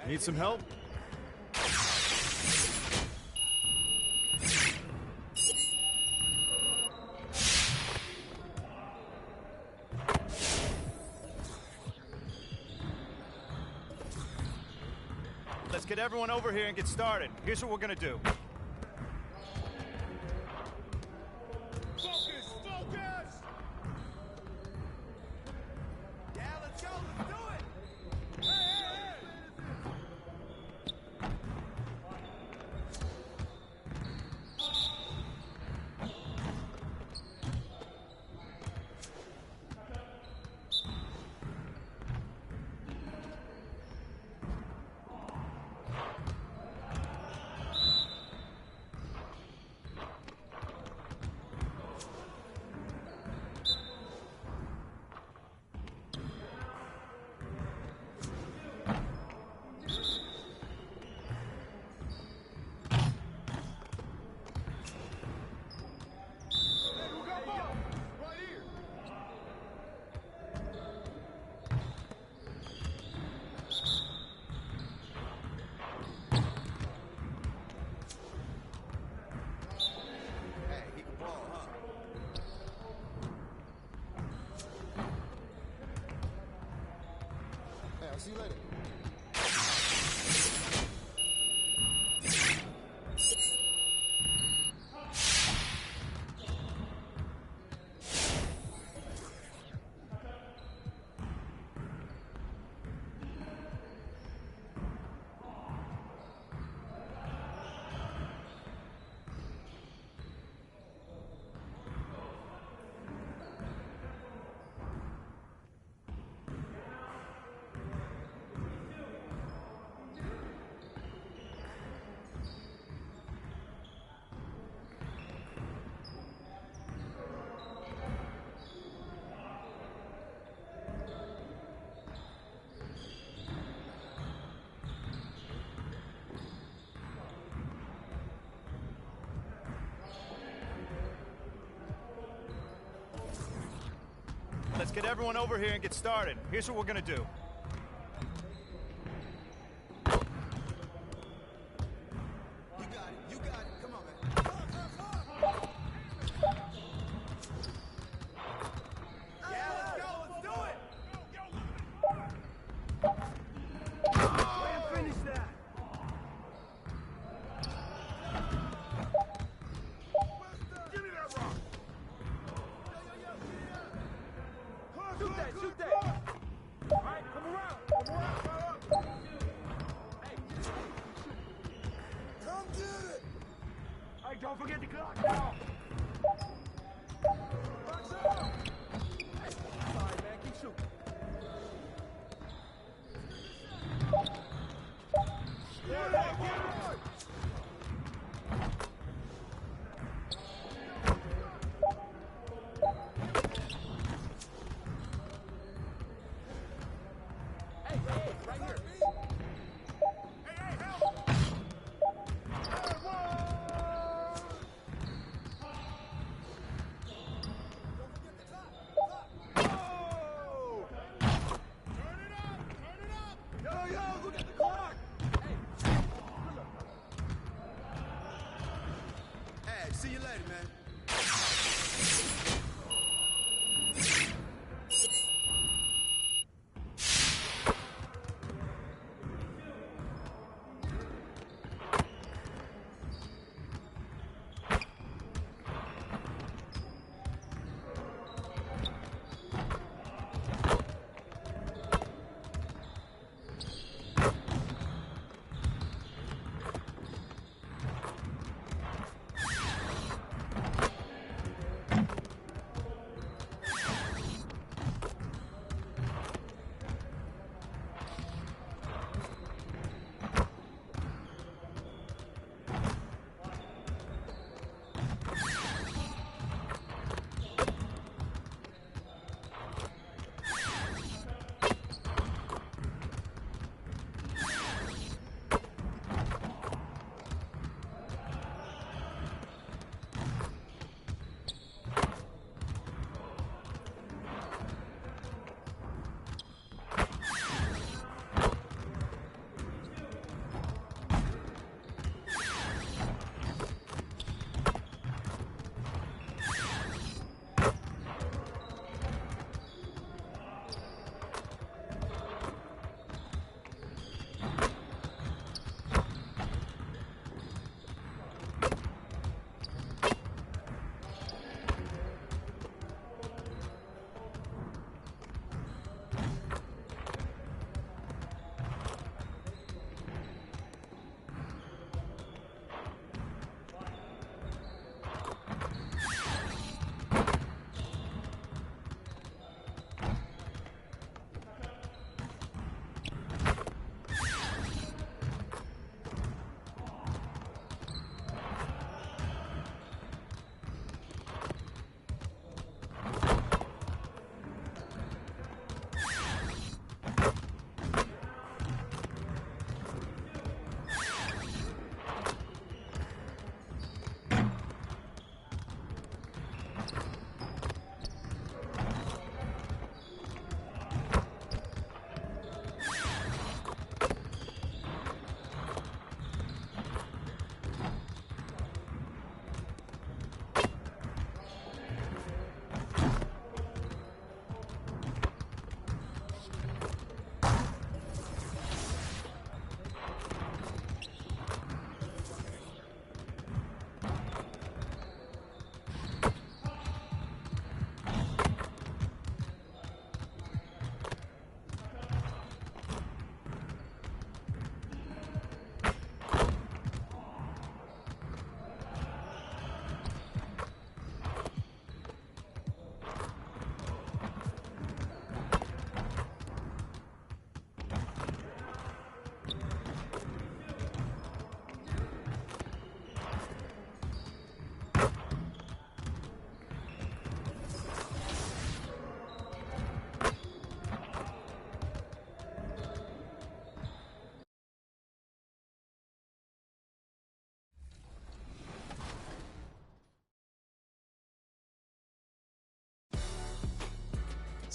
Need some help? Let's get everyone over here and get started. Here's what we're gonna do. Focus! Focus! Yeah, let's go! Let's do it! Hey, hey, hey! I'll see you later. Let's get everyone over here and get started. Here's what we're gonna do. Shoot that! All right, come don't forget the clock now. Sorry, man. Keep shooting. See you later, man.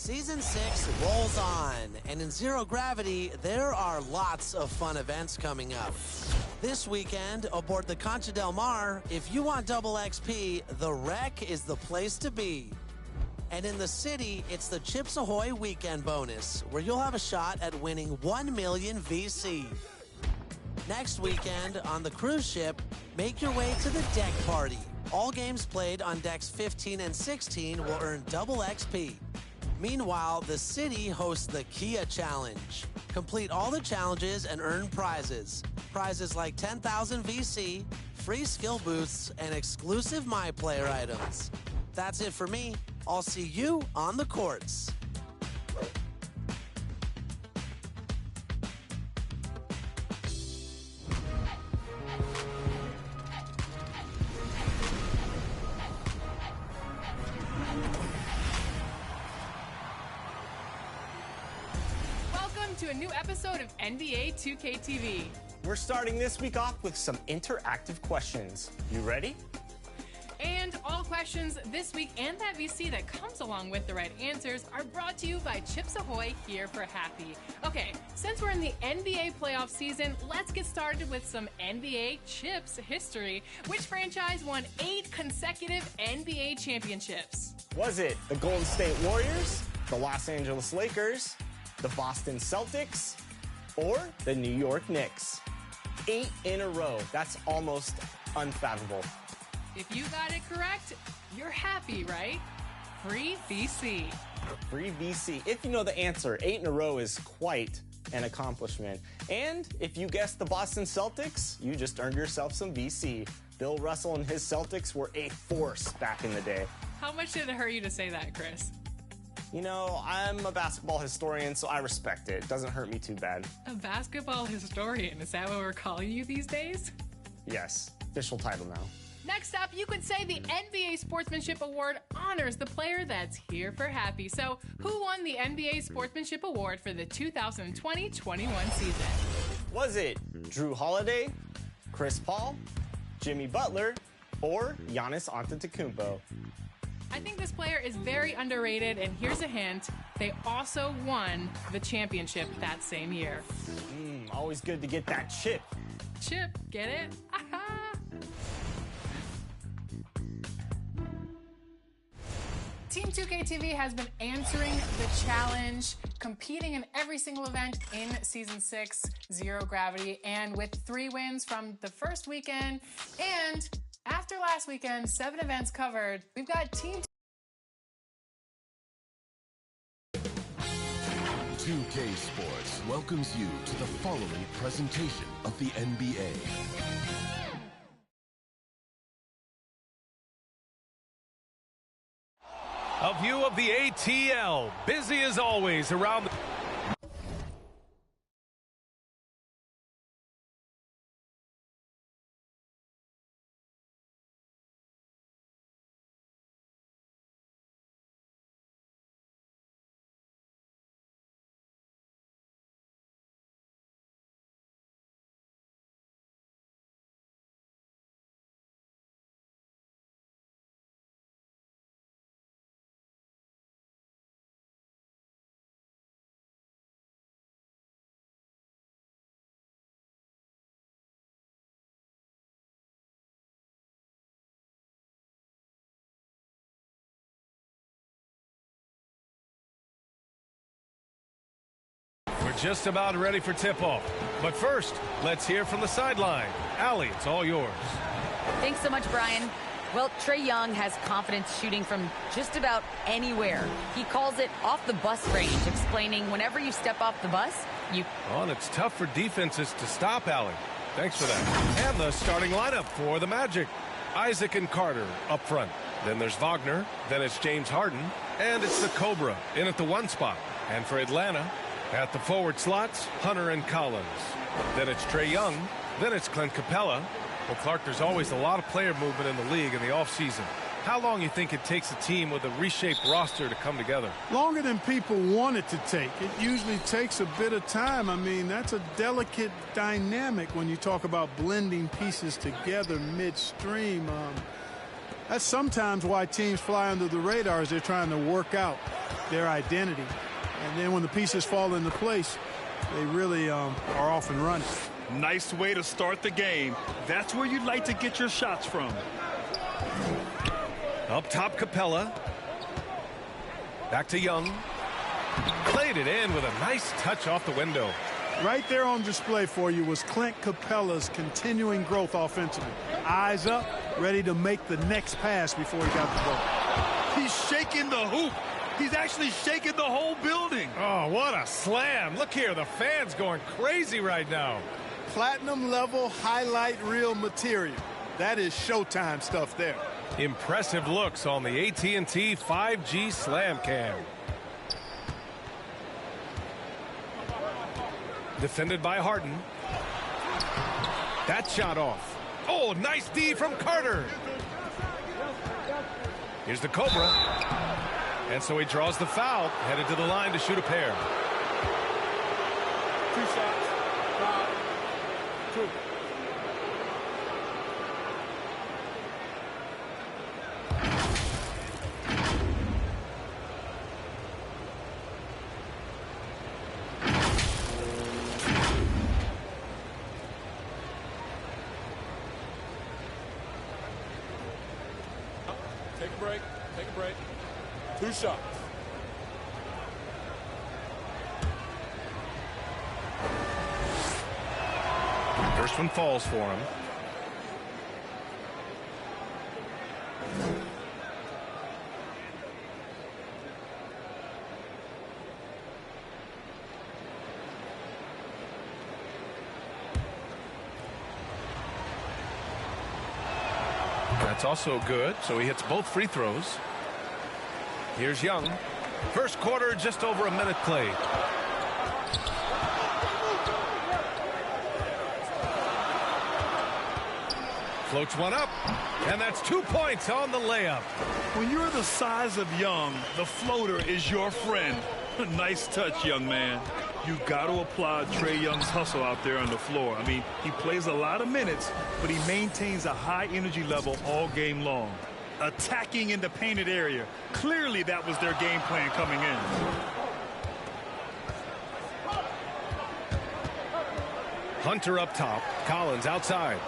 Season 6 rolls on, and in Zero Gravity, there are lots of fun events coming up. This weekend, aboard the Concha del Mar, if you want double XP, the Wreck is the place to be. And in the city, it's the Chips Ahoy weekend bonus, where you'll have a shot at winning 1 million VC. Next weekend, on the cruise ship, make your way to the Deck Party. All games played on decks 15 and 16 will earn double XP. Meanwhile, the city hosts the Kia Challenge. Complete all the challenges and earn prizes. Prizes like 10,000 VC, free skill boosts, and exclusive My Player items. That's it for me. I'll see you on the courts. To a new episode of NBA 2K TV. We're starting this week off with some interactive questions. You ready? And all questions this week and that VC that comes along with the right answers are brought to you by Chips Ahoy, here for happy. Okay, since we're in the NBA playoff season, let's get started with some NBA Chips history. Which franchise won 8 consecutive NBA championships? Was it the Golden State Warriors, the Los Angeles Lakers, the Boston Celtics, or the New York Knicks? 8 in a row. That's almost unfathomable. If you got it correct, you're happy, right? Free VC. Free VC. If you know the answer, 8 in a row is quite an accomplishment. And if you guessed the Boston Celtics, you just earned yourself some VC. Bill Russell and his Celtics were a force back in the day. How much did it hurt you to say that, Chris? You know, I'm a basketball historian, so I respect it. It doesn't hurt me too bad. A basketball historian, is that what we're calling you these days? Yes, official title now. Next up, you could say the NBA Sportsmanship Award honors the player that's here for happy. So, who won the NBA Sportsmanship Award for the 2020-21 season? Was it Drew Holiday, Chris Paul, Jimmy Butler, or Giannis Antetokounmpo? I think this player is very underrated, and here's a hint. They also won the championship that same year. Always good to get that chip. Chip, get it? Aha! Team 2K TV has been answering the challenge, competing in every single event in Season 6, Zero Gravity, and with 3 wins from the first weekend, and after last weekend, 7 events covered, we've got Team 2K Sports welcomes you to the following presentation of the NBA. A view of the ATL, busy as always around the... We're just about ready for tip-off. But first, let's hear from the sideline. Allie, it's all yours. Thanks so much, Brian. Well, Trae Young has confidence shooting from just about anywhere. He calls it off the bus range, explaining whenever you step off the bus, you... Oh, and it's tough for defenses to stop Allie. Thanks for that. And the starting lineup for the Magic. Isaac and Carter up front. Then there's Wagner. Then it's James Harden. And it's the Cobra in at the 1 spot. And for Atlanta, at the forward slots, Hunter and Collins. Then it's Trae Young. Then it's Clint Capella. Well, Clark, there's always a lot of player movement in the league in the offseason. How long do you think it takes a team with a reshaped roster to come together? Longer than people want it to take. It usually takes a bit of time. I mean, that's a delicate dynamic when you talk about blending pieces together midstream. That's sometimes why teams fly under the radar as they're trying to work out their identity. And then when the pieces fall into place, they really are off and running. Nice way to start the game. That's where you'd like to get your shots from. Up top, Capella. Back to Young. Played it in with a nice touch off the window. Right there on display for you was Clint Capella's continuing growth offensively. Eyes up, ready to make the next pass before he got the ball. He's shaking the hoop. He's actually shaking the whole building. Oh, what a slam. Look here, the fans going crazy right now. Platinum level highlight reel material. That is showtime stuff there. Impressive looks on the AT&T 5G Slam Cam. Defended by Harden. That shot off. Oh, nice D from Carter. Here's the Cobra. And so he draws the foul, headed to the line to shoot a pair. 2 shots. 5, 2. Take a break. Take a break. 2 shots. First one falls for him. That's also good, so he hits both free throws. Here's Young. First quarter, just over a minute played. Floats one up, and that's 2 points on the layup. When you're the size of Young, the floater is your friend. Nice touch, young man. You got to applaud Trae Young's hustle out there on the floor. I mean, he plays a lot of minutes, but he maintains a high energy level all game long. Attacking in the painted area. Clearly, that was their game plan coming in. Hunter up top. Collins outside.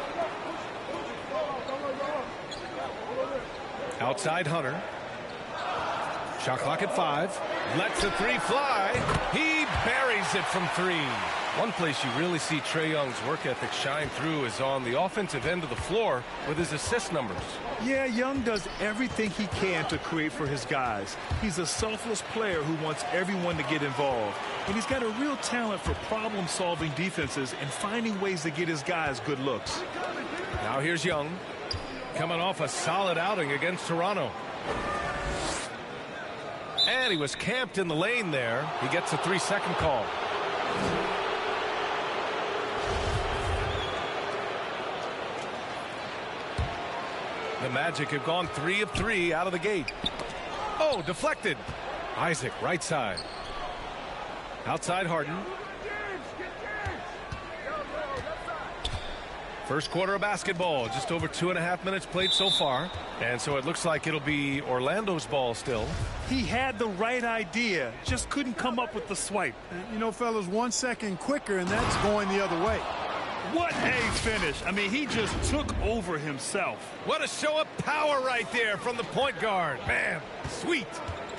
Outside Hunter. Shot clock at 5. Lets the 3 fly. He buries it from 3. One place you really see Trae Young's work ethic shine through is on the offensive end of the floor with his assist numbers. Yeah, Young does everything he can to create for his guys. He's a selfless player who wants everyone to get involved. And he's got a real talent for problem-solving defenses and finding ways to get his guys good looks. Now here's Young, coming off a solid outing against Toronto. And he was camped in the lane there. He gets a 3-second call. The Magic have gone 3 of 3 out of the gate. Oh, deflected. Isaac, right side. Outside Harden. First quarter of basketball, just over 2.5 minutes played so far. And so it looks like it'll be Orlando's ball still. He had the right idea, just couldn't come up with the swipe. You know, fellas, 1 second quicker, and that's going the other way. What a finish. I mean, he just took over himself. What a show of power right there from the point guard. Man, sweet.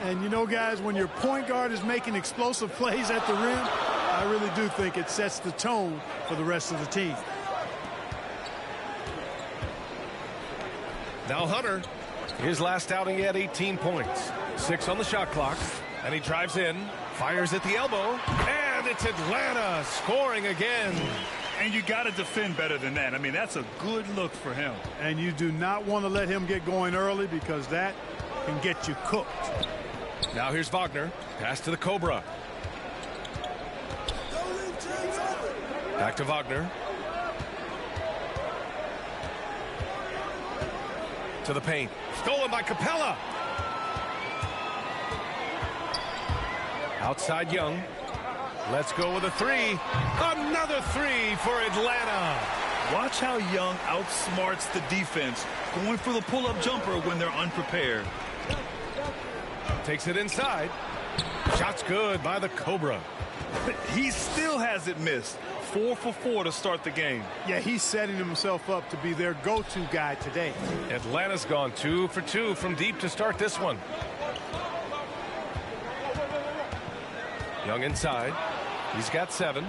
And you know, guys, when your point guard is making explosive plays at the rim, I really do think it sets the tone for the rest of the team. Now Hunter, his last outing, he had 18 points. 6 on the shot clock. And he drives in, fires at the elbow, and it's Atlanta scoring again. And you got to defend better than that. I mean, that's a good look for him. And you do not want to let him get going early because that can get you cooked. Now here's Wagner. Pass to the Cobra. Back to Wagner. To the paint. Stolen by Capella. Outside Young. Let's go with a 3. Another 3 for Atlanta. Watch how Young outsmarts the defense, going for the pull-up jumper when they're unprepared. Takes it inside. Shot's good by the Cobra. He still hasn't missed. 4 for 4 to start the game. Yeah, he's setting himself up to be their go-to guy today. Atlanta's gone 2 for 2 from deep to start this one. Young inside. He's got 7.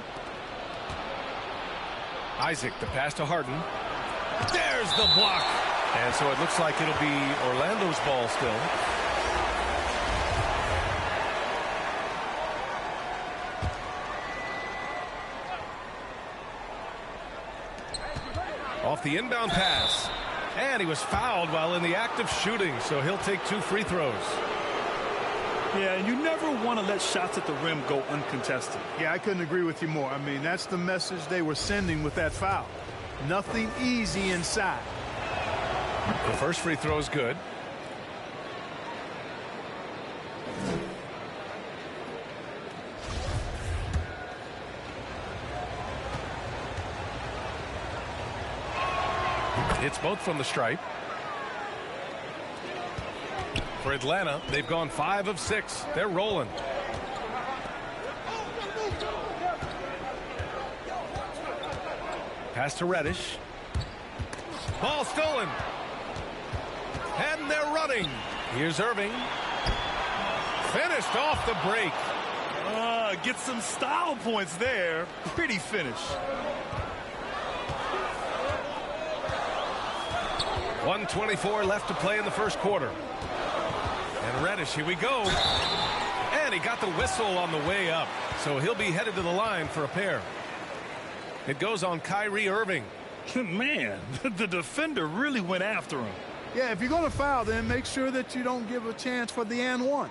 Isaac, the pass to Harden. There's the block. And so it looks like it'll be Orlando's ball still. Off the inbound pass. And he was fouled while in the act of shooting, so he'll take 2 free throws. Yeah, and you never want to let shots at the rim go uncontested. Yeah, I couldn't agree with you more. I mean, that's the message they were sending with that foul. Nothing easy inside. The first free throw is good. It's both from the stripe. For Atlanta, they've gone 5 of 6. They're rolling. Pass to Reddish. Ball stolen. And they're running. Here's Irving. Finished off the break. Get some style points there. Pretty finish. 1:24 left to play in the first quarter. And Reddish, here we go. And he got the whistle on the way up. So he'll be headed to the line for a pair. It goes on Kyrie Irving. Man, the defender really went after him. Yeah, if you're going to foul, then make sure that you don't give a chance for the and one.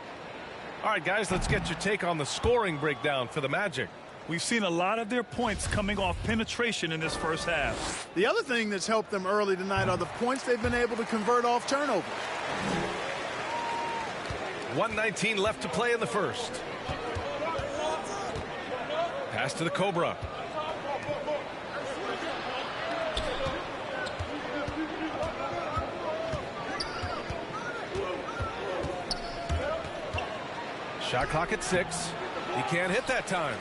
All right, guys, let's get your take on the scoring breakdown for the Magic. We've seen a lot of their points coming off penetration in this first half. The other thing that's helped them early tonight are the points they've been able to convert off turnovers. 1:19 left to play in the first. Pass to the Cobra. Shot clock at 6. He can't hit that time.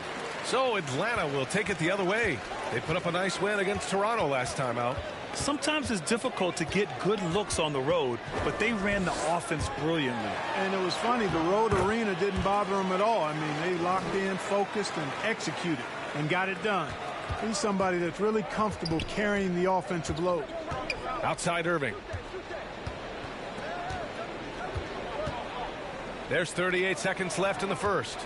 So Atlanta will take it the other way. They put up a nice win against Toronto last time out. Sometimes it's difficult to get good looks on the road, but they ran the offense brilliantly. And it was funny, the road arena didn't bother them at all. I mean, they locked in, focused, and executed, and got it done. He's somebody that's really comfortable carrying the offensive load. Outside Irving. There's 38 seconds left in the first.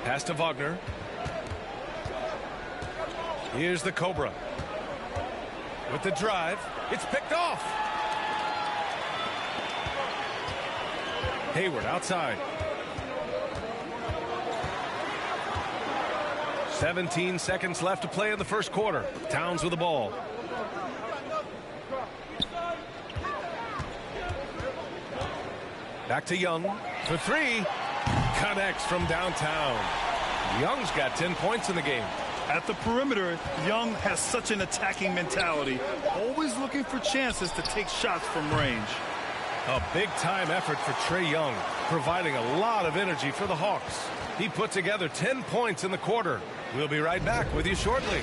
Pass to Wagner. Here's the Cobra. With the drive, it's picked off. Hayward outside. 17 seconds left to play in the first quarter. Towns with the ball. Back to Young for 3. Connects from downtown. Young's got 10 points in the game. At the perimeter, Young has such an attacking mentality, always looking for chances to take shots from range. A big-time effort for Trae Young, providing a lot of energy for the Hawks. He put together 10 points in the quarter. We'll be right back with you shortly.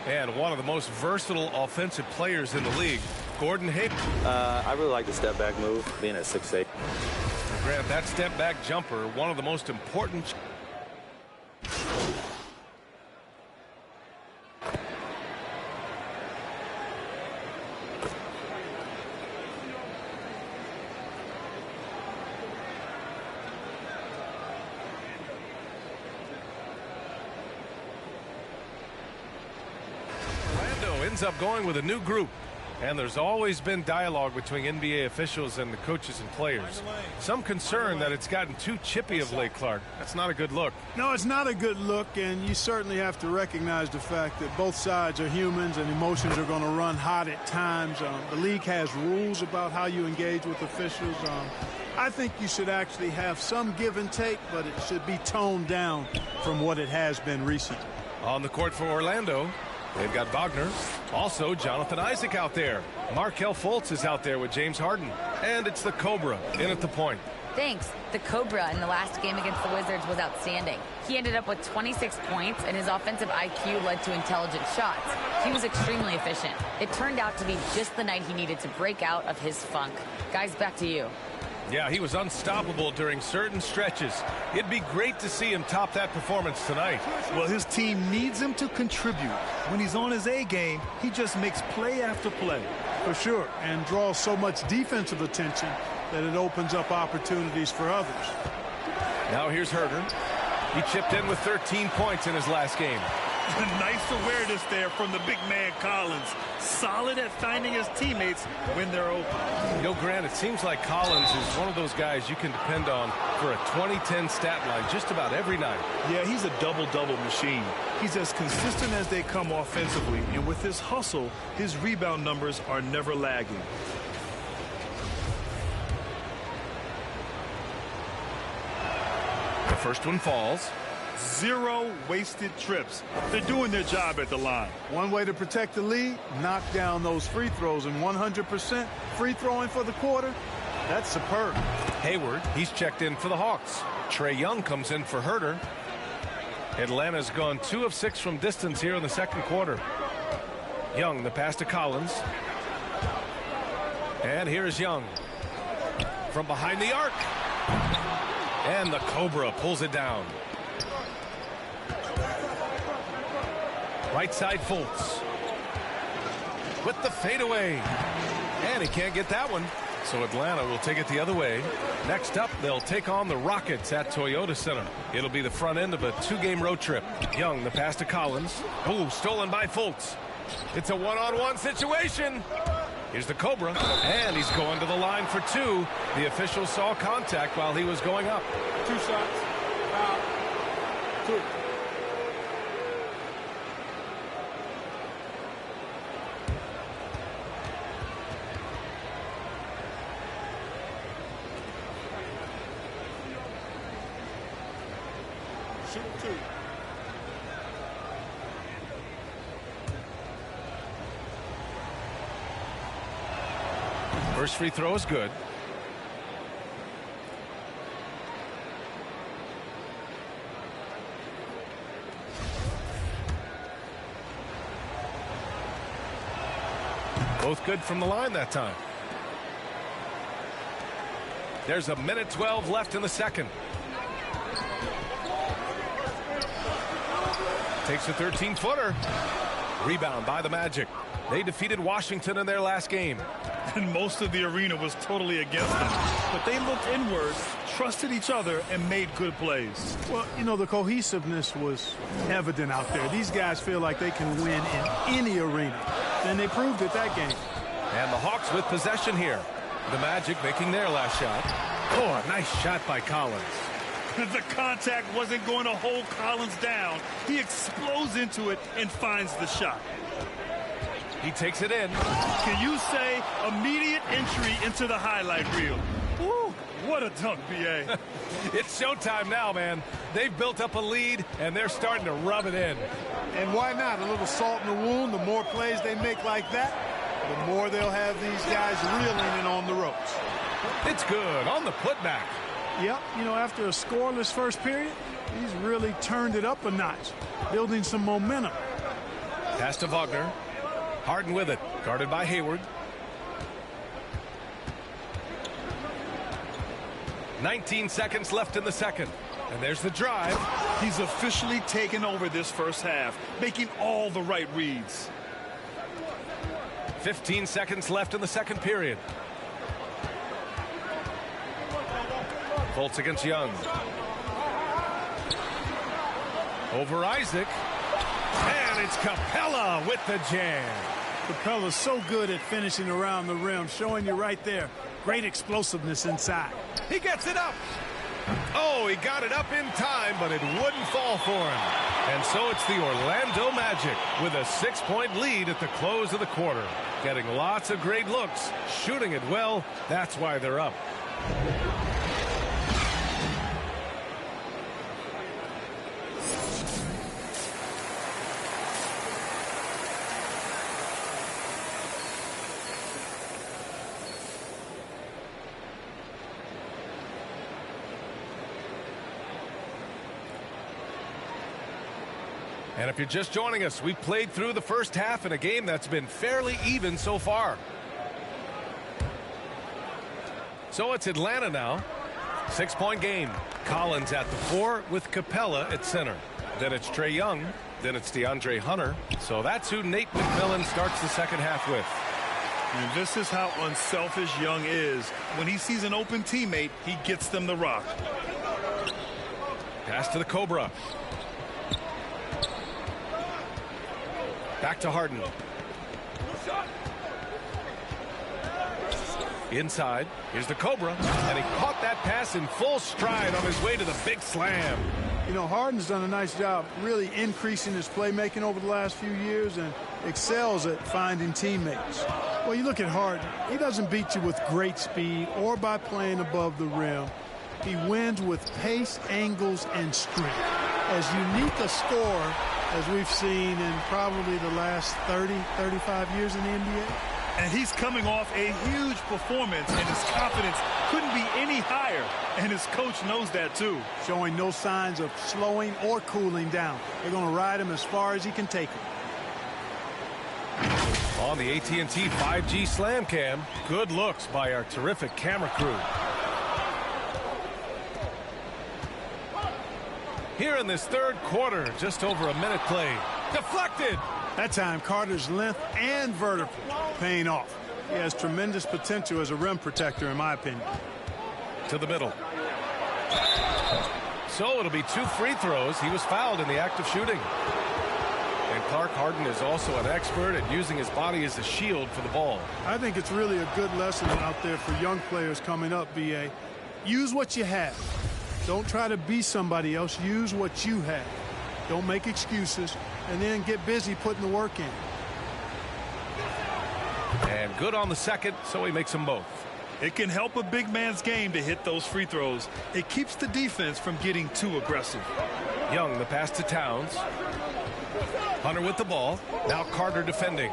And one of the most versatile offensive players in the league, Gordon Hayward. I really like the step-back move, being at 6'8". Grant, that step-back jumper, one of the most important. Orlando ends up going with a new group. And there's always been dialogue between NBA officials and the coaches and players. Some concern that it's gotten too chippy of late, Clark. That's not a good look. No, it's not a good look, and you certainly have to recognize the fact that both sides are humans and emotions are going to run hot at times. The league has rules about how you engage with officials. I think you should actually have some give and take, but it should be toned down from what it has been recently. On the court for Orlando, they've got Wagner. Also, Jonathan Isaac out there. Markelle Fultz is out there with James Harden. And it's the Cobra in at the point. Thanks. The Cobra in the last game against the Wizards was outstanding. He ended up with 26 points, and his offensive IQ led to intelligent shots. He was extremely efficient. It turned out to be just the night he needed to break out of his funk. Guys, back to you. Yeah, he was unstoppable during certain stretches. It'd be great to see him top that performance tonight. Well, his team needs him to contribute. When he's on his A game, he just makes play after play. For sure, and draws so much defensive attention that it opens up opportunities for others. Now here's Herter. He chipped in with 13 points in his last game. Nice awareness there from the big man Collins. Solid at finding his teammates when they're open. You know, Grant, it seems like Collins is one of those guys you can depend on for a 2010 stat line just about every night. Yeah, he's a double-double machine. He's as consistent as they come offensively, and with his hustle, his rebound numbers are never lagging. The first one falls. 0 wasted trips. They're doing their job at the line. One way to protect the lead, knock down those free throws, and 100% free throwing for the quarter, that's superb. Hayward, he's checked in for the Hawks. Trae Young comes in for Herter. Atlanta's gone 2 of 6 from distance here in the second quarter. Young, the pass to Collins. And here's Young. From behind the arc. And the Cobra pulls it down. Right side Fultz. With the fadeaway. And he can't get that one. So Atlanta will take it the other way. Next up, they'll take on the Rockets at Toyota Center. It'll be the front end of a 2-game road trip. Young, the pass to Collins. Ooh, stolen by Fultz. It's a one-on-one situation. Here's the Cobra. And he's going to the line for 2. The official saw contact while he was going up. 2 shots. Foul. 2. Shoot 2. First free throw is good. Both good from the line that time. There's a minute 12 left in the second. Takes a 13-footer. Rebound by the Magic. They defeated Washington in their last game. And most of the arena was totally against them. But they looked inward, trusted each other, and made good plays. Well, you know, the cohesiveness was evident out there. These guys feel like they can win in any arena. And they proved it that game. And the Hawks with possession here. The Magic making their last shot. Oh, a nice shot by Collins. The contact wasn't going to hold Collins down. He explodes into it and finds the shot. He takes it in. Can you say immediate entry into the highlight reel? Woo, what a dunk, B.A. It's showtime now, man. They've built up a lead, and they're starting to rub it in. And why not? A little salt in the wound. The more plays they make like that, the more they'll have these guys reeling and on the ropes. It's good on the putback. Yep, you know, after a scoreless first period, he's really turned it up a notch, building some momentum. Pass to Wagner. Harden with it, guarded by Hayward. 19 seconds left in the second. And there's the drive. He's officially taken over this first half, making all the right reads. 15 seconds left in the second period. Fultz against Young. Over Isaac. And it's Capella with the jam. Capella's so good at finishing around the rim, showing you right there. Great explosiveness inside. He gets it up. Oh, he got it up in time, but it wouldn't fall for him. And so it's the Orlando Magic with a 6-point lead at the close of the quarter. Getting lots of great looks, shooting it well. That's why they're up. And if you're just joining us, we've played through the first half in a game that's been fairly even so far. So it's Atlanta now. 6-point game. Collins at the 4 with Capella at center. Then it's Trae Young. Then it's DeAndre Hunter. So that's who Nate McMillan starts the second half with. And this is how unselfish Young is. When he sees an open teammate, he gets them the rock. Pass to the Cobra. Back to Harden. Inside. Here's the Cobra. And he caught that pass in full stride on his way to the big slam. You know, Harden's done a nice job really increasing his playmaking over the last few years and excels at finding teammates. Well, you look at Harden. He doesn't beat you with great speed or by playing above the rim. He wins with pace, angles, and strength. As unique a score as we've seen in probably the last 30, 35 years in the NBA. And he's coming off a huge performance, and his confidence couldn't be any higher. And his coach knows that, too. Showing no signs of slowing or cooling down. They're going to ride him as far as he can take him. On the AT&T 5G Slam Cam, good looks by our terrific camera crew. Here in this third quarter, just over a minute played. Deflected! That time, Carter's length and vertical paying off. He has tremendous potential as a rim protector, in my opinion. To the middle. So it'll be 2 free throws. He was fouled in the act of shooting. And Clark Harden is also an expert at using his body as a shield for the ball. I think it's really a good lesson out there for young players coming up, B.A. Use what you have. Don't try to be somebody else. Use what you have. Don't make excuses, and then get busy putting the work in. And good on the second, so he makes them both. It can help a big man's game to hit those free throws. It keeps the defense from getting too aggressive. Young, the pass to Towns. Hunter with the ball. Now Carter defending.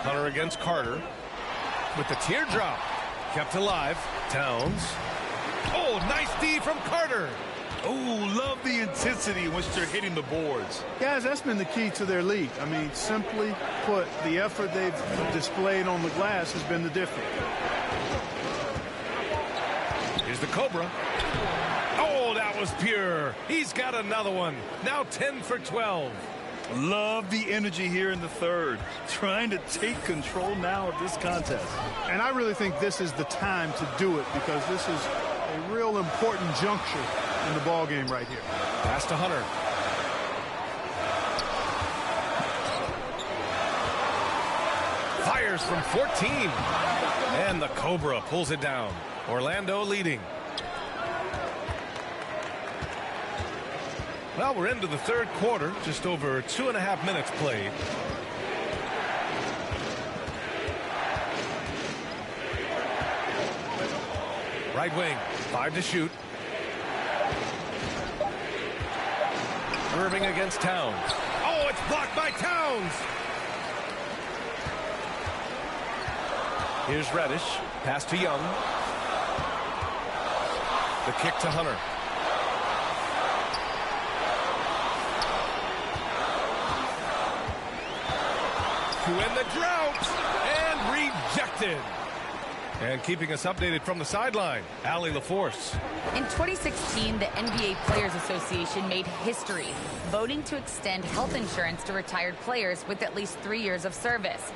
Hunter against Carter. With the teardrop. Kept alive. Towns. Oh, nice D from Carter. Oh, love the intensity in which they're hitting the boards. Guys, that's been the key to their lead. I mean, simply put, the effort they've displayed on the glass has been the difference. Here's the Cobra. Oh, that was pure. He's got another one. Now 10 for 12. Love the energy here in the third. Trying to take control now of this contest. And I really think this is the time to do it because this is a real important juncture in the ball game right here. Pass to Hunter. Fires from 14. And the Cobra pulls it down. Orlando leading. Well, we're into the third quarter, just over 2.5 minutes played. Right wing, 5 to shoot. Irving against Towns. Oh, it's blocked by Towns. Here's Reddish. Pass to Young. The kick to Hunter. To end the drought. And rejected. And keeping us updated from the sideline, Allie LaForce. In 2016, the NBA Players Association made history, voting to extend health insurance to retired players with at least 3 years of service.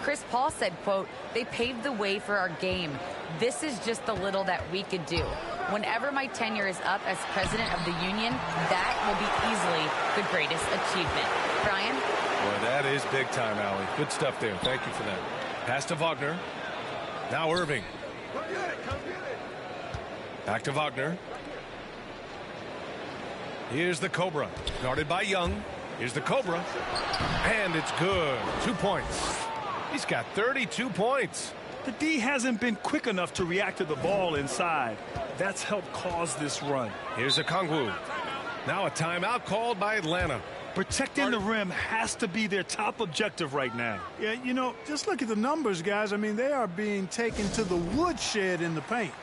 Chris Paul said, quote, "They paved the way for our game. This is just the little that we could do. Whenever my tenure is up as president of the union, that will be easily the greatest achievement." Brian? Boy, that is big time, Allie. Good stuff there. Thank you for that. Pass to Wagner. Now Irving. Back to Wagner. Here's the Cobra. Guarded by Young. Here's the Cobra. And it's good. 2 points. He's got 32 points. The D hasn't been quick enough to react to the ball inside. That's helped cause this run. Here's Okongwu. Now a timeout called by Atlanta. Protecting the rim has to be their top objective right now. Yeah, you know, just look at the numbers, guys. I mean, they are being taken to the woodshed in the paint.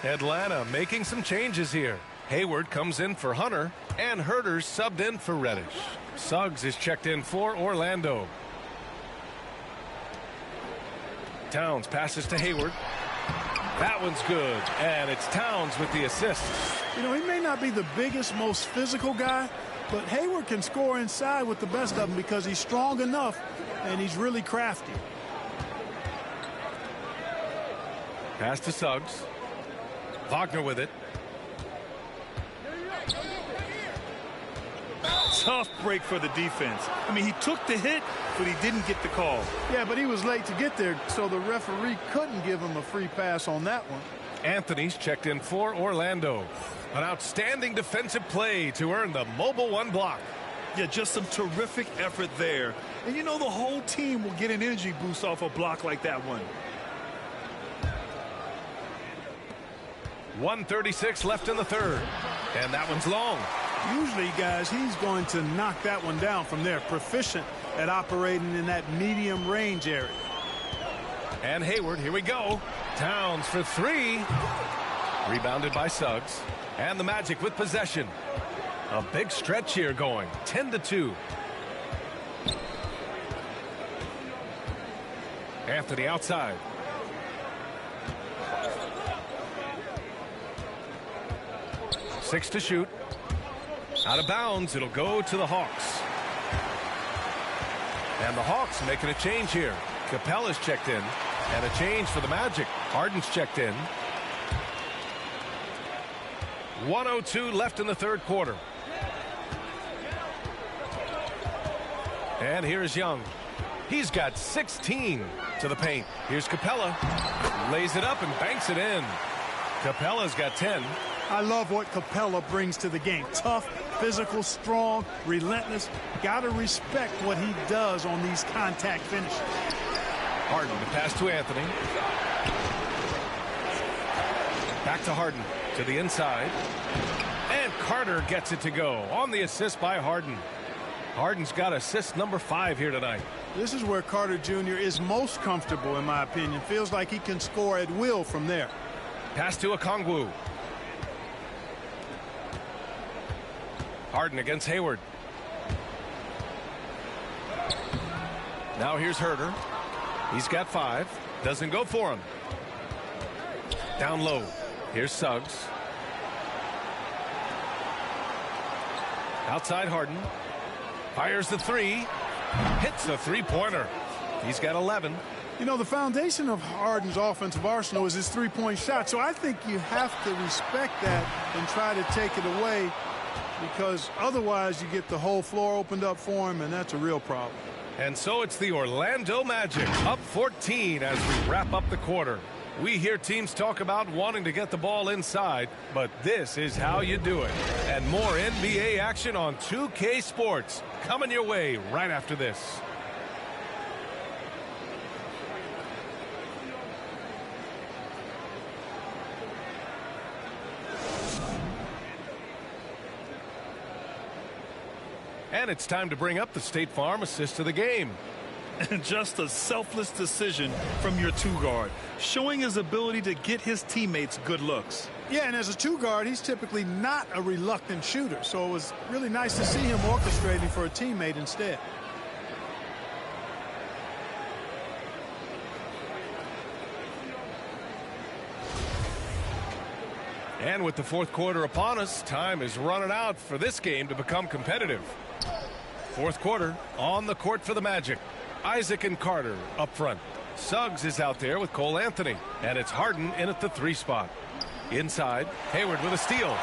Atlanta making some changes here. Hayward comes in for Hunter, and Herter's subbed in for Reddish. Suggs is checked in for Orlando. Towns passes to Hayward. That one's good, and it's Towns with the assist. You know, he may not be the biggest, most physical guy, but Hayward can score inside with the best of them because he's strong enough and he's really crafty. Pass to Suggs. Wagner with it. Tough break for the defense. I mean, he took the hit, but he didn't get the call. Yeah, but he was late to get there, so the referee couldn't give him a free pass on that one. Anthony's checked in for Orlando. An outstanding defensive play to earn the Mobile One block. Yeah, just some terrific effort there. And you know the whole team will get an energy boost off a block like that one. 1:36 left in the third. And that one's long. Usually, guys, he's going to knock that one down from there. Proficient at operating in that medium range area. And Hayward, here we go. Towns for three. Rebounded by Suggs. And the Magic with possession. A big stretch here going. 10-2. Anthony outside. Six to shoot. Out of bounds. It'll go to the Hawks. And the Hawks making a change here. Capella's checked in. And a change for the Magic. Harden's checked in. 1:02 left in the third quarter. And here's Young. He's got 16 to the paint. Here's Capella. Lays it up and banks it in. Capella's got 10. I love what Capella brings to the game. Tough, physical, strong, relentless. Got to respect what he does on these contact finishes. Harden to pass to Anthony. Back to Harden to the inside. And Carter gets it to go on the assist by Harden. Harden's got assist number 5 here tonight. This is where Carter Jr. is most comfortable, in my opinion. Feels like he can score at will from there. Pass to Okongwu. Harden against Hayward. Now here's Herter. He's got 5. Doesn't go for him. Down low. Here's Suggs. Outside Harden. Fires the 3. Hits the three-pointer. He's got 11. You know, the foundation of Harden's offensive arsenal is his three-point shot. So I think you have to respect that and try to take it away, because otherwise you get the whole floor opened up for him, and that's a real problem. And so it's the Orlando Magic up 14 as we wrap up the quarter. We hear teams talk about wanting to get the ball inside, but this is how you do it. And more NBA action on 2K Sports coming your way right after this. And it's time to bring up the State Farm assist of the game. And just a selfless decision from your 2-guard, showing his ability to get his teammates good looks. Yeah, and as a 2-guard, he's typically not a reluctant shooter, so it was really nice to see him orchestrating for a teammate instead. And with the fourth quarter upon us, time is running out for this game to become competitive. Fourth quarter on the court for the Magic. Isaac and Carter up front. Suggs is out there with Cole Anthony. And it's Harden in at the 3 spot. Inside, Hayward with a steal.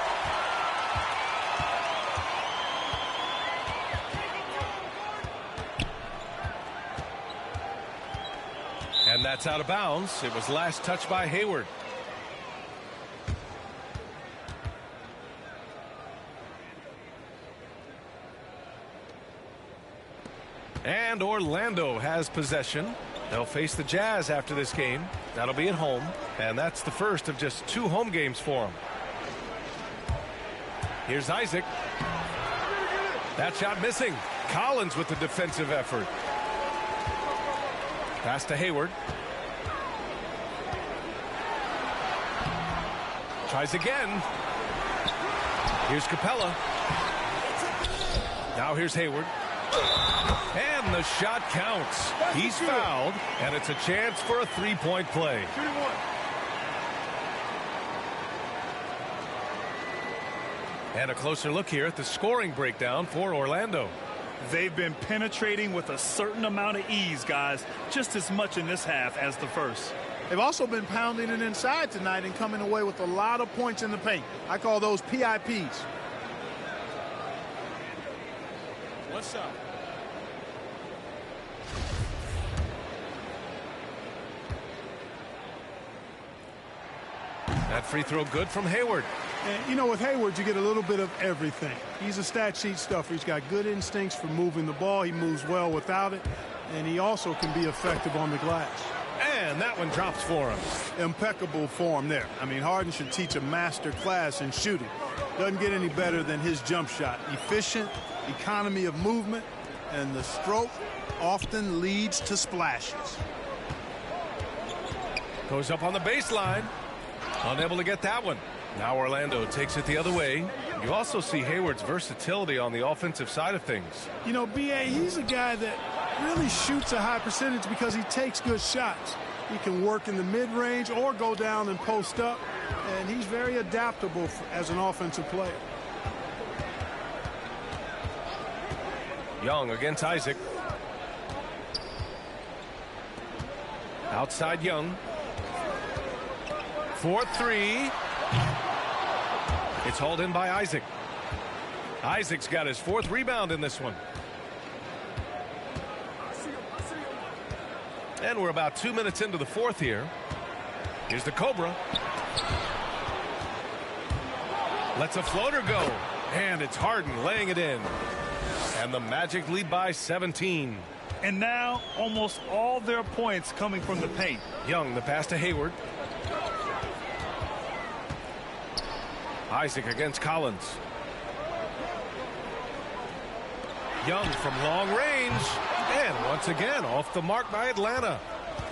And that's out of bounds. It was last touched by Hayward. And Orlando has possession. They'll face the Jazz after this game. That'll be at home. And that's the first of just 2 home games for them. Here's Isaac. That shot missing. Collins with the defensive effort. Pass to Hayward. Tries again. Here's Capella. Now here's Hayward. And the shot counts. He's fouled, and it's a chance for a three-point play. And a closer look here at the scoring breakdown for Orlando. They've been penetrating with a certain amount of ease, guys, just as much in this half as the first. They've also been pounding it inside tonight and coming away with a lot of points in the paint. I call those PIPs. What's up? That free throw good from Hayward. And, you know, with Hayward, you get a little bit of everything. He's a stat sheet stuffer. He's got good instincts for moving the ball. He moves well without it. And he also can be effective on the glass. And that one drops for him. Impeccable form there. I mean, Harden should teach a master class in shooting. Doesn't get any better than his jump shot. Efficient, economy of movement, and the stroke often leads to splashes. Goes up on the baseline. Unable to get that one. Now Orlando takes it the other way. You also see Hayward's versatility on the offensive side of things. You know, B.A., he's a guy that really shoots a high percentage because he takes good shots. He can work in the mid-range or go down and post up, and he's very adaptable as an offensive player. Young against Isaac. Outside Young. 4-3. It's hauled in by Isaac. Isaac's got his fourth rebound in this one. And we're about 2 minutes into the fourth here. Here's the Cobra. Lets a floater go. And it's Harden laying it in. And the Magic lead by 17. And now almost all their points coming from the paint. Young, the pass to Hayward. Isaac against Collins. Young from long range. And once again, off the mark by Atlanta.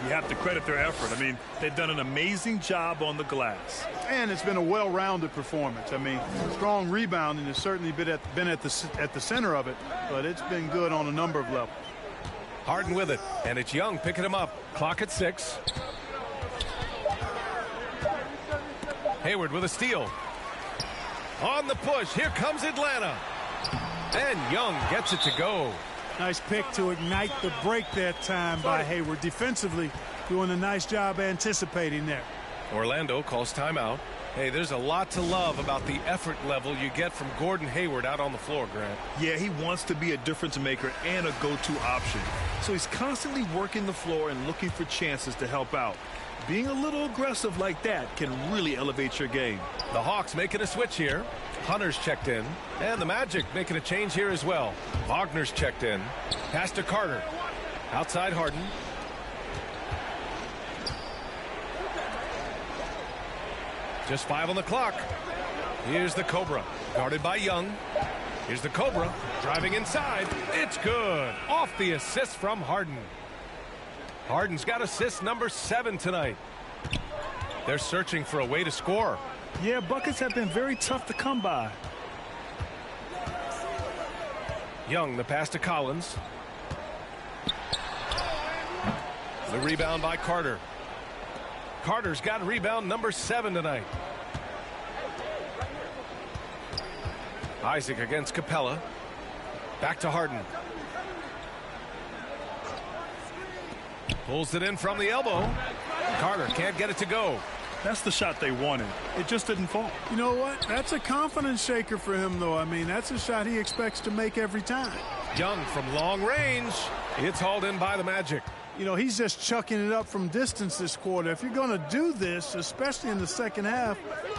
You have to credit their effort. I mean, they've done an amazing job on the glass. And it's been a well-rounded performance. I mean, strong rebounding has certainly been at the center of it, but it's been good on a number of levels. Harden with it, and it's Young picking him up. Clock at 6. Hayward with a steal. On the push, here comes Atlanta. And Young gets it to go. Nice pick to ignite the break that time by Hayward. Defensively, doing a nice job anticipating there. Orlando calls timeout. Hey, there's a lot to love about the effort level you get from Gordon Hayward out on the floor, Grant. Yeah, he wants to be a difference maker and a go-to option. So he's constantly working the floor and looking for chances to help out. Being a little aggressive like that can really elevate your game. The Hawks making a switch here. Hunter's checked in. And the Magic making a change here as well. Wagner's checked in. Pass to Carter. Outside Harden. Just 5 on the clock. Here's the Cobra. Guarded by Young. Here's the Cobra. Driving inside. It's good. Off the assist from Harden. Harden's got assist number 7 tonight. They're searching for a way to score. Yeah, buckets have been very tough to come by. Young, the pass to Collins. The rebound by Carter. Carter's got rebound number 7 tonight. Isaac against Capella. Back to Harden. Pulls it in from the elbow. Carter can't get it to go. That's the shot they wanted. It just didn't fall. You know what? That's a confidence shaker for him, though. I mean, that's a shot he expects to make every time. Young from long range. It's hauled in by the Magic. You know, he's just chucking it up from distance this quarter. If you're going to do this, especially in the second half,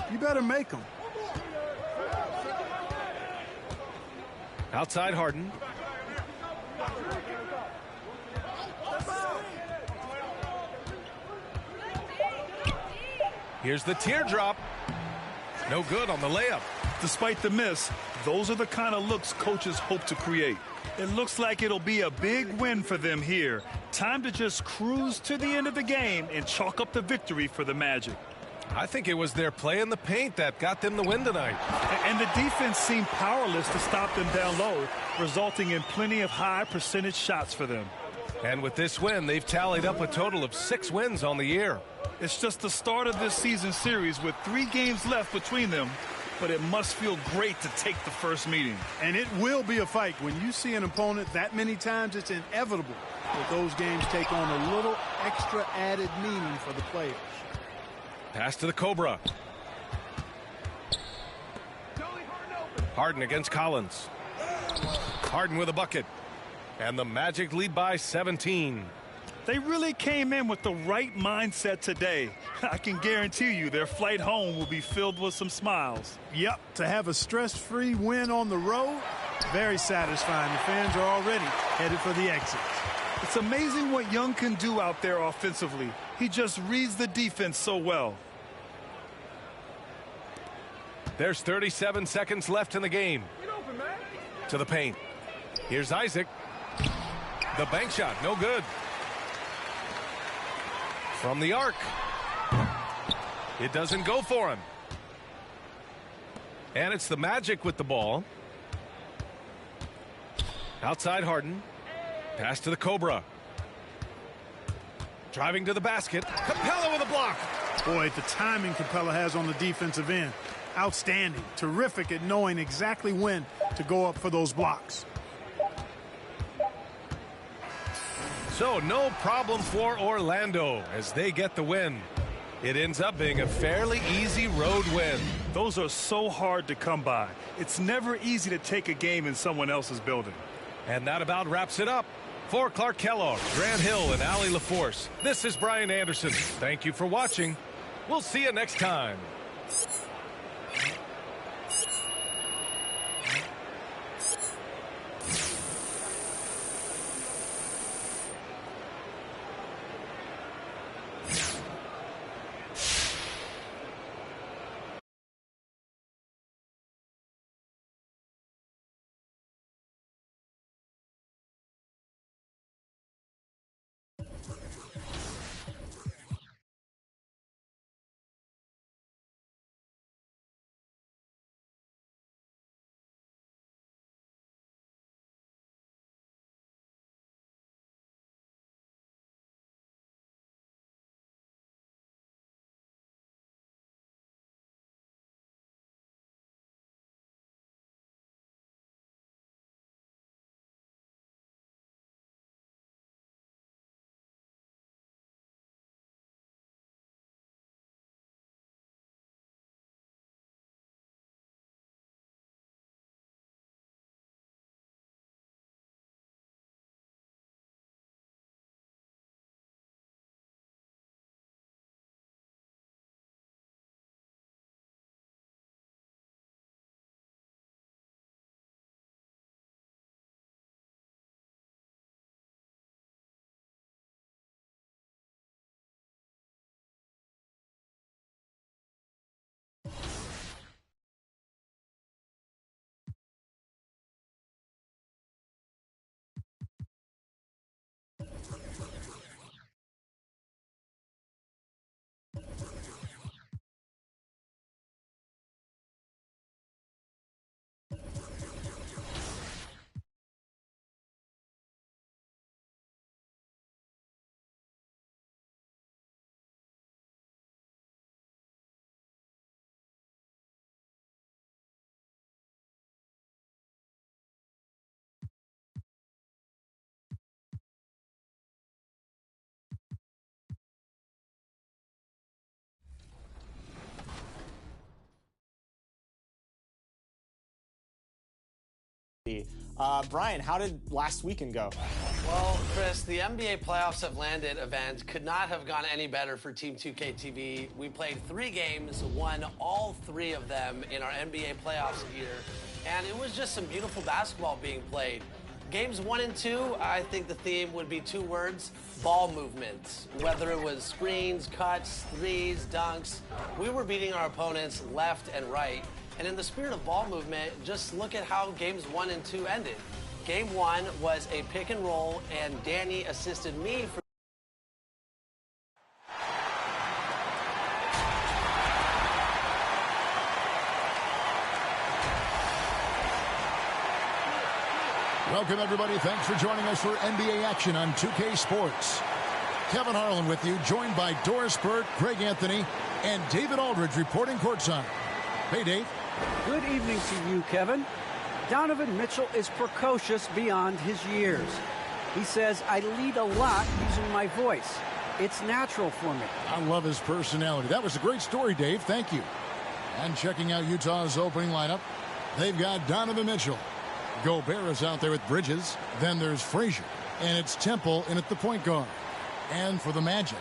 you better make them. Outside Harden. Here's the teardrop. No good on the layup. Despite the miss, those are the kind of looks coaches hope to create. It looks like it'll be a big win for them here. Time to just cruise to the end of the game and chalk up the victory for the Magic. I think it was their play in the paint that got them the win tonight. And the defense seemed powerless to stop them down low, resulting in plenty of high percentage shots for them. And with this win, they've tallied up a total of 6 wins on the year. It's just the start of this season series with 3 games left between them, but it must feel great to take the first meeting. And it will be a fight. When you see an opponent that many times, it's inevitable that those games take on a little extra added meaning for the players. Pass to the Cobra. Harden against Collins. Harden with a bucket. And the Magic lead by 17. They really came in with the right mindset today. I can guarantee you their flight home will be filled with some smiles. Yep, to have a stress-free win on the road, very satisfying. The fans are already headed for the exits. It's amazing what Young can do out there offensively. He just reads the defense so well. There's 37 seconds left in the game. To the paint. Here's Isaac. The bank shot, no good. From the arc. It doesn't go for him. And it's the Magic with the ball. Outside Harden. Pass to the Cobra. Driving to the basket. Capella with a block. Boy, the timing Capella has on the defensive end. Outstanding. Terrific at knowing exactly when to go up for those blocks. So no problem for Orlando as they get the win. It ends up being a fairly easy road win. Those are so hard to come by. It's never easy to take a game in someone else's building. And that about wraps it up. For Clark Kellogg, Grant Hill, and Allie LaForce, this is Brian Anderson. Thank you for watching. We'll see you next time. Brian, how did last weekend go? Well, Chris, the NBA Playoffs Have Landed event could not have gone any better for Team 2K TV. We played 3 games, won all 3 of them in our NBA playoffs here, and it was just some beautiful basketball being played. Games 1 and 2, I think the theme would be 2 words: ball movement. Whether it was screens, cuts, threes, dunks, we were beating our opponents left and right. And in the spirit of ball movement, just look at how games 1 and 2 ended. Game 1 was a pick and roll, and Danny assisted me for Welcome, everybody. Thanks for joining us for NBA action on 2K Sports. Kevin Harlan with you, joined by Doris Burke, Greg Anthony, and David Aldridge reporting courtside. Hey, Dave. Good evening to you, Kevin. Donovan Mitchell is precocious beyond his years. He says, I lead a lot using my voice. It's natural for me. I love his personality. That was a great story, Dave. Thank you. And checking out Utah's opening lineup, they've got Donovan Mitchell. Gobert is out there with Bridges. Then there's Frazier. And it's Temple in at the point guard. And for the Magic,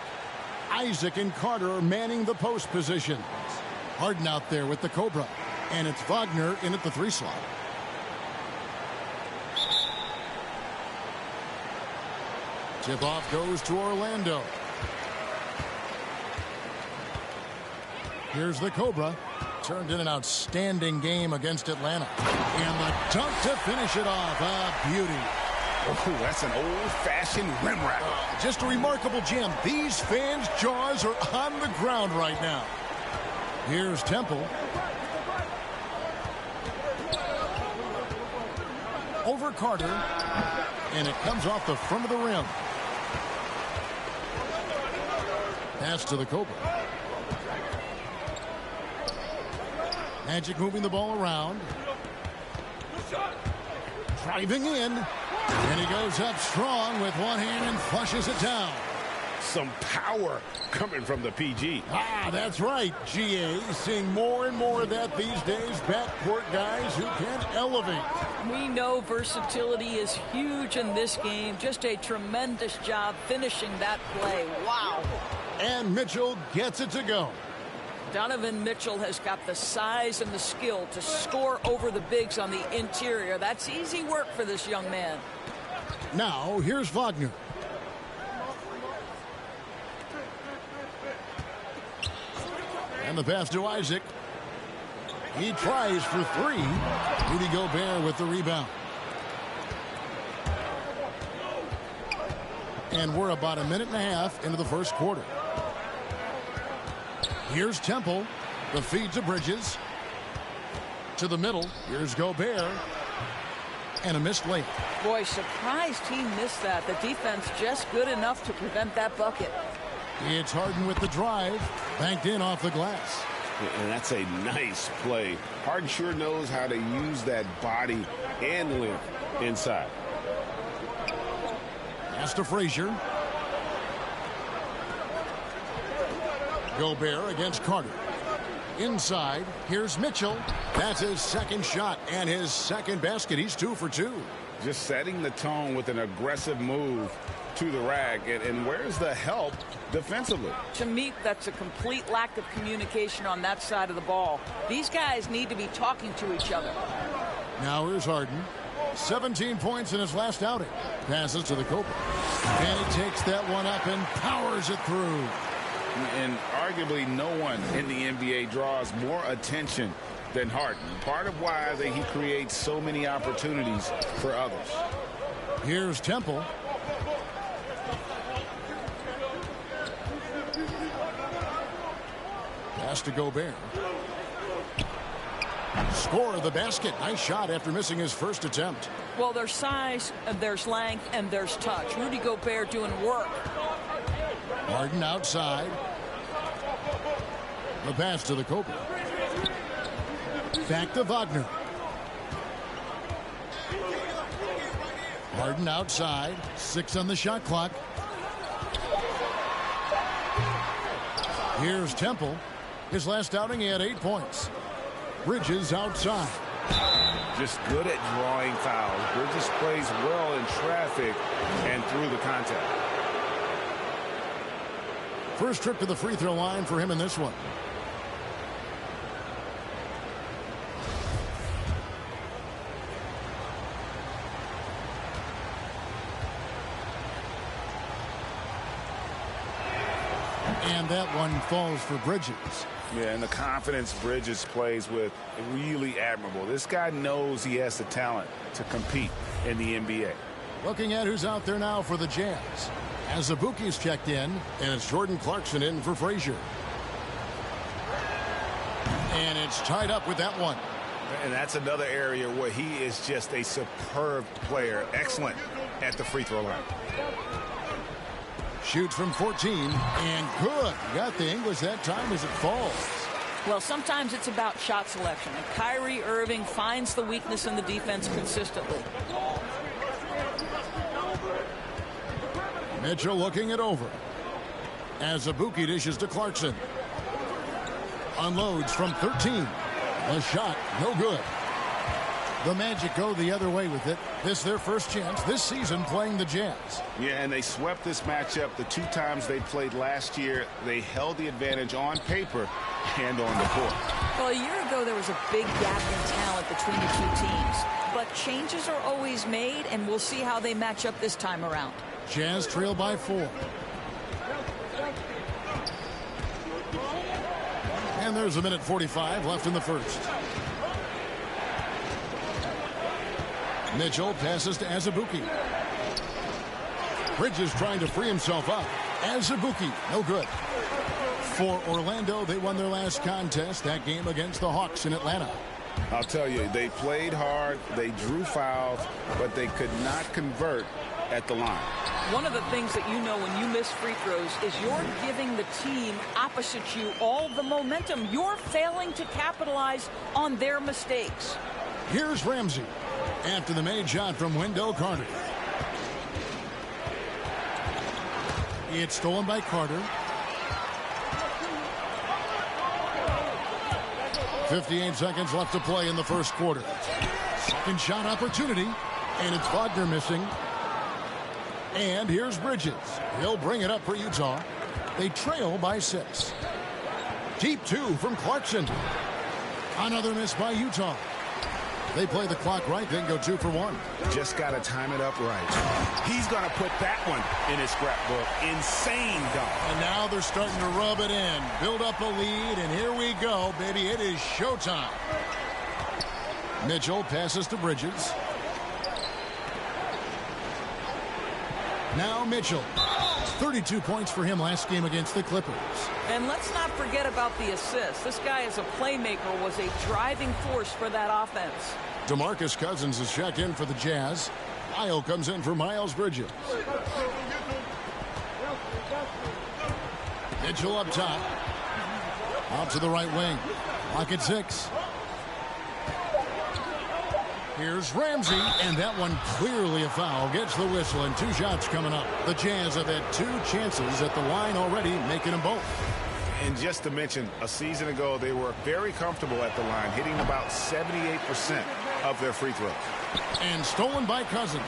Isaac and Carter are manning the post positions. Harden out there with the Cobra. And it's Wagner in at the 3 slot. Tip-off goes to Orlando. Here's the Cobra. Turned in an outstanding game against Atlanta. And the dunk to finish it off. A beauty. Oh, that's an old-fashioned rim rack. Just a remarkable gem. These fans' jaws are on the ground right now. Here's Temple. Over Carter. And it comes off the front of the rim. Pass to the Cobra. Magic moving the ball around. Driving in. And he goes up strong with one hand and flushes it down. Some power coming from the PG. Ah, that's right, GA. Seeing more and more of that these days. Backcourt guys who can elevate. We know versatility is huge in this game. Just a tremendous job finishing that play. Wow. And Mitchell gets it to go. Donovan Mitchell has got the size and the skill to score over the bigs on the interior. That's easy work for this young man. Now, here's Wagner. And the pass to Isaac. He tries for 3. Rudy Gobert with the rebound. And we're about a minute and a half into the first quarter. Here's Temple. The feed to Bridges. To the middle. Here's Gobert. And a missed layup. Boy, surprised he missed that. The defense just good enough to prevent that bucket. It's Harden with the drive. Banked in off the glass. And that's a nice play. Harden sure knows how to use that body and length inside. Pass to Frazier. Gobert against Carter. Inside, here's Mitchell. That's his second shot and his second basket. He's 2 for 2. Just setting the tone with an aggressive move to the rack. And where's the help defensively? To me, that's a complete lack of communication on that side of the ball. These guys need to be talking to each other. Now here's Harden. 17 points in his last outing. Passes to the Cobra. And he takes that one up and powers it through. And arguably no one in the NBA draws more attention than Harden. Part of why I think he creates so many opportunities for others. Here's Temple. Pass to Gobert. Score of the basket. Nice shot after missing his first attempt. Well, there's size, and there's length, and there's touch. Rudy Gobert doing work. Harden outside. The pass to the Cobra. Back to Wagner. Harden outside. 6 on the shot clock. Here's Temple. His last outing, he had 8 points. Bridges outside. Just good at drawing fouls. Bridges plays well in traffic and through the contact. First trip to the free throw line for him in this one. And that one falls for Bridges. Yeah, and the confidence Bridges plays with, really admirable. This guy knows he has the talent to compete in the NBA. Looking at who's out there now for the Jazz. Azubuike's checked in, and it's Jordan Clarkson in for Frazier. And it's tied up with that one. And that's another area where he is just a superb player. Excellent at the free throw line. Shoots from 14, and good. Got the English that time as it falls. Well, sometimes it's about shot selection, and Kyrie Irving finds the weakness in the defense consistently. Mitchell looking it over. As Azubuike dishes to Clarkson. Unloads from 13. A shot, no good. The Magic go the other way with it. This their first chance this season playing the Jazz. Yeah, and they swept this matchup the 2 times they played last year. They held the advantage on paper and on the court. Well, a year ago, there was a big gap in talent between the 2 teams. But changes are always made, and we'll see how they match up this time around. Jazz trail by 4. And there's a minute 45 left in the first. Mitchell passes to Azubuike. Bridges trying to free himself up. Azubuike, no good. For Orlando, they won their last contest, that game against the Hawks in Atlanta. I'll tell you, they played hard, they drew fouls, but they could not convert at the line. One of the things that you know when you miss free throws is you're giving the team opposite you all the momentum. You're failing to capitalize on their mistakes. Here's Ramsey after the made shot from Wendell Carter. It's stolen by Carter. 58 seconds left to play in the first quarter. Second shot opportunity, and it's Wagner missing. And here's Bridges. He'll bring it up for Utah. They trail by 6. Deep 2 from Clarkson. Another miss by Utah. They play the clock right, then go 2 for 1. Just got to time it up right. He's going to put that one in his scrapbook. Insane dunk. And now they're starting to rub it in. Build up a lead, and here we go, baby. It is showtime. Mitchell passes to Bridges. Now Mitchell. 32 points for him last game against the Clippers. And let's not forget about the assist. This guy as a playmaker was a driving force for that offense. DeMarcus Cousins is checked in for the Jazz. Lyle comes in for Miles Bridges. Mitchell up top. Out to the right wing. Clock at 6. Here's Ramsey, and that one clearly a foul. Gets the whistle, and 2 shots coming up. The Jazz have had 2 chances at the line already, making them both. And just to mention, a season ago, they were very comfortable at the line, hitting about 78% of their free throws. And stolen by Cousins.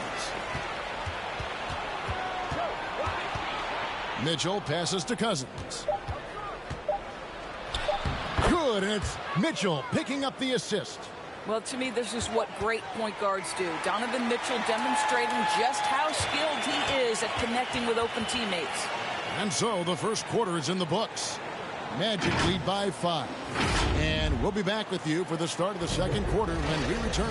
Mitchell passes to Cousins. Good, and it's Mitchell picking up the assist. Well, to me, this is what great point guards do. Donovan Mitchell demonstrating just how skilled he is at connecting with open teammates. And so the first quarter is in the books. Magic lead by 5. And we'll be back with you for the start of the second quarter when we return.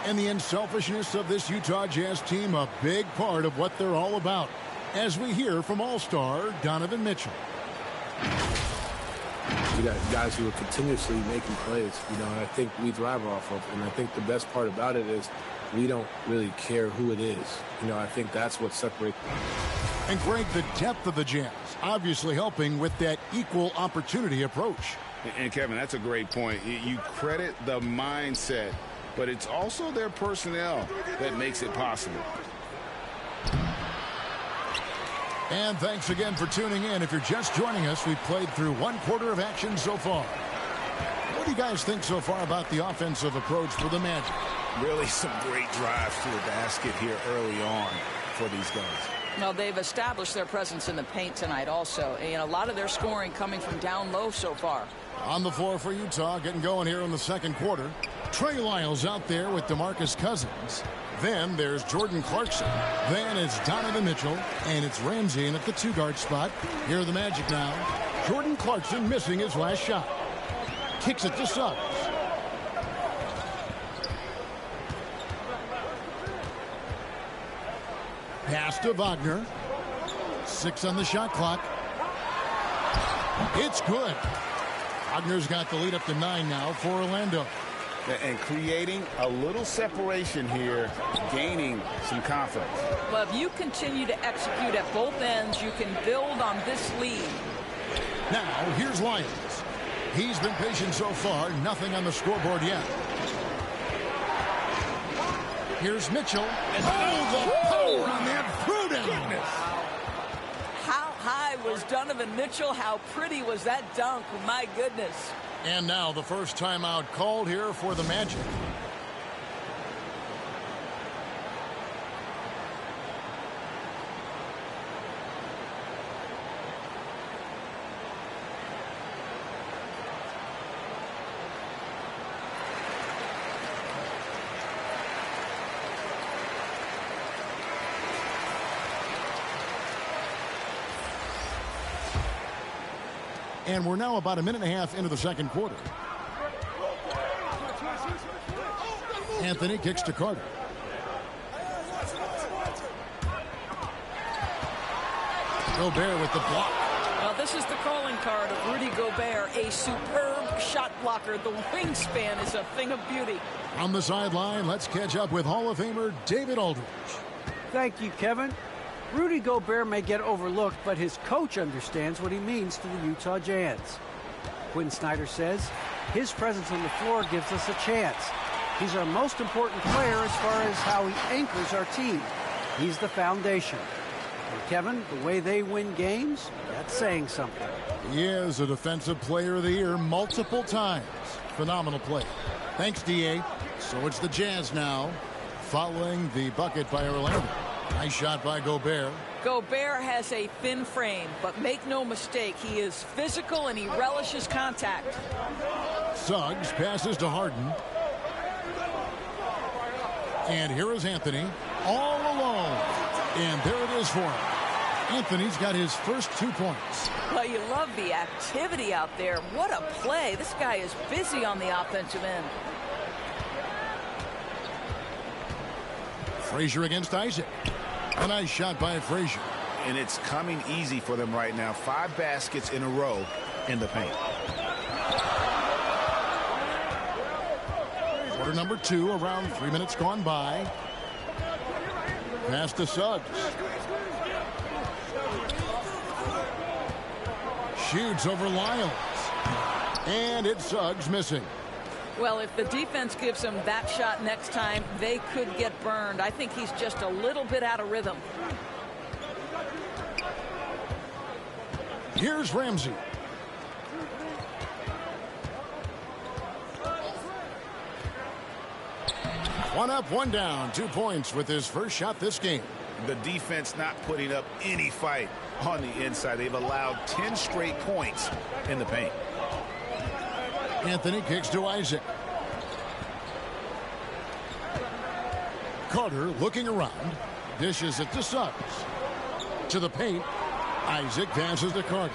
And the unselfishness of this Utah Jazz team, a big part of what they're all about, as we hear from All-Star Donovan Mitchell. We got guys who are continuously making plays, and I think we thrive off of. And I think the best part about it is we don't really care who it is. I think that's what separates. And Greg, the depth of the Jazz obviously helping with that equal opportunity approach. And Kevin, that's a great point. You credit the mindset, but it's also their personnel that makes it possible. And thanks again for tuning in. If you're just joining us, we've played through 1 quarter of action so far. What do you guys think so far about the offensive approach for the Magic? Really some great drives to the basket here early on for these guys. No, they've established their presence in the paint tonight also. And a lot of their scoring coming from down low so far. On the floor for Utah, getting going here in the second quarter. Trey Lyles out there with DeMarcus Cousins. Then there's Jordan Clarkson. Then it's Donovan Mitchell. And it's Ramsey in at the 2-guard spot. Here are the Magic now. Jordan Clarkson missing his last shot. Kicks it to Suggs. Pass to Wagner. 6 on the shot clock. It's good. Wagner's got the lead up to 9 now for Orlando. And creating a little separation here, gaining some confidence. Well, if you continue to execute at both ends, you can build on this lead. Now, here's Lyons. He's been patient so far, nothing on the scoreboard yet. Here's Mitchell. And the power on that throwdown. How high was Donovan Mitchell? How pretty was that dunk? My goodness. And now the first timeout called here for the Magic. And we're now about a minute and a half into the second quarter. Anthony kicks to Carter. Gobert with the block. Well, this is the calling card of Rudy Gobert, a superb shot blocker. The wingspan is a thing of beauty. On the sideline, let's catch up with Hall of Famer David Aldridge. Thank you, Kevin. Rudy Gobert may get overlooked, but his coach understands what he means to the Utah Jazz. Quinn Snyder says his presence on the floor gives us a chance. He's our most important player as far as how he anchors our team. He's the foundation. And Kevin, the way they win games, that's saying something. He is a Defensive Player of the Year multiple times. Phenomenal play. Thanks, D.A. So it's the Jazz now, following the bucket by Orlando. Nice shot by Gobert. Gobert has a thin frame, but make no mistake, he is physical and he relishes contact. Suggs passes to Harden. And here is Anthony, all alone. And there it is for him. Anthony's got his first 2 points. Well, you love the activity out there. What a play. This guy is busy on the offensive end. Frazier against Isaac. A nice shot by Frazier. And it's coming easy for them right now. 5 baskets in a row in the paint. Quarter number 2, around 3 minutes gone by. Pass to Suggs. Shoots over Lyles. And it's Suggs missing. Well, if the defense gives him that shot next time, they could get burned. I think he's just a little bit out of rhythm. Here's Ramsey. One up, one down. 2 points with his first shot this game. The defense not putting up any fight on the inside. They've allowed 10 straight points in the paint. Anthony kicks to Isaac. Carter looking around. Dishes it to Suggs. To the paint. Isaac passes to Carter.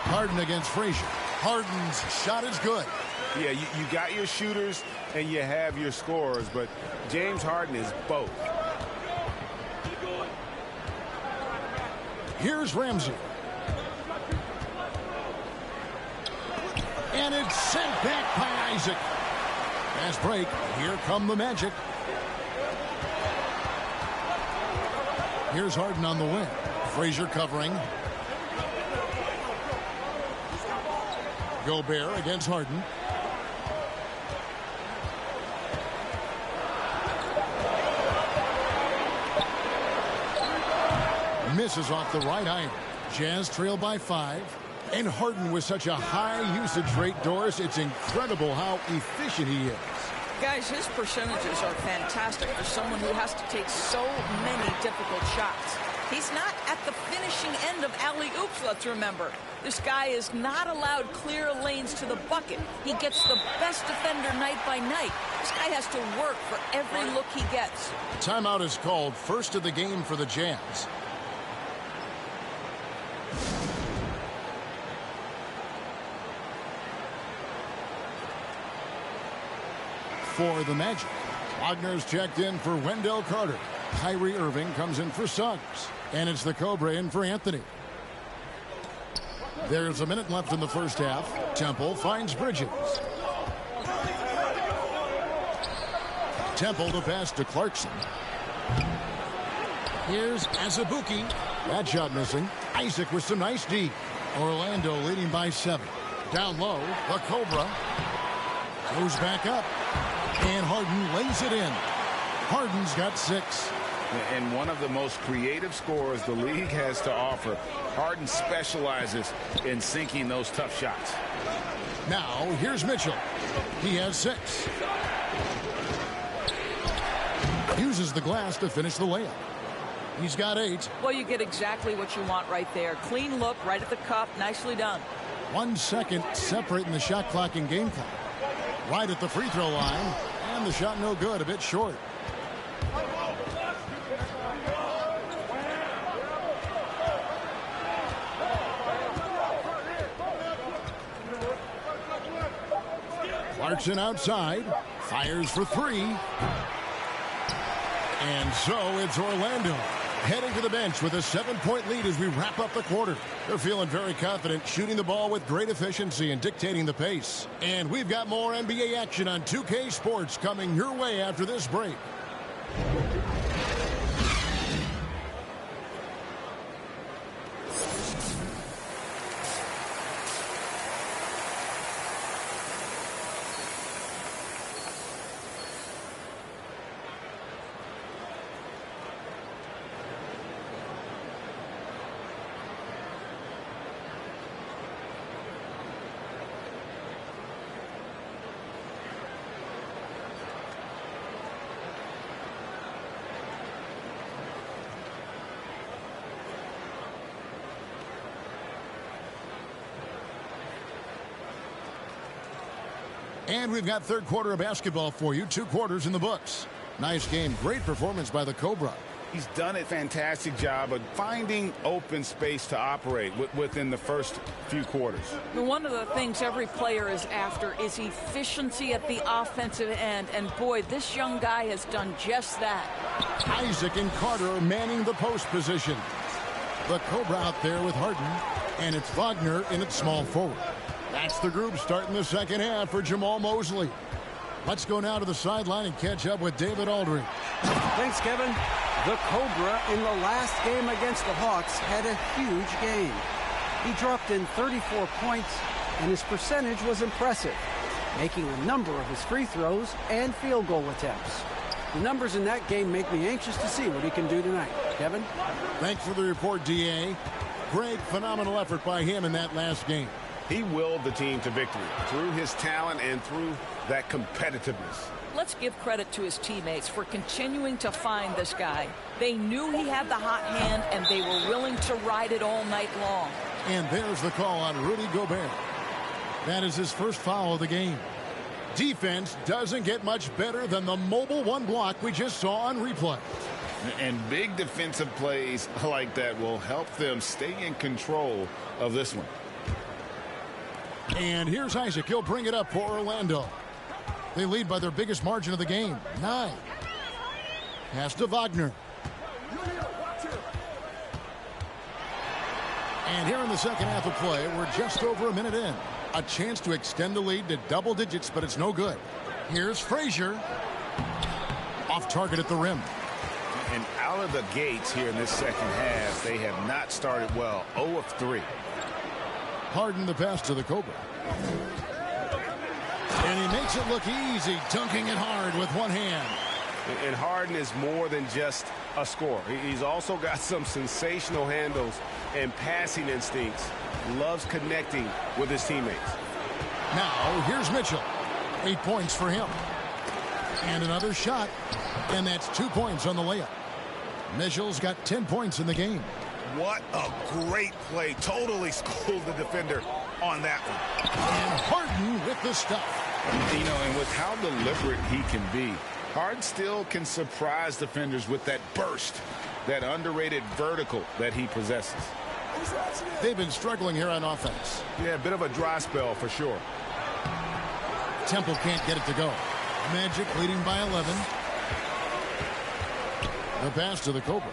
Harden against Frazier. Harden's shot is good. Yeah, you got your shooters and you have your scorers, but James Harden is both. Here's Ramsey. And it's sent back by Isaac. Fast break. Here come the Magic. Here's Harden on the wing. Frazier covering. Gobert against Harden. Misses off the right iron. Jazz trail by 5. And Harden with such a high usage rate, Doris, it's incredible how efficient he is. Guys, his percentages are fantastic for someone who has to take so many difficult shots. He's not at the finishing end of alley-oops, let's remember. This guy is not allowed clear lanes to the bucket. He gets the best defender night by night. This guy has to work for every look he gets. Timeout is called, first of the game for the Jazz. For the Magic, Wagner's checked in for Wendell Carter. Kyrie Irving comes in for Suggs. And it's the Cobra in for Anthony. There's a minute left in the first half. Temple finds Bridges. Temple to pass to Clarkson. Here's Azubuike. That shot missing. Isaac with some nice D. Orlando leading by 7. Down low, the Cobra goes back up. And Harden lays it in. Harden's got 6. And one of the most creative scorers the league has to offer. Harden specializes in sinking those tough shots. Now, here's Mitchell. He has 6. Uses the glass to finish the layup. He's got 8. Well, you get exactly what you want right there. Clean look, right at the cup. Nicely done. 1 second separating the shot clock and game clock. Right at the free throw line. And the shot no good, a bit short. Clarkson outside, fires for 3. And so it's Orlando heading to the bench with a 7-point lead as we wrap up the quarter. They're feeling very confident, shooting the ball with great efficiency and dictating the pace. And we've got more NBA action on 2K Sports coming your way after this break. And we've got third quarter of basketball for you. 2 quarters in the books. Nice game. Great performance by the Cobra. He's done a fantastic job of finding open space to operate within the first few quarters. One of the things every player is after is efficiency at the offensive end. And boy, this young guy has done just that. Isaac and Carter are manning the post position. The Cobra out there with Harden. And it's Wagner in at small forward. That's the group starting the second half for Jamal Mosley. Let's go now to the sideline and catch up with David Aldridge. Thanks, Kevin. The Cobra in the last game against the Hawks had a huge game. He dropped in 34 points, and his percentage was impressive, making a number of his free throws and field goal attempts. The numbers in that game make me anxious to see what he can do tonight. Kevin? Thanks for the report, D.A. Great, phenomenal effort by him in that last game. He willed the team to victory through his talent and through that competitiveness. Let's give credit to his teammates for continuing to find this guy. They knew he had the hot hand, and they were willing to ride it all night long. And there's the call on Rudy Gobert. That is his first foul of the game. Defense doesn't get much better than the mobile 1 block we just saw on replay. And big defensive plays like that will help them stay in control of this one. And here's Isaac. He'll bring it up for Orlando. They lead by their biggest margin of the game, 9. Pass to Wagner. And here in the second half of play, we're just over a minute in. A chance to extend the lead to double digits, but it's no good. Here's Frazier. Off target at the rim. And out of the gates here in this second half, they have not started well. 0 of 3. Harden the pass to the Cobra. And he makes it look easy, dunking it hard with one hand. And Harden is more than just a scorer. He's also got some sensational handles and passing instincts. Loves connecting with his teammates. Now, here's Mitchell. 8 points for him. And another shot. And that's 2 points on the layup. Mitchell's got 10 points in the game. What a great play. Totally schooled the defender on that one. And Harden with the stuff. You know, and with how deliberate he can be, Harden still can surprise defenders with that burst, that underrated vertical that he possesses. They've been struggling here on offense. Yeah, a bit of a dry spell for sure. Temple can't get it to go. Magic leading by 11. The pass to the Cobra.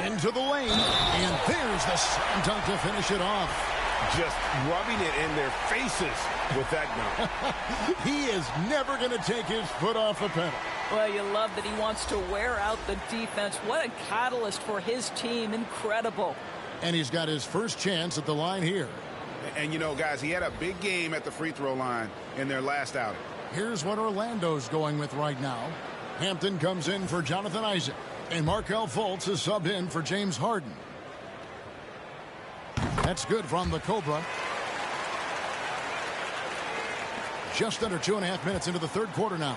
Into the lane, and there's the slam dunk to finish it off. Just rubbing it in their faces with that dunk. He is never going to take his foot off the pedal. Well, you love that he wants to wear out the defense. What a catalyst for his team. Incredible. And he's got his first chance at the line here. And, you know, guys, he had a big game at the free throw line in their last outing. Here's what Orlando's going with right now. Hampton comes in for Jonathan Isaac. And Markelle Fultz is subbed in for James Harden. That's good from the Cobra. Just under 2.5 minutes into the third quarter now.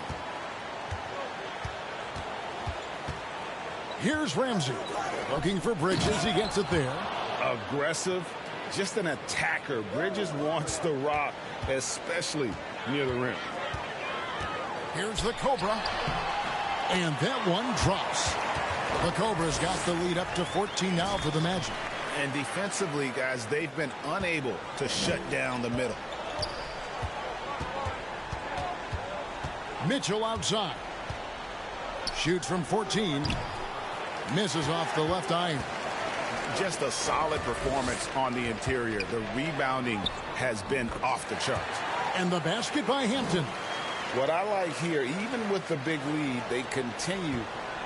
Here's Ramsey. Looking for Bridges. He gets it there. Aggressive. Just an attacker. Bridges wants the rock, especially near the rim. Here's the Cobra. And that one drops. The Cobra's got the lead up to 14 now for the Magic. And defensively, guys, they've been unable to shut down the middle. Mitchell outside. Shoots from 14. Misses off the left iron. Just a solid performance on the interior. The rebounding has been off the charts. And the basket by Hampton. What I like here, even with the big lead, they continue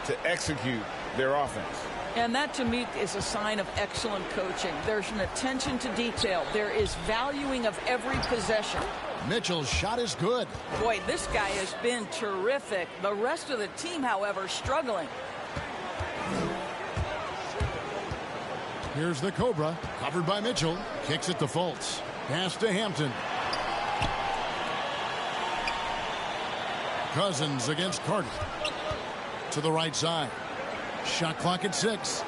to execute their offense. And that, to me, is a sign of excellent coaching. There's an attention to detail. There is valuing of every possession. Mitchell's shot is good. Boy, this guy has been terrific. The rest of the team, however, struggling. Here's the Cobra, covered by Mitchell. Kicks it to Fultz. Pass to Hampton. Cousins against Carter. To the right side. Shot clock at 6.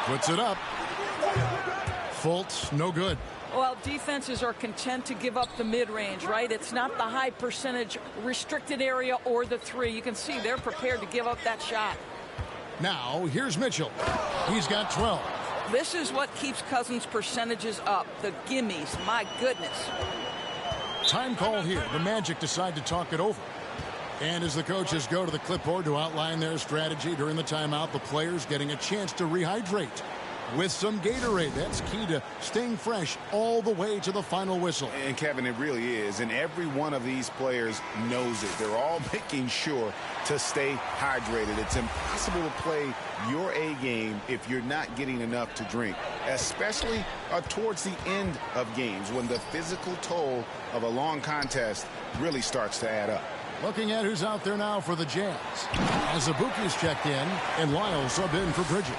Puts it up. Fultz, no good. Well, defenses are content to give up the mid-range, right? It's not the high percentage restricted area or the three. You can see they're prepared to give up that shot. Now, here's Mitchell. He's got 12. This is what keeps Cousins' percentages up. The gimmies, my goodness. Time call here. The Magic decide to talk it over. And as the coaches go to the clipboard to outline their strategy during the timeout, the players getting a chance to rehydrate with some Gatorade. That's key to staying fresh all the way to the final whistle. And Kevin, it really is. And every one of these players knows it. They're all making sure to stay hydrated. It's impossible to play your A game if you're not getting enough to drink, especially towards the end of games when the physical toll of a long contest really starts to add up. Looking at who's out there now for the Jazz. As Abuki's checked in and Lyles sub in for Bridges.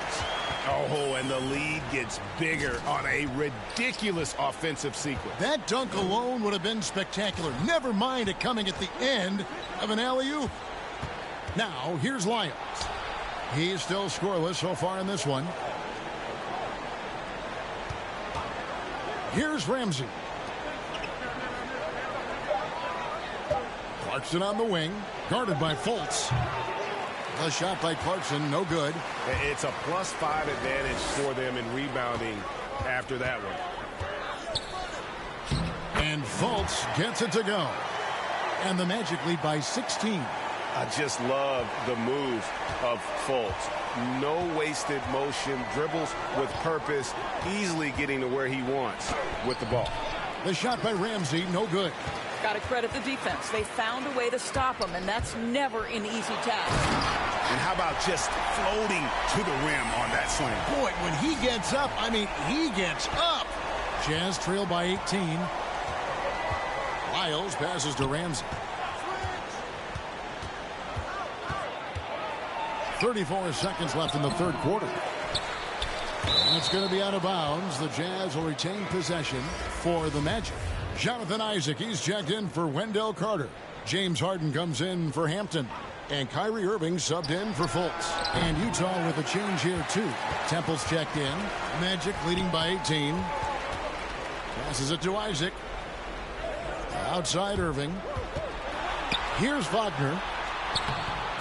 Oh, and the lead gets bigger on a ridiculous offensive sequence. That dunk alone would have been spectacular. Never mind it coming at the end of an alley-oop. Now, here's Lyles. He's still scoreless so far in this one. Here's Ramsey. Clarkson on the wing, guarded by Fultz. A shot by Clarkson, no good. It's a +5 advantage for them in rebounding after that one. And Fultz gets it to go. And the Magic lead by 16. I just love the move of Fultz. No wasted motion, dribbles with purpose, easily getting to where he wants with the ball. The shot by Ramsey, no good. Got to credit the defense. They found a way to stop him, and that's never an easy task. And how about just floating to the rim on that slam? Boy, when he gets up, I mean, he gets up. Jazz trail by 18. Lyles passes to Ramsey. 34 seconds left in the third quarter. That's going to be out of bounds. The Jazz will retain possession for the Magic. Jonathan Isaac, he's checked in for Wendell Carter. James Harden comes in for Hampton. And Kyrie Irving subbed in for Fultz. And Utah with a change here, too. Temple's checked in. Magic leading by 18. Passes it to Isaac. Outside Irving. Here's Wagner.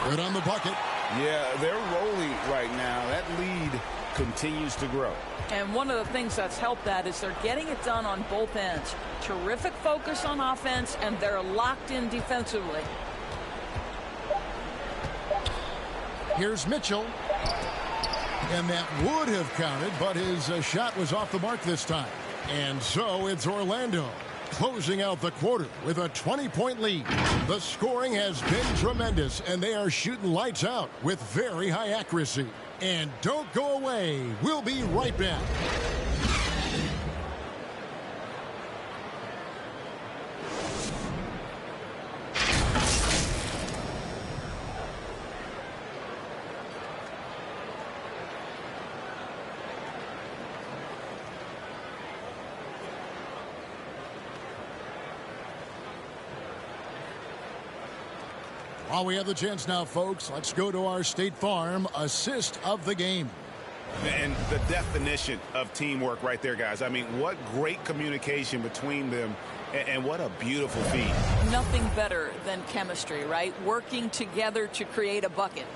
Good on the bucket. Yeah, they're rolling right now. That lead continues to grow. And one of the things that's helped that is they're getting it done on both ends. Terrific focus on offense, and they're locked in defensively. Here's Mitchell. And that would have counted, but his shot was off the mark this time. And so it's Orlando closing out the quarter with a 20-point lead. The scoring has been tremendous, and they are shooting lights out with very high accuracy. And don't go away. We'll be right back. While we have the chance now, folks, let's go to our State Farm assist of the game. And the definition of teamwork right there, guys. I mean, what great communication between them, and what a beautiful feed. Nothing better than chemistry, right? Working together to create a bucket.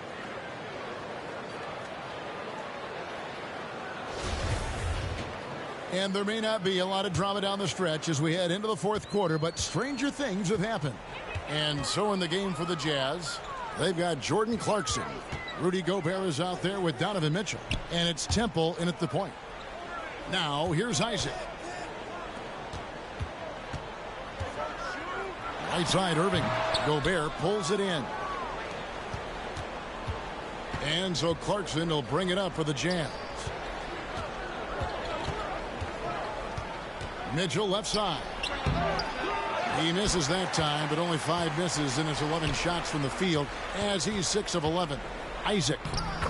And there may not be a lot of drama down the stretch as we head into the fourth quarter, but stranger things have happened. And so in the game for the Jazz, they've got Jordan Clarkson. Rudy Gobert is out there with Donovan Mitchell. And it's Temple in at the point. Now, here's Isaac. Right side, Irving. Gobert pulls it in. And so Clarkson will bring it up for the Jazz. Mitchell left side. He misses that time, but only 5 misses in his 11 shots from the field as he's 6 of 11. Isaac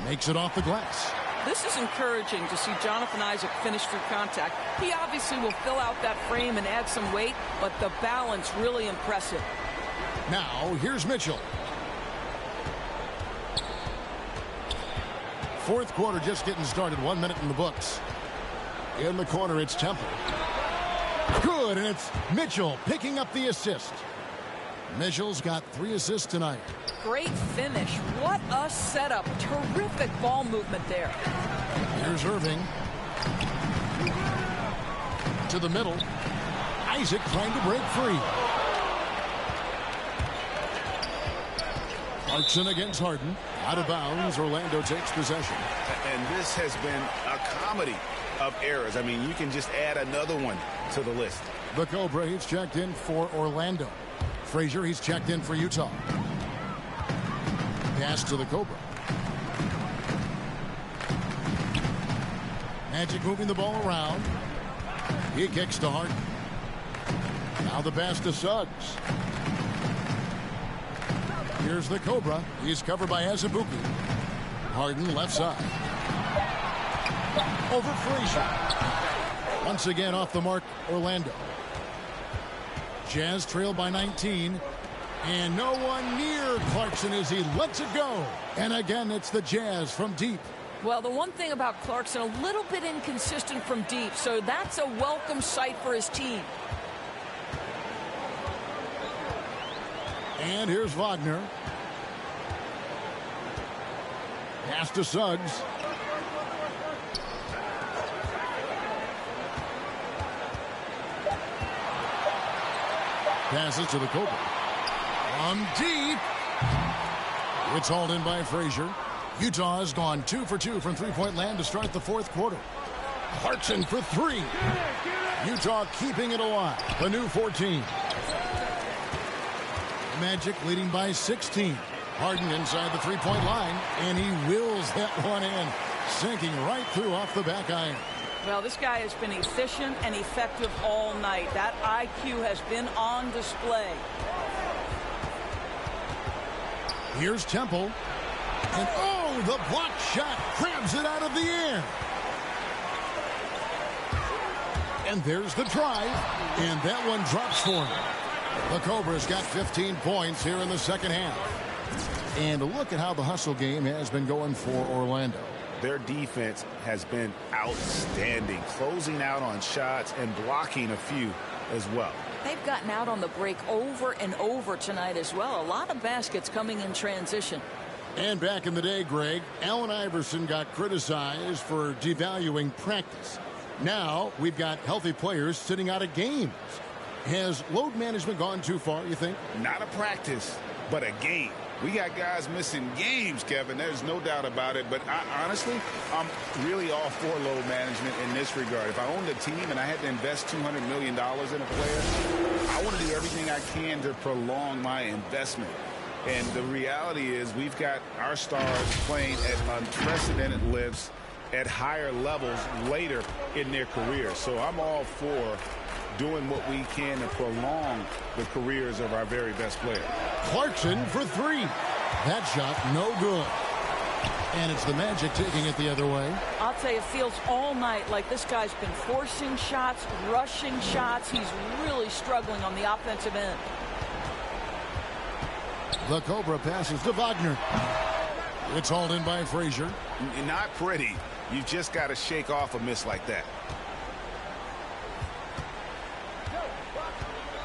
makes it off the glass. This is encouraging to see Jonathan Isaac finish through contact. He obviously will fill out that frame and add some weight, but the balance really impressive. Now, here's Mitchell. Fourth quarter just getting started. 1 minute in the books. In the corner, it's Temple. Good, and it's Mitchell picking up the assist. Mitchell's got 3 assists tonight. Great finish. What a setup. Terrific ball movement there. Here's Irving. To the middle. Isaac trying to break free. Clarkson against Harden. Out of bounds. Orlando takes possession. And this has been a comedy of errors. I mean, you can just add another one to the list. The Cobra, he's checked in for Orlando. Frazier, he's checked in for Utah. Pass to the Cobra. Magic moving the ball around. He kicks to Harden. Now the pass to Suggs. Here's the Cobra. He's covered by Azubuike. Harden left side. Over Frazier. Once again off the mark, Orlando. Jazz trail by 19. And no one near Clarkson as he lets it go. And again, it's the Jazz from deep. Well, the one thing about Clarkson, a little bit inconsistent from deep, so that's a welcome sight for his team. And here's Wagner. Pass to Suggs. Passes to the Cobra. From deep. It's hauled in by Frazier. Utah has gone 2 for 2 from three-point land to start the fourth quarter. Clarkson for 3. Utah keeping it alive. The new 14. Magic leading by 16. Harden inside the three-point line, and he wills that one in, sinking right through off the back iron. Well, this guy has been efficient and effective all night. That IQ has been on display. Here's Temple. And oh, the block shot grabs it out of the air. And there's the drive. And that one drops for him. The Cobras got 15 points here in the second half. And look at how the hustle game has been going for Orlando. Their defense has been outstanding, closing out on shots and blocking a few as well. They've gotten out on the break over and over tonight as well. A lot of baskets coming in transition. And back in the day, Greg, Allen Iverson got criticized for devaluing practice. Now we've got healthy players sitting out of games. Has load management gone too far, you think? Not a practice, but a game. We got guys missing games, Kevin. There's no doubt about it. But honestly, I'm really all for load management in this regard. If I owned a team and I had to invest $200 million in a player, I want to do everything I can to prolong my investment. And the reality is we've got our stars playing at unprecedented lifts at higher levels later in their career. So I'm all for doing what we can to prolong the careers of our very best players. Clarkson for three. That shot no good. And it's the Magic taking it the other way. I'll tell you, it feels all night like this guy's been forcing shots, rushing shots. He's really struggling on the offensive end. The Cobra passes to Wagner. It's hauled in by Frazier. Not pretty. You've just got to shake off a miss like that.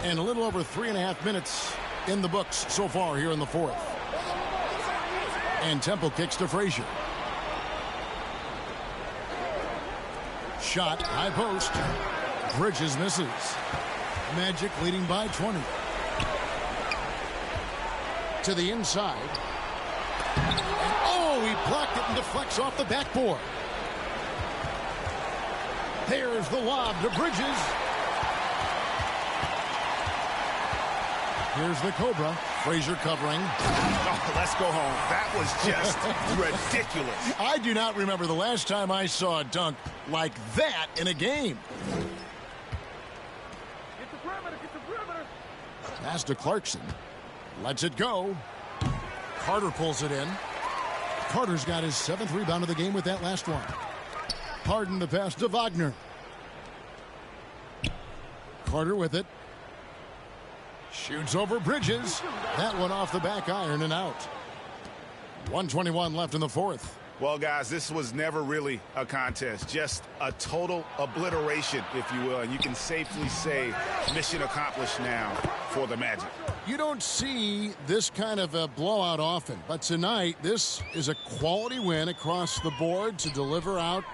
And a little over 3.5 minutes in the books so far here in the fourth. And Temple kicks to Frazier. Shot, high post. Bridges misses. Magic leading by 20. To the inside. And oh, he blocked it and deflects off the backboard. There's the lob to Bridges. Here's the Cobra. Frazier covering. Oh, let's go home. That was just ridiculous. I do not remember the last time I saw a dunk like that in a game. Get the perimeter, get the perimeter. Pass to Clarkson. Lets it go. Carter pulls it in. Carter's got his 7th rebound of the game with that last one. Harden the pass to Wagner. Carter with it. Shoots over Bridges. That one off the back iron and out. 1:21 left in the fourth. Well, guys, this was never really a contest. Just a total obliteration, if you will. And you can safely say mission accomplished now for the Magic. You don't see this kind of a blowout often. But tonight, this is a quality win across the board to deliver out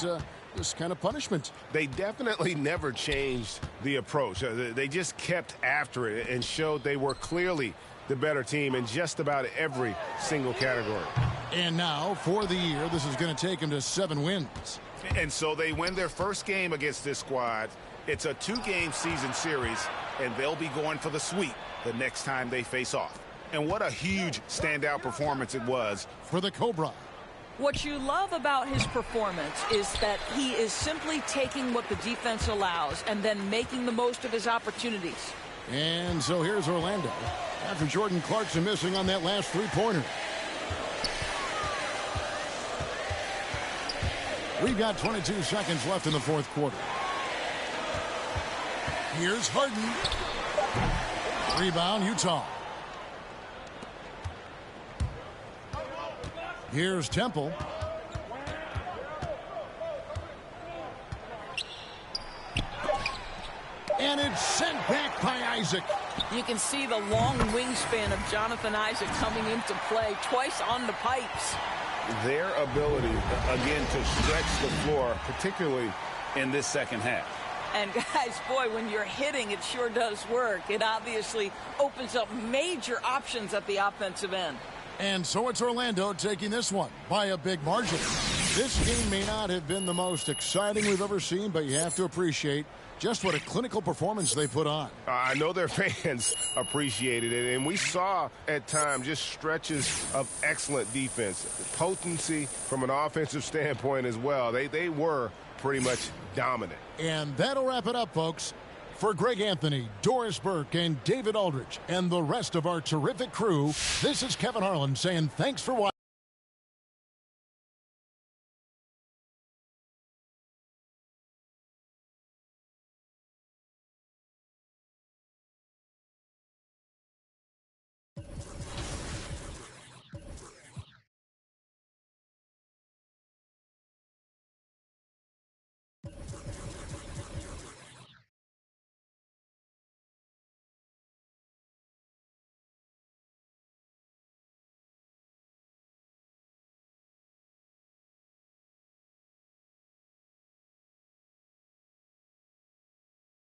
this kind of punishment. They definitely never changed the approach. They just kept after it and showed they were clearly the better team in just about every single category. And now, for the year, this is going to take them to 7 wins. And so they win their first game against this squad. It's a 2-game season series, and they'll be going for the sweep the next time they face off. And what a huge standout performance it was for the Cobra. What you love about his performance is that he is simply taking what the defense allows and then making the most of his opportunities. And so here's Orlando after Jordan Clarkson missing on that last 3-pointer. We've got 22 seconds left in the fourth quarter. Here's Harden. Rebound, Utah. Here's Temple. And it's sent back by Isaac. You can see the long wingspan of Jonathan Isaac coming into play twice on the pipes. Their ability, again, to stretch the floor, particularly in this second half. And guys, boy, when you're hitting, it sure does work. It obviously opens up major options at the offensive end. And so it's Orlando taking this one by a big margin. This game may not have been the most exciting we've ever seen, but you have to appreciate just what a clinical performance they put on. I know their fans appreciated it, and we saw at times just stretches of excellent defense. Potency from an offensive standpoint as well. They were pretty much dominant. And that'll wrap it up, folks. For Greg Anthony, Doris Burke, and David Aldridge, and the rest of our terrific crew, this is Kevin Harlan saying thanks for watching.